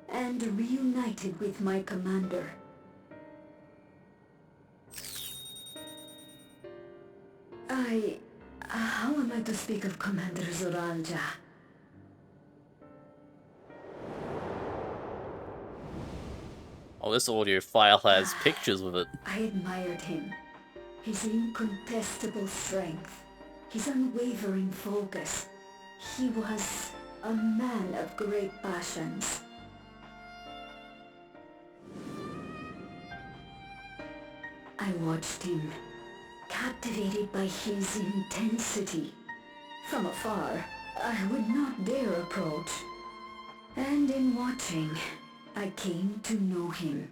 and reunited with my commander. How am I to speak of Commander Zoralja? Oh, this audio file has pictures with it. I admired him. His incontestable strength, his unwavering focus. He was a man of great passions. I watched him, captivated by his intensity. From afar, I would not dare approach. And in watching, I came to know him.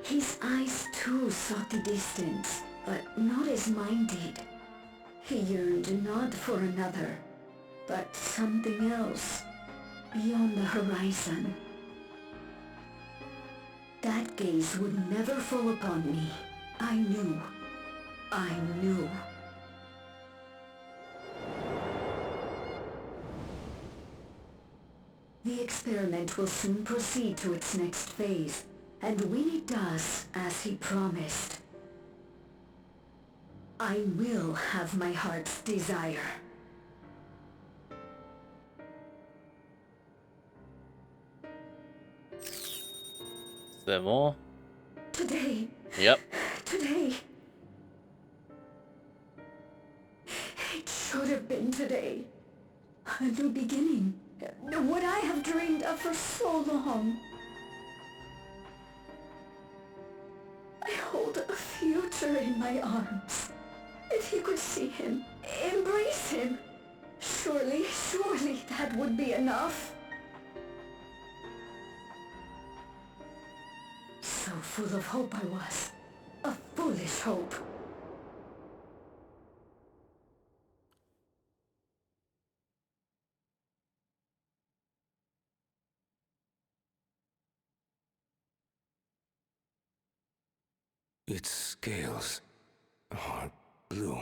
His eyes too sought the distance, but not as mine did. He yearned not for another, but something else, beyond the horizon. That gaze would never fall upon me. I knew. I knew. The experiment will soon proceed to its next phase, and when it does, as he promised, I will have my heart's desire. Is there more? Today. Yep. Today. It should have been today. A new beginning. What I have dreamed of for so long. I hold a future in my arms. If you could see him, embrace him, surely that would be enough. So full of hope I was. A foolish hope. Its scales are blue.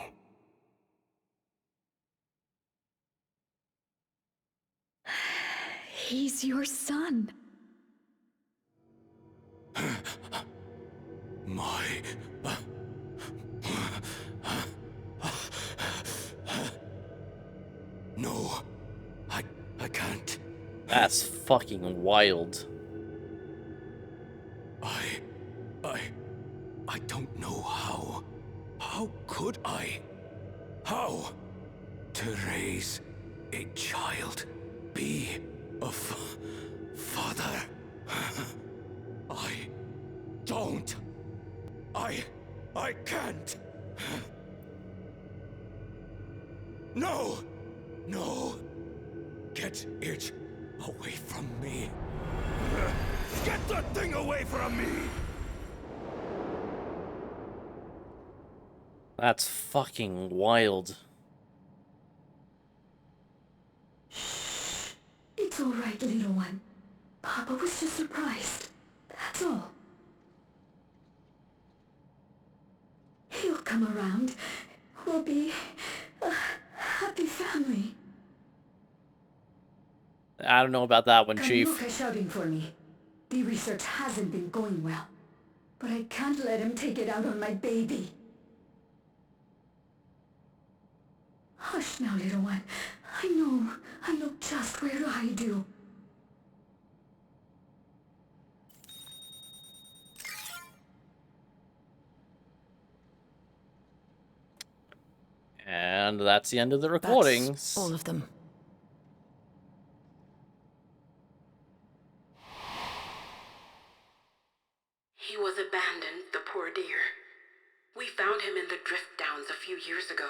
He's your son. My... No, I can't. That's fucking wild. I don't know how. How could I? How? To raise a child, be a father. I don't. I can't. No! No! Get it away from me. Get that thing away from me! That's fucking wild. It's all right, little one. Papa was just surprised. That's all. He'll come around. We'll be a happy family. I don't know about that one, Chief. Kailuka's shouting for me. The research hasn't been going well. But I can't let him take it out on my baby. Hush now, little one. I know just where to hide you. And that's the end of the recordings. That's all of them. He was abandoned, the poor dear. found him in the Drift Downs a few years ago.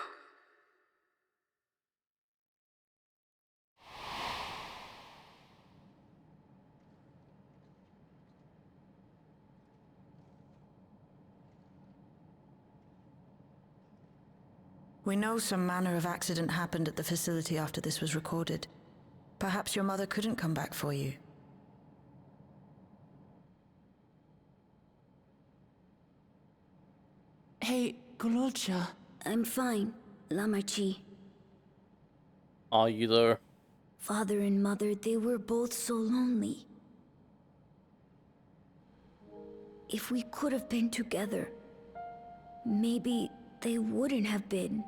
We know some manner of accident happened at the facility after this was recorded. Perhaps your mother couldn't come back for you. Hey, Gololcha. I'm fine, Lamachi. Are you though? Father and mother, they were both so lonely. If we could have been together, maybe they wouldn't have been.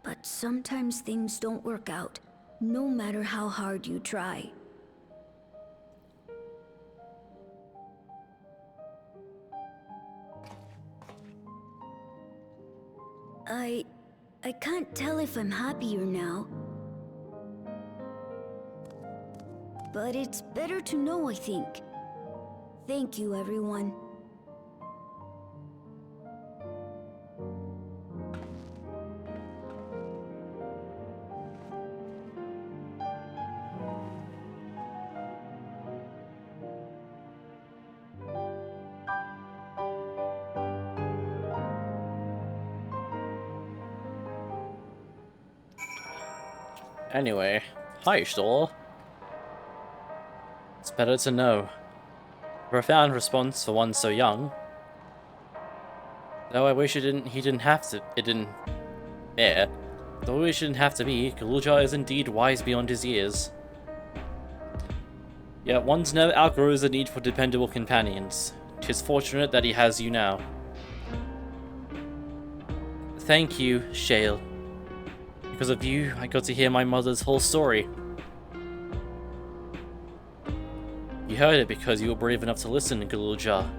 But sometimes things don't work out, no matter how hard you try. I can't tell if I'm happier now. But it's better to know, I think. Thank you, everyone. Anyway, hi, Stoll. It's better to know. A profound response for one so young. Though I wish he didn't have to be, Galulja is indeed wise beyond his years. Yet one never outgrows the need for dependable companions. 'Tis fortunate that he has you now. Thank you, Shale. Because of you, I got to hear my mother's whole story. You heard it because you were brave enough to listen, Galulja.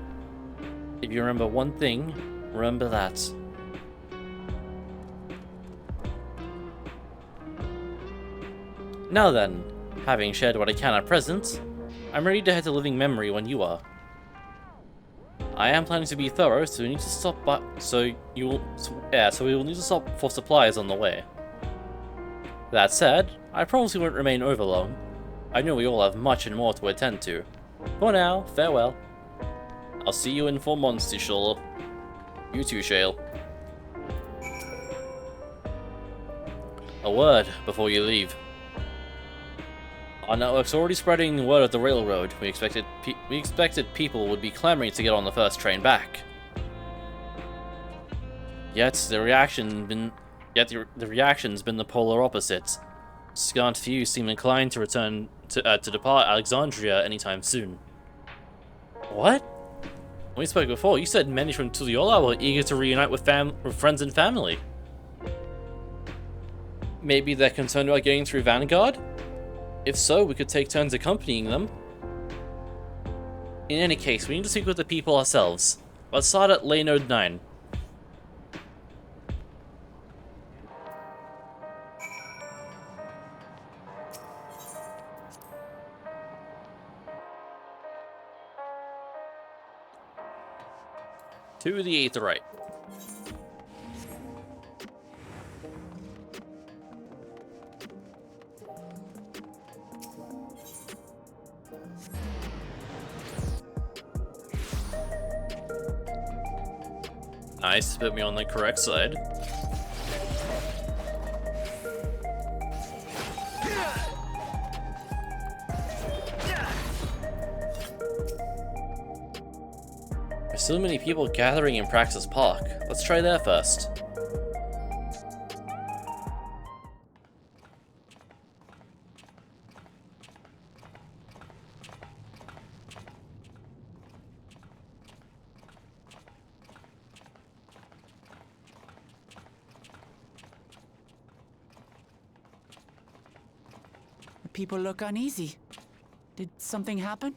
If you remember one thing, remember that. Now then, having shared what I can at present, I'm ready to head to living memory when you are. I am planning to be thorough, so we need to stop by. So we will need to stop for supplies on the way. That said, I promise we won't remain over long. I know we all have much and more to attend to. For now, farewell. I'll see you in 4 months, Tishul. You too, Shale. A word before you leave. Our network's already spreading word of the railroad. We expected people would be clamoring to get on the first train back. Yet the reaction's been the polar opposite. Scant few seem inclined to return to depart Alexandria anytime soon. What? When we spoke before, you said many from Tuliyola were eager to reunite with friends and family. Maybe they're concerned about getting through Vanguard? If so, we could take turns accompanying them. In any case, we need to speak with the people ourselves. Let's start at Lane Node 9. To the Aetheryte. Nice, put me on the correct side. There's so many people gathering in Praxis Park. Let's try there first. People look uneasy. Did something happen?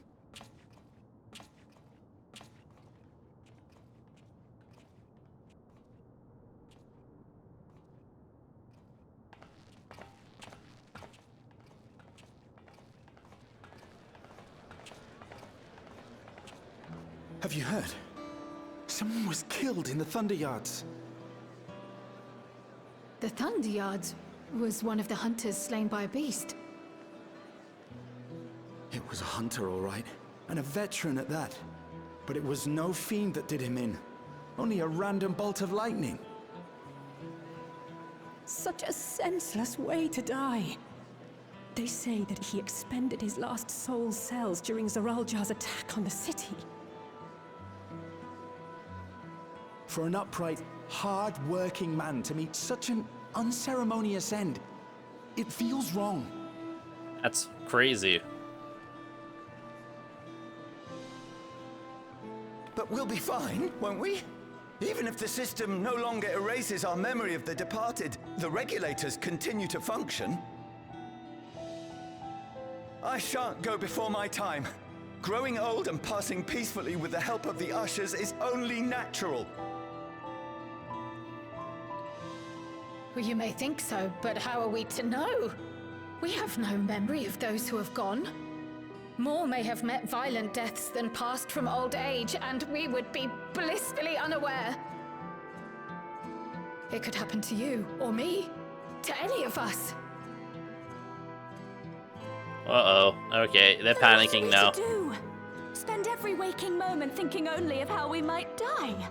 Have you heard? Someone was killed in the Thunder Yards. The Thunder Yards was one of the hunters slain by a beast. It was a hunter, all right. And a veteran at that. But it was no fiend that did him in. Only a random bolt of lightning. Such a senseless way to die. They say that he expended his last soul cells during Zoraljar's attack on the city. For an upright, hard-working man to meet such an unceremonious end, it feels wrong. That's crazy. But we'll be fine, won't we? Even if the system no longer erases our memory of the departed, the regulators continue to function. I shan't go before my time. Growing old and passing peacefully with the help of the ushers is only natural. Well, you may think so, but how are we to know? We have no memory of those who have gone. More may have met violent deaths than passed from old age, and we would be blissfully unaware. It could happen to you, or me, to any of us. Uh-oh. Okay, they're panicking now. What are we to do? Spend every waking moment thinking only of how we might die.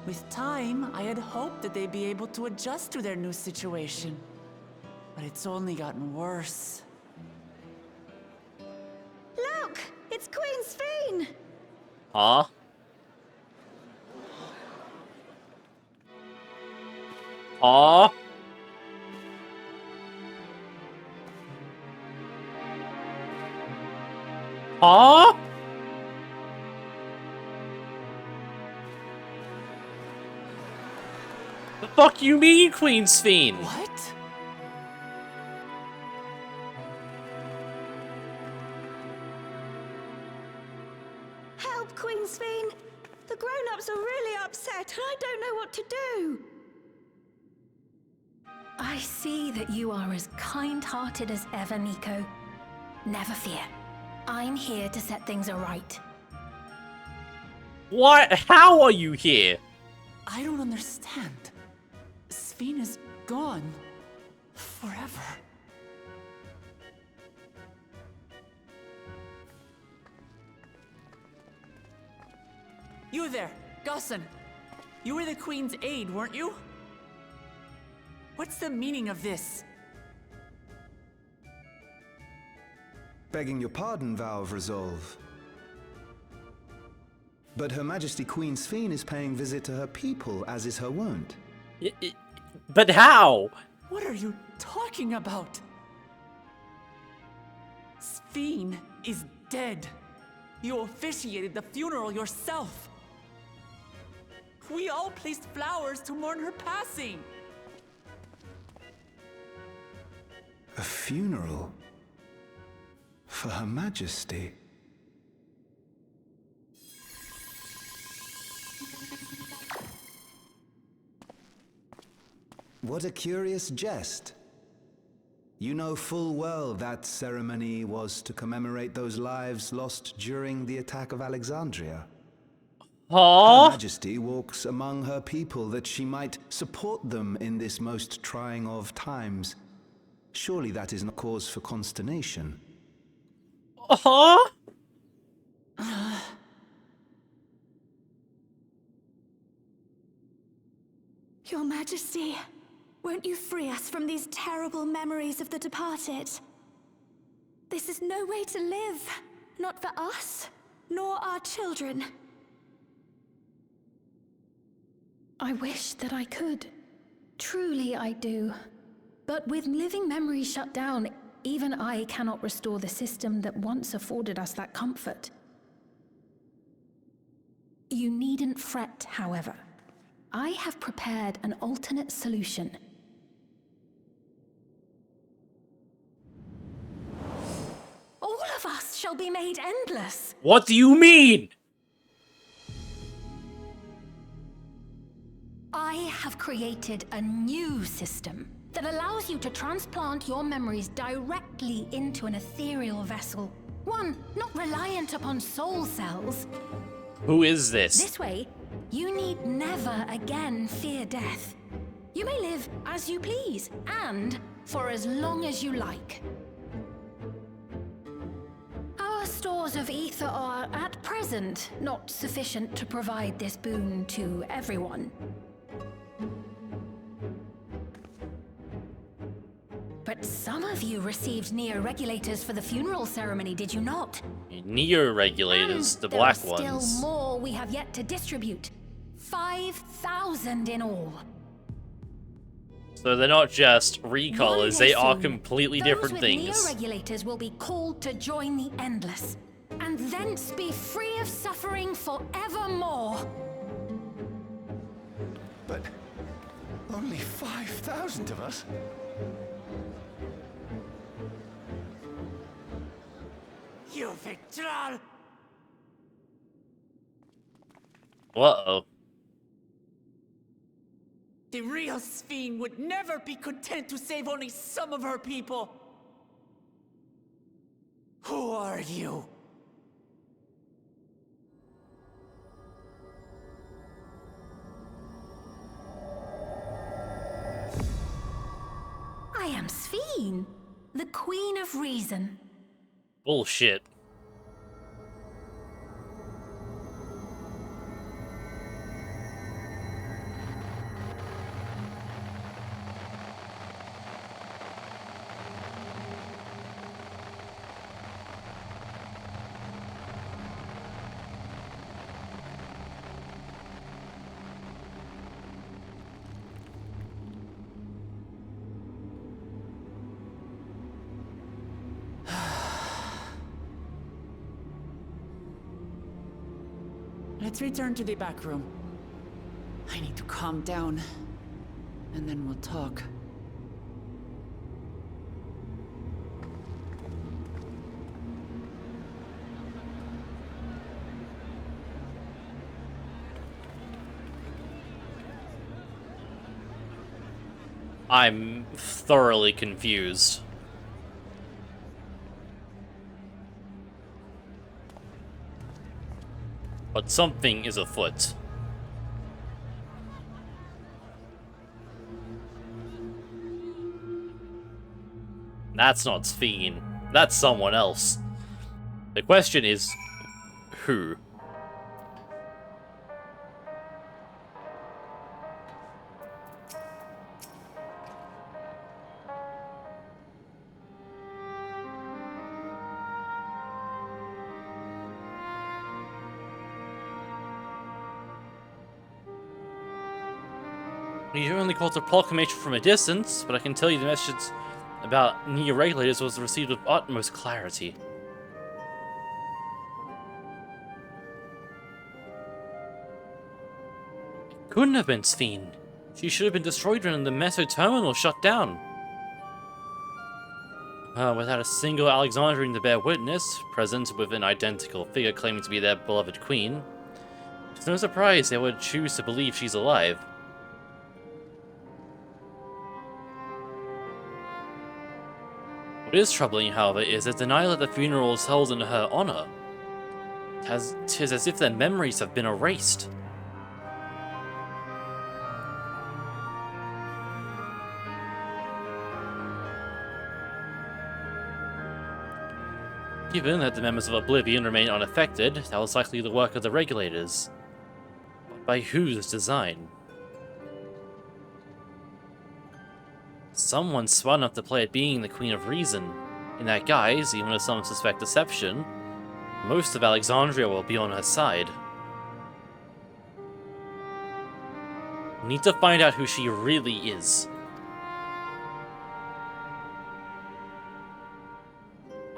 With time, I had hoped that they'd be able to adjust to their new situation. But it's only gotten worse. Look! It's Queen Sphene! Huh? Huh? Huh? The fuck you mean, Queen Sphene? What? Help, Queen Sphene! The grown-ups are really upset, and I don't know what to do! I see that you are as kind-hearted as ever, Nico. Never fear. I'm here to set things aright. What? How are you here? I don't understand. Sphene is gone. Forever. You there, Gusson. You were the Queen's aide, weren't you? What's the meaning of this? Begging your pardon, Vow of Resolve. But Her Majesty Queen Sphene is paying visit to her people, as is her wont. But how? What are you talking about? Sphene is dead. You officiated the funeral yourself. We all placed flowers to mourn her passing. A funeral? For Her Majesty? What a curious jest. You know full well that ceremony was to commemorate those lives lost during the attack of Alexandria. Huh? Her Majesty walks among her people that she might support them in this most trying of times. Surely that isn't a cause for consternation. Huh? Your Majesty, won't you free us from these terrible memories of the departed? This is no way to live, not for us, nor our children. I wish that I could. Truly I do. But with living memories shut down, even I cannot restore the system that once afforded us that comfort. You needn't fret, however. I have prepared an alternate solution. All of us shall be made endless. What do you mean? I have created a new system. that allows you to transplant your memories directly into an ethereal vessel. One not reliant upon soul cells. Who is this? This way, you need never again fear death. You may live as you please, and for as long as you like. Our stores of ether are, at present, not sufficient to provide this boon to everyone. But some of you received Neo-regulators for the funeral ceremony, did you not? Neo-regulators, the black ones. There are still more we have yet to distribute. 5,000 in all. So they're not just recallers, they are soon, completely different things. Neo-regulators will be called to join the Endless, and thence be free of suffering forevermore. But only 5,000 of us? You Victral! Uh-oh. The real Sphene would never be content to save only some of her people. Who are you? I am Sphene, the Queen of Reason. Bullshit. Let's return to the back room. I need to calm down, and then we'll talk. I'm thoroughly confused. But something is afoot. That's not Sphene. That's someone else. The question is, who? You only caught a proclamation from a distance, but I can tell you the message about Neo-regulators was received with utmost clarity. It couldn't have been Sphene. She should have been destroyed when the Meso terminal shut down. Without a single Alexandrian to bear witness, present with an identical figure claiming to be their beloved queen, it's no surprise they would choose to believe she's alive. What is troubling, however, is the denial that the funeral was held in her honor. Tis as if their memories have been erased. Given that the members of Oblivion remain unaffected, that was likely the work of the regulators. But by whose design? Someone smart enough to play at being the Queen of Reason. In that guise, even if some suspect deception, most of Alexandria will be on her side. We need to find out who she really is.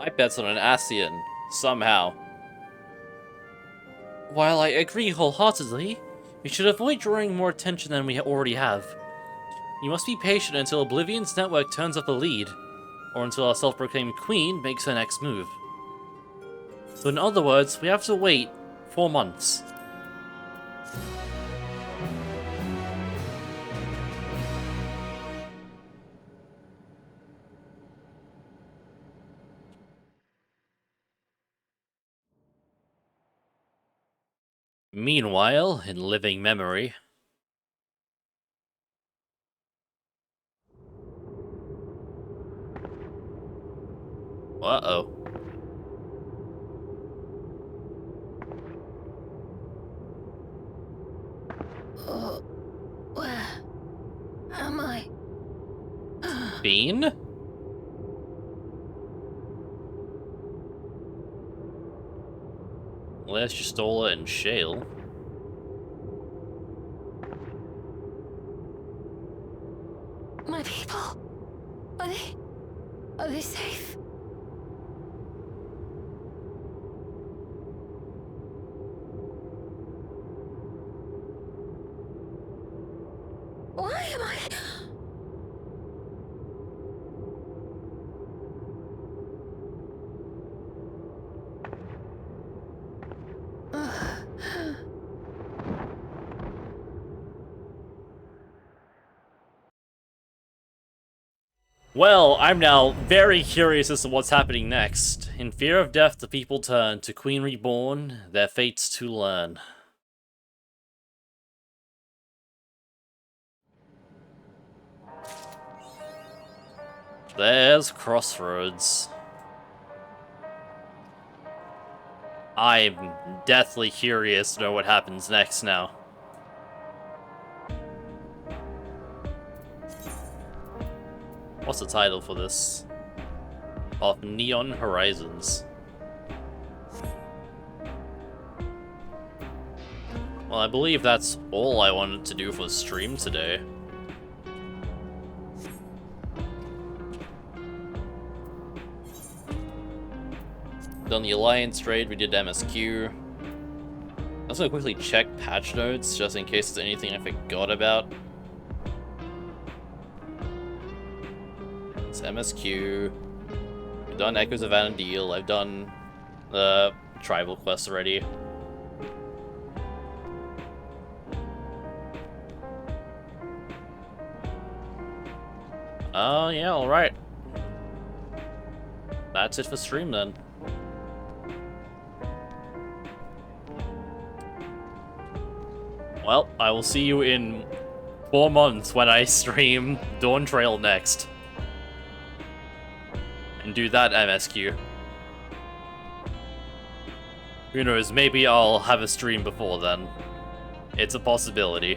I bet on an Ascian, somehow. While I agree wholeheartedly, we should avoid drawing more attention than we already have. You must be patient until Oblivion's network turns up a lead, or until our self-proclaimed queen makes her next move. So in other words, we have to wait 4 months. Meanwhile, in living memory... Uh-oh. Where am I? Bean? Where's Justola and Shale? My people? Are they safe? Why am I... Well, I'm now very curious as to what's happening next. In fear of death, the people turn to Queen Reborn, their fates to learn. There's Crossroads. I'm deathly curious to know what happens next now. What's the title for this? Of Neon Horizons. Well, I believe that's all I wanted to do for the stream today. Done the Alliance raid, we did MSQ. I'm just gonna quickly check patch notes, just in case there's anything I forgot about. It's MSQ. I've done Echoes of Vanadil. I've done the tribal quest already. Oh, yeah, alright. That's it for stream then. Well, I will see you in 4 months when I stream Dawntrail next. And do that MSQ. Who knows, maybe I'll have a stream before then. It's a possibility.